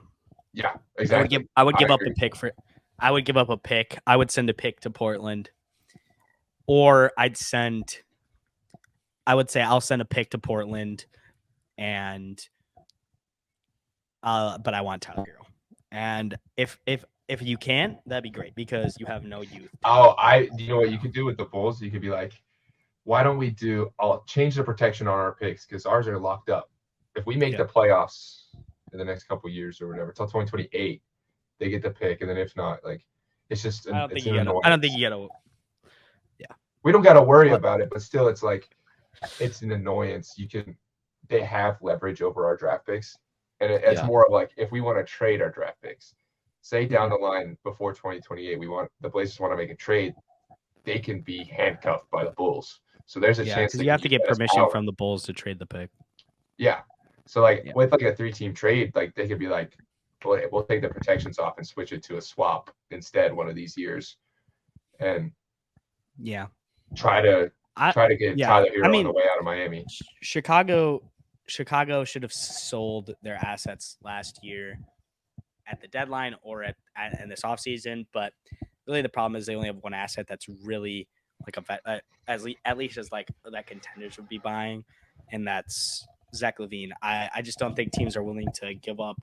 Yeah, exactly. I would give up a pick for. I would give up a pick. I would send a pick to Portland, or I'll send a pick to Portland, and but I want Tyler Hero, and if you can, that'd be great because you have no youth. You know what you could do with the Bulls? You could be like, why don't we I'll change the protection on our picks because ours are locked up. If we make the playoffs in the next couple of years or whatever, till 2028, they get the pick, and then if not, like, it's just. I don't think you gotta. Yeah. We don't gotta worry about it, but still, it's like, it's an annoyance. They have leverage over our draft picks, and it's more of like if we want to trade our draft picks. Say down the line before 2028, the Blazers want to make a trade, they can be handcuffed by the Bulls. So there's a chance because you have to get permission from the Bulls to trade the pick. Yeah. So with like a 3-team trade, like they could be like, we'll take the protections off and switch it to a swap instead one of these years, and try to get Tyler Hero on the way out of Miami. Chicago should have sold their assets last year at the deadline or in this offseason, but really the problem is they only have one asset that's really like a vet, at least as like that contenders would be buying, and that's Zach LaVine. I just don't think teams are willing to give up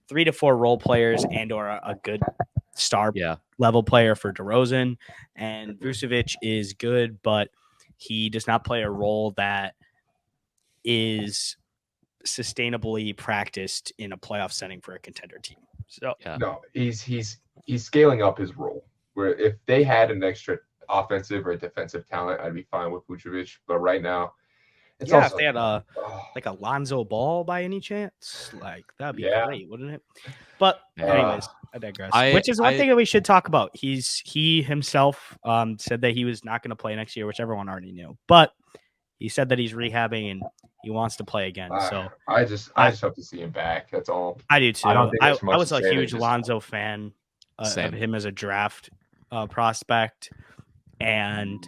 3 to 4 role players and or a good star level player for DeRozan. And Vucevic is good, but he does not play a role that is sustainably practiced in a playoff setting for a contender team. So no, he's scaling up his role. Where if they had an extra offensive or defensive talent, I'd be fine with Vucevic. But right now, it's also, if they had like a Lonzo Ball by any chance, like that'd be great, wouldn't it? But anyways, I digress. Which is one thing that we should talk about. He himself said that he was not going to play next year, which everyone already knew. But he said that he's rehabbing and he wants to play again. So I just hope to see him back. That's all. I do too. I was a huge Lonzo fan of him as a draft prospect, and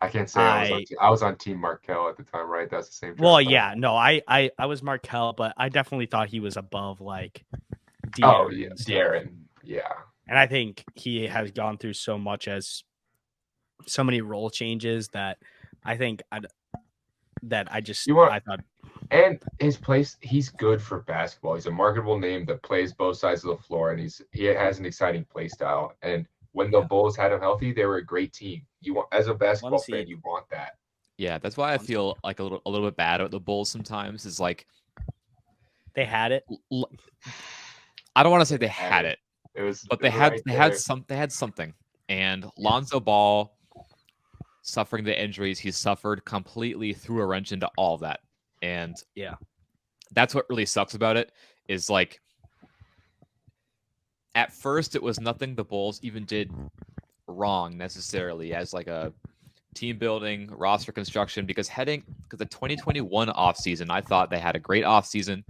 I can't say I was on Team Markel at the time, right? That's the same. Well, yeah, no, I was Markel, but I definitely thought he was above like De'Aaron, yeah. And I think he has gone through so many role changes that I think I thought. And his place, he's good for basketball. He's a marketable name that plays both sides of the floor, and he has an exciting play style. And when the Bulls had him healthy, they were a great team. As a basketball fan, you want that. Yeah, that's why I feel like a little bit bad about the Bulls sometimes. Is like they had it. I don't want to say they had it. They had something. And Lonzo Ball, suffering the injuries he suffered, completely threw a wrench into all of that. And that's what really sucks about it, is like at first it was nothing the Bulls even did wrong necessarily as like a team building, roster construction, because the 2021 offseason, I thought they had a great offseason.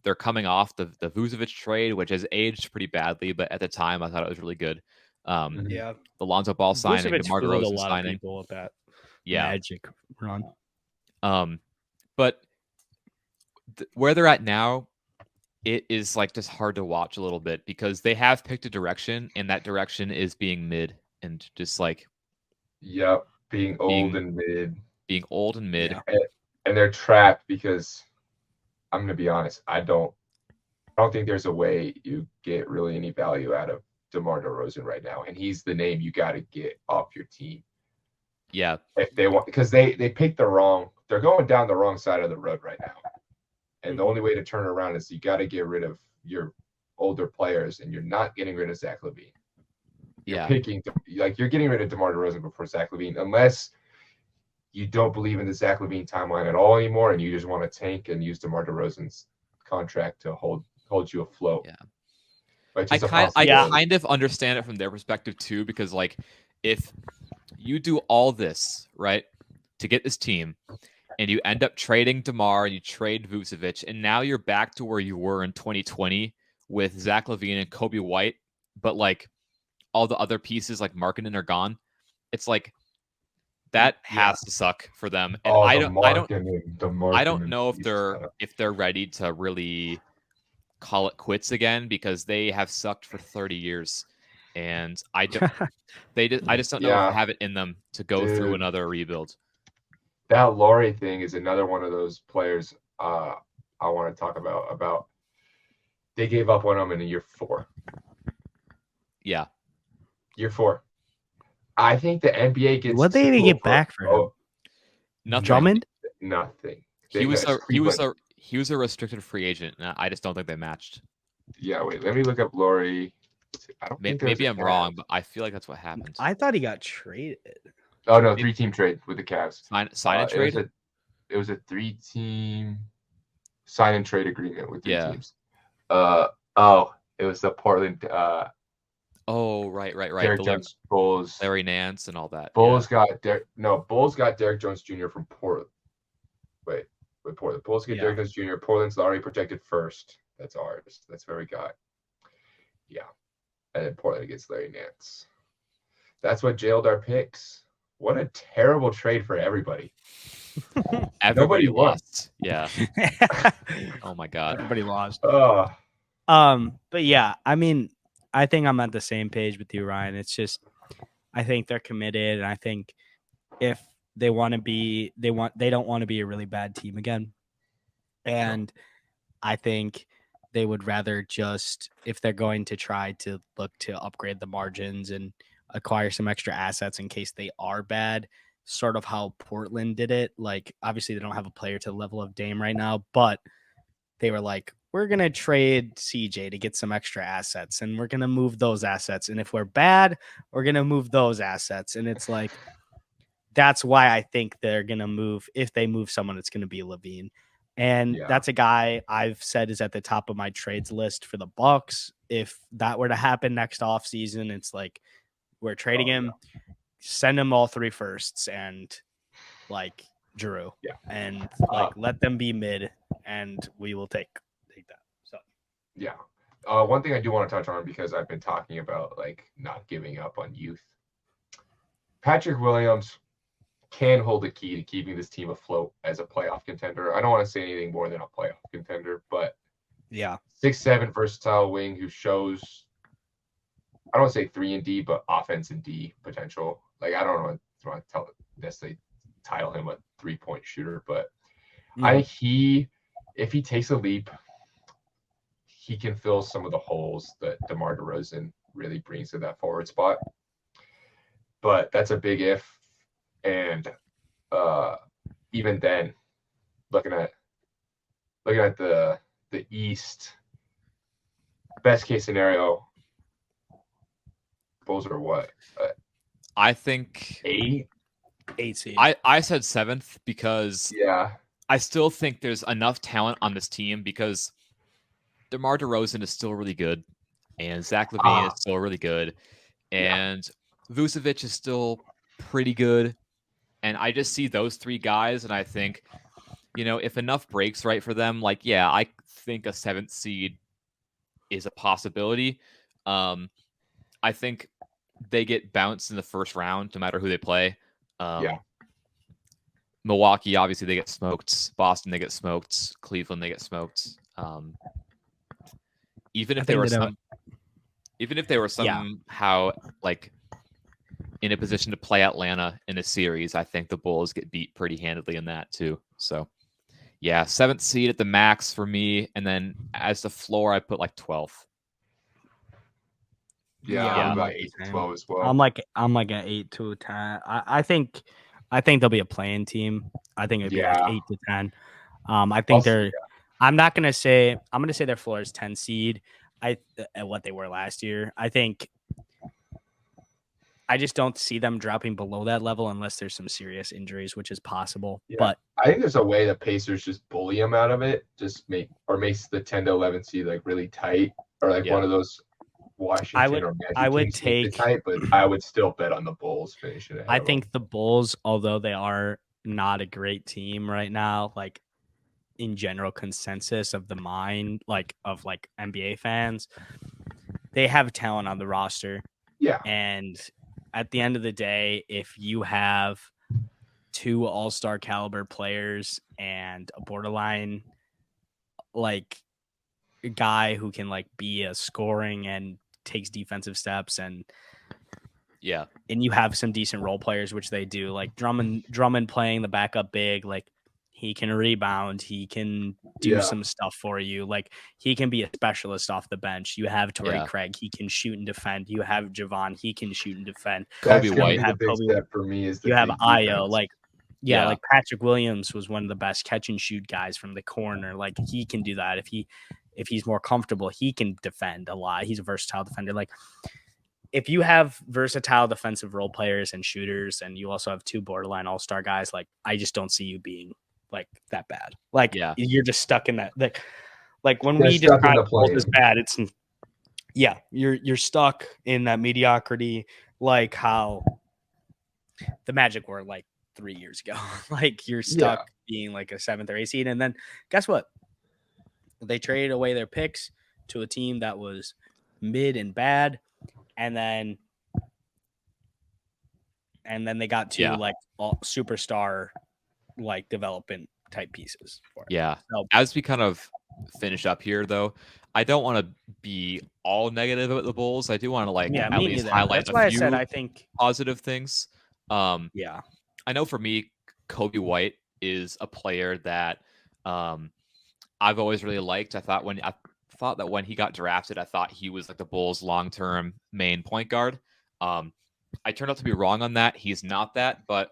They're coming off the Vucevic trade, which has aged pretty badly, but at the time I thought it was really good. The Lonzo Ball signing, DeMar DeRozan signing, with that magic run. But where they're at now, it is like just hard to watch a little bit because they have picked a direction, and that direction is being mid and just like being old and mid. And they're trapped because I'm gonna be honest, I don't think there's a way you get really any value out of DeMar DeRozan right now, and he's the name you got to get off your team. Yeah, if they want, because they picked they're going down the wrong side of the road right now, and the only way to turn around is you got to get rid of your older players, and you're not getting rid of Zach LaVine. You're getting rid of DeMar DeRozan before Zach LaVine, unless you don't believe in the Zach LaVine timeline at all anymore, and you just want to tank and use DeMar DeRozan's contract to hold you afloat. Yeah. I kind of understand it from their perspective too, because like if you do all this right to get this team, and you end up trading DeMar and you trade Vucevic, and now you're back to where you were in 2020 with Zach LaVine and Kobe White, but like all the other pieces like Markkanen are gone. It's like that has to suck for them. And I don't know if they're ready to really call it quits again, because they have sucked for 30 years. And I just don't know if they have it in them to go through another rebuild. That Laurie thing is another one of those players I want to talk about. They gave up on him in year 4. Yeah. Year 4. I think the NBA gets. What they even get back for him? Nothing. Drummond? Nothing. He was a restricted free agent. I just don't think they matched. Yeah, wait. Let me look up Laurie. I don't think maybe I'm wrong, but I feel like that's what happened. I thought he got traded. Oh no, 3-team trade with the Cavs. Sign and trade. It was a 3-team sign and trade agreement with 3 teams. It was the Portland. Right. Derek Jones, Bulls, Larry Nance, and all that. Bulls got Derek Jones Jr. from Portland. Wait, Portland. Bulls get Derek Jones Jr. Portland's already protected first. That's ours. That's where we got. Yeah, and then Portland gets Larry Nance. That's what jailed our picks. What a terrible trade for everybody. Everybody lost. Yeah. Oh my God. Everybody lost. But yeah, I mean, I think I'm on the same page with you, Ryan. It's just, I think they're committed, and I think if they want to be, they don't want to be a really bad team again. And I think they would rather just, if they're going to try to look to upgrade the margins and acquire some extra assets in case they are bad, sort of how Portland did it. Like, obviously they don't have a player to the level of Dame right now, but they were like, we're going to trade CJ to get some extra assets, and we're going to move those assets. And if we're bad, we're going to move those assets. And it's like, that's why I think they're going to move. If they move someone, it's going to be LaVine. And that's a guy I've said is at the top of my trades list for the Bucks. If that were to happen next offseason, it's like, we're trading him, send him all 3 firsts, and like Drew, and like let them be mid, and we will take that. So one thing I do want to touch on, because I've been talking about like not giving up on youth. Patrick Williams can hold the key to keeping this team afloat as a playoff contender. I don't want to say anything more than a playoff contender, but 6'7" versatile wing who shows, I don't want to say 3 and D, but offense and D potential. Like, I don't want to necessarily title him a 3-point shooter, but I think if he takes a leap, he can fill some of the holes that DeMar DeRozan really brings to that forward spot. But that's a big if, and even then, looking at the East, best case scenario, Bulls are what? I think 8 seed. I said 7th because I still think there's enough talent on this team, because DeMar DeRozan is still really good, and Zach LaVine is still really good, and Vucevic is still pretty good, and I just see those 3 guys, and I think, if enough breaks right for them, like I think a 7th seed is a possibility. I think they get bounced in the first round, no matter who they play. Milwaukee, obviously, they get smoked. Boston, they get smoked. Cleveland, they get smoked. Even if they were somehow like in a position to play Atlanta in a series, I think the Bulls get beat pretty handedly in that too. So, 7th seed at the max for me, and then as the floor, I put like 12th. I'm about 8 to 12 as well. I'm like at 8 to 10. I think they'll be a playing team. I think it'd be like 8 to 10. I think I'm going to say their floor is 10 seed. at what they were last year. I think I just don't see them dropping below that level unless there's some serious injuries, which is possible. Yeah. But I think there's a way the Pacers just bully them out of it, makes the 10 to 11 seed like really tight, or like one of those Washington or Magic teams tight. But I would still bet on the Bulls finishing ahead. I think the Bulls, although they are not a great team right now, like in general consensus of the mind, like of like NBA fans, they have talent on the roster. Yeah, and at the end of the day, if you have 2 all-star caliber players and a borderline like a guy who can like be a scoring and takes defensive steps and you have some decent role players, which they do, like Drummond playing the backup big, like he can rebound, he can do some stuff for you, like he can be a specialist off the bench. You have Torrey Craig, he can shoot and defend. You have Javon, he can shoot and defend. Kobe White, the big step for me is you have Ayo, like like Patrick Williams was one of the best catch and shoot guys from the corner. Like he can do that if he's more comfortable. He can defend a lot. He's a versatile defender. Like if you have versatile defensive role players and shooters, and you also have 2 borderline all-star guys, like I just don't see you being like that bad. Like you're just stuck in that. Like when we describe the Bulls as bad, it's you're stuck in that mediocrity, like how the Magic were like 3 years ago. Like you're stuck being like a 7th or 8th seed, and then guess what? They traded away their picks to a team that was mid and bad, and then they got 2 like all superstar like development type pieces for it. So, as we kind of finish up here, though, I don't want to be all negative about the Bulls. I do want to at least highlight a few I think positive things. I know for me, Kobe White is a player that I've always really liked. I thought that when he got drafted, I thought he was like the Bulls' long-term main point guard. I turned out to be wrong on that. He's not that, but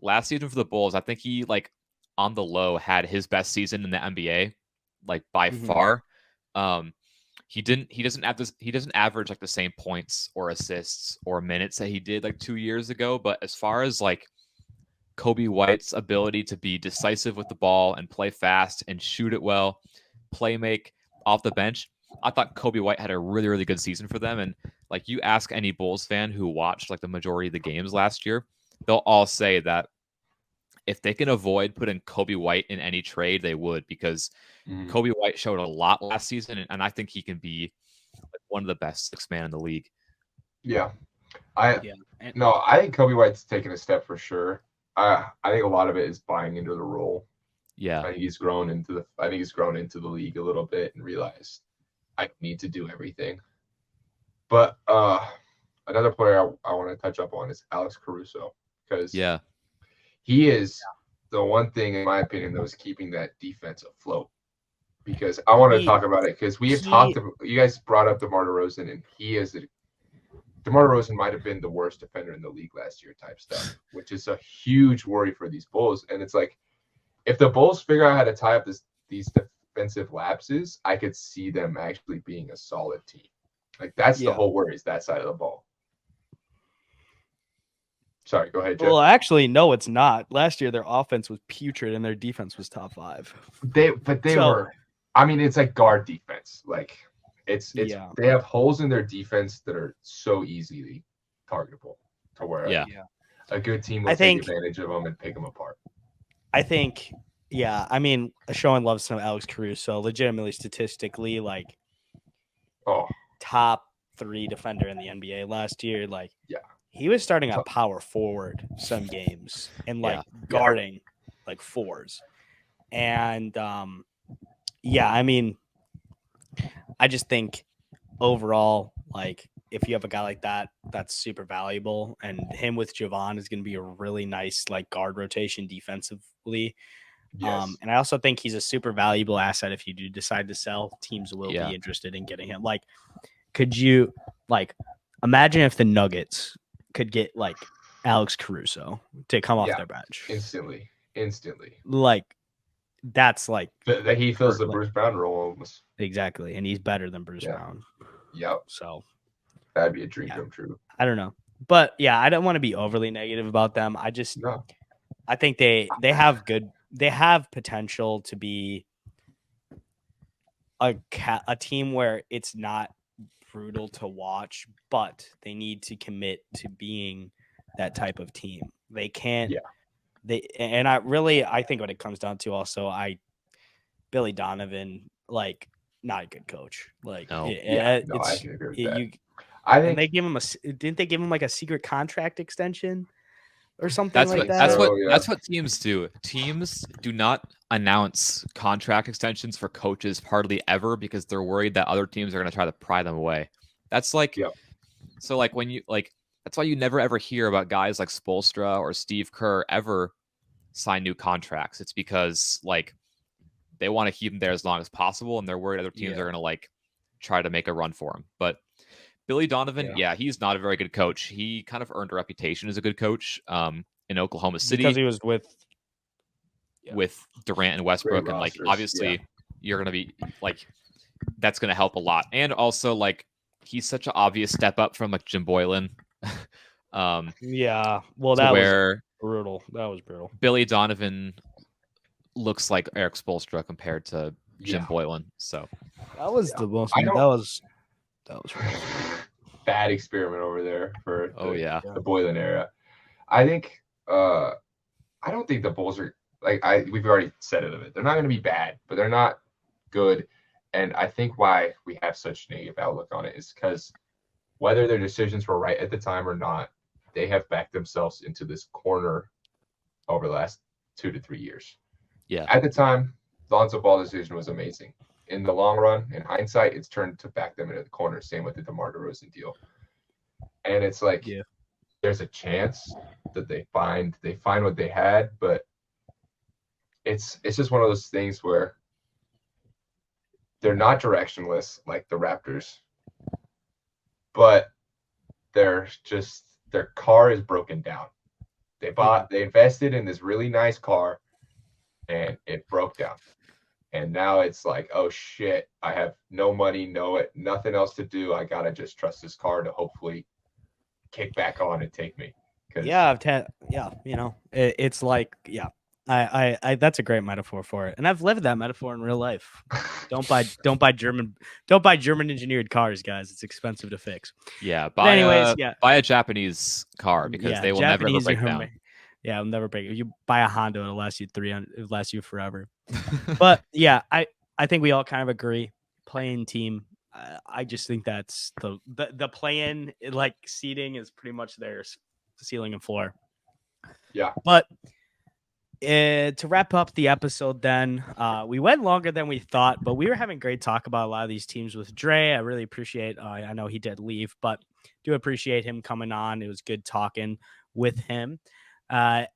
last season for the Bulls, I think he like on the low had his best season in the NBA, like by far. He doesn't average like the same points or assists or minutes that he did like 2 years ago. But as far as like Kobe White's ability to be decisive with the ball and play fast and shoot it well, play make off the bench, I thought Kobe White had a really, really good season for them. And like you ask any Bulls fan who watched like the majority of the games last year, they'll all say that if they can avoid putting Kobe White in any trade, they would, because Kobe White showed a lot last season, and I think he can be like one of the best 6-man in the league. I think Kobe White's taken a step for sure. I think a lot of it is buying into the role. I think he's grown into the league a little bit and realized I need to do everything. But another player I want to touch up on is Alex Caruso, because he is the one thing, in my opinion, that was keeping that defense afloat. Because I want to talk about it, because you guys brought up DeMar DeRozan, and DeMar DeRozan might have been the worst defender in the league last year type stuff, which is a huge worry for these Bulls. And it's like, if the Bulls figure out how to tie up these defensive lapses, I could see them actually being a solid team. Like that's the whole worry, is that side of the ball. Sorry, go ahead, Jeff. Well, actually, no, it's not. Last year, their offense was putrid and their defense was top 5. They were. I mean, it's like guard defense. Like it's they have holes in their defense that are so easily targetable to where a good team will take advantage of them and pick them apart. I think, I mean, Sean loves some Alex Caruso. Legitimately, statistically, like top 3 defender in the NBA last year. Like, he was starting at power forward some games and like guarding like 4s. And I mean, I just think overall, like if you have a guy like that, that's super valuable. And him with Javon is going to be a really nice like guard rotation defensively. And I also think he's a super valuable asset if you do decide to sell. Teams will be interested in getting him. Like, could you like imagine if the Nuggets could get like Alex Caruso to come off their bench instantly? Like, that's like that he fills the Bruce Brown role almost. Exactly, and he's better than Bruce Brown. Yep. So that'd be a dream come true. I don't know, but yeah, I don't want to be overly negative about them. I think they have potential to be a team where it's not brutal to watch, but they need to commit to being that type of team. They can't. Yeah. I think what it comes down to also, Billy Donovan, like, not a good coach. Like, I can agree with that. Didn't they give him like a secret contract extension or something that? That's what teams do. Teams do not announce contract extensions for coaches hardly ever because they're worried that other teams are going to try to pry them away. That's like, so like when you that's why you never ever hear about guys like Spoelstra or Steve Kerr ever sign new contracts. It's because like they want to keep him there as long as possible, and they're worried other teams are going to like try to make a run for him. But Billy Donovan, he's not a very good coach. He kind of earned a reputation as a good coach in Oklahoma City because he was with Durant and Westbrook, and like obviously you're going to be like that's going to help a lot. And also like he's such an obvious step up from like Jim Boylan. Well, that was brutal. That was brutal. Billy Donovan looks like Eric Spoelstra compared to Jim Boylan. So that was the most. That was bad experiment over there for the Boylan era. I think I don't think the Bulls are we've already said it of it. They're not going to be bad, but they're not good. And I think why we have such negative outlook on it is because whether their decisions were right at the time or not, they have backed themselves into this corner over the last 2 to 3 years. Yeah. At the time, Lonzo Ball decision was amazing. In the long run, in hindsight, it's turned to back them into the corner. Same with the DeMar DeRozan deal. And it's like there's a chance that they find what they had, but it's just one of those things where they're not directionless like the Raptors, but their car is broken down. They invested in this really nice car and it broke down. And now it's like, oh shit, I have no money, nothing else to do. I gotta just trust this car to hopefully kick back on and take me. It's like, I that's a great metaphor for it, and I've lived that metaphor in real life. Don't buy German engineered cars, guys. It's expensive to fix. Yeah, buy a Japanese car because they will never break down. Yeah, it'll never break. If you buy a Honda, it'll last you it'll last you forever. But yeah, I think we all kind of agree. Playing team. I just think that's the play-in like seating is pretty much their ceiling and floor. Yeah. But to wrap up the episode, then we went longer than we thought, but we were having great talk about a lot of these teams with Dre. I really appreciate. I know he did leave, but do appreciate him coming on. It was good talking with him.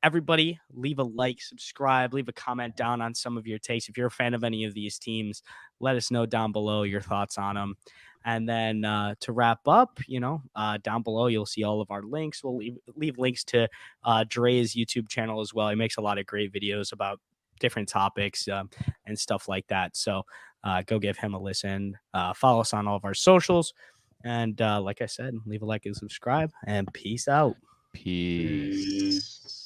Everybody leave a like, subscribe, leave a comment down on some of your takes. If you're a fan of any of these teams, let us know down below your thoughts on them. And then to wrap up, down below, you'll see all of our links. We'll leave links to Dre's YouTube channel as well. He makes a lot of great videos about different topics and stuff like that. So go give him a listen. Follow us on all of our socials. And like I said, leave a like and subscribe. And peace out. Peace.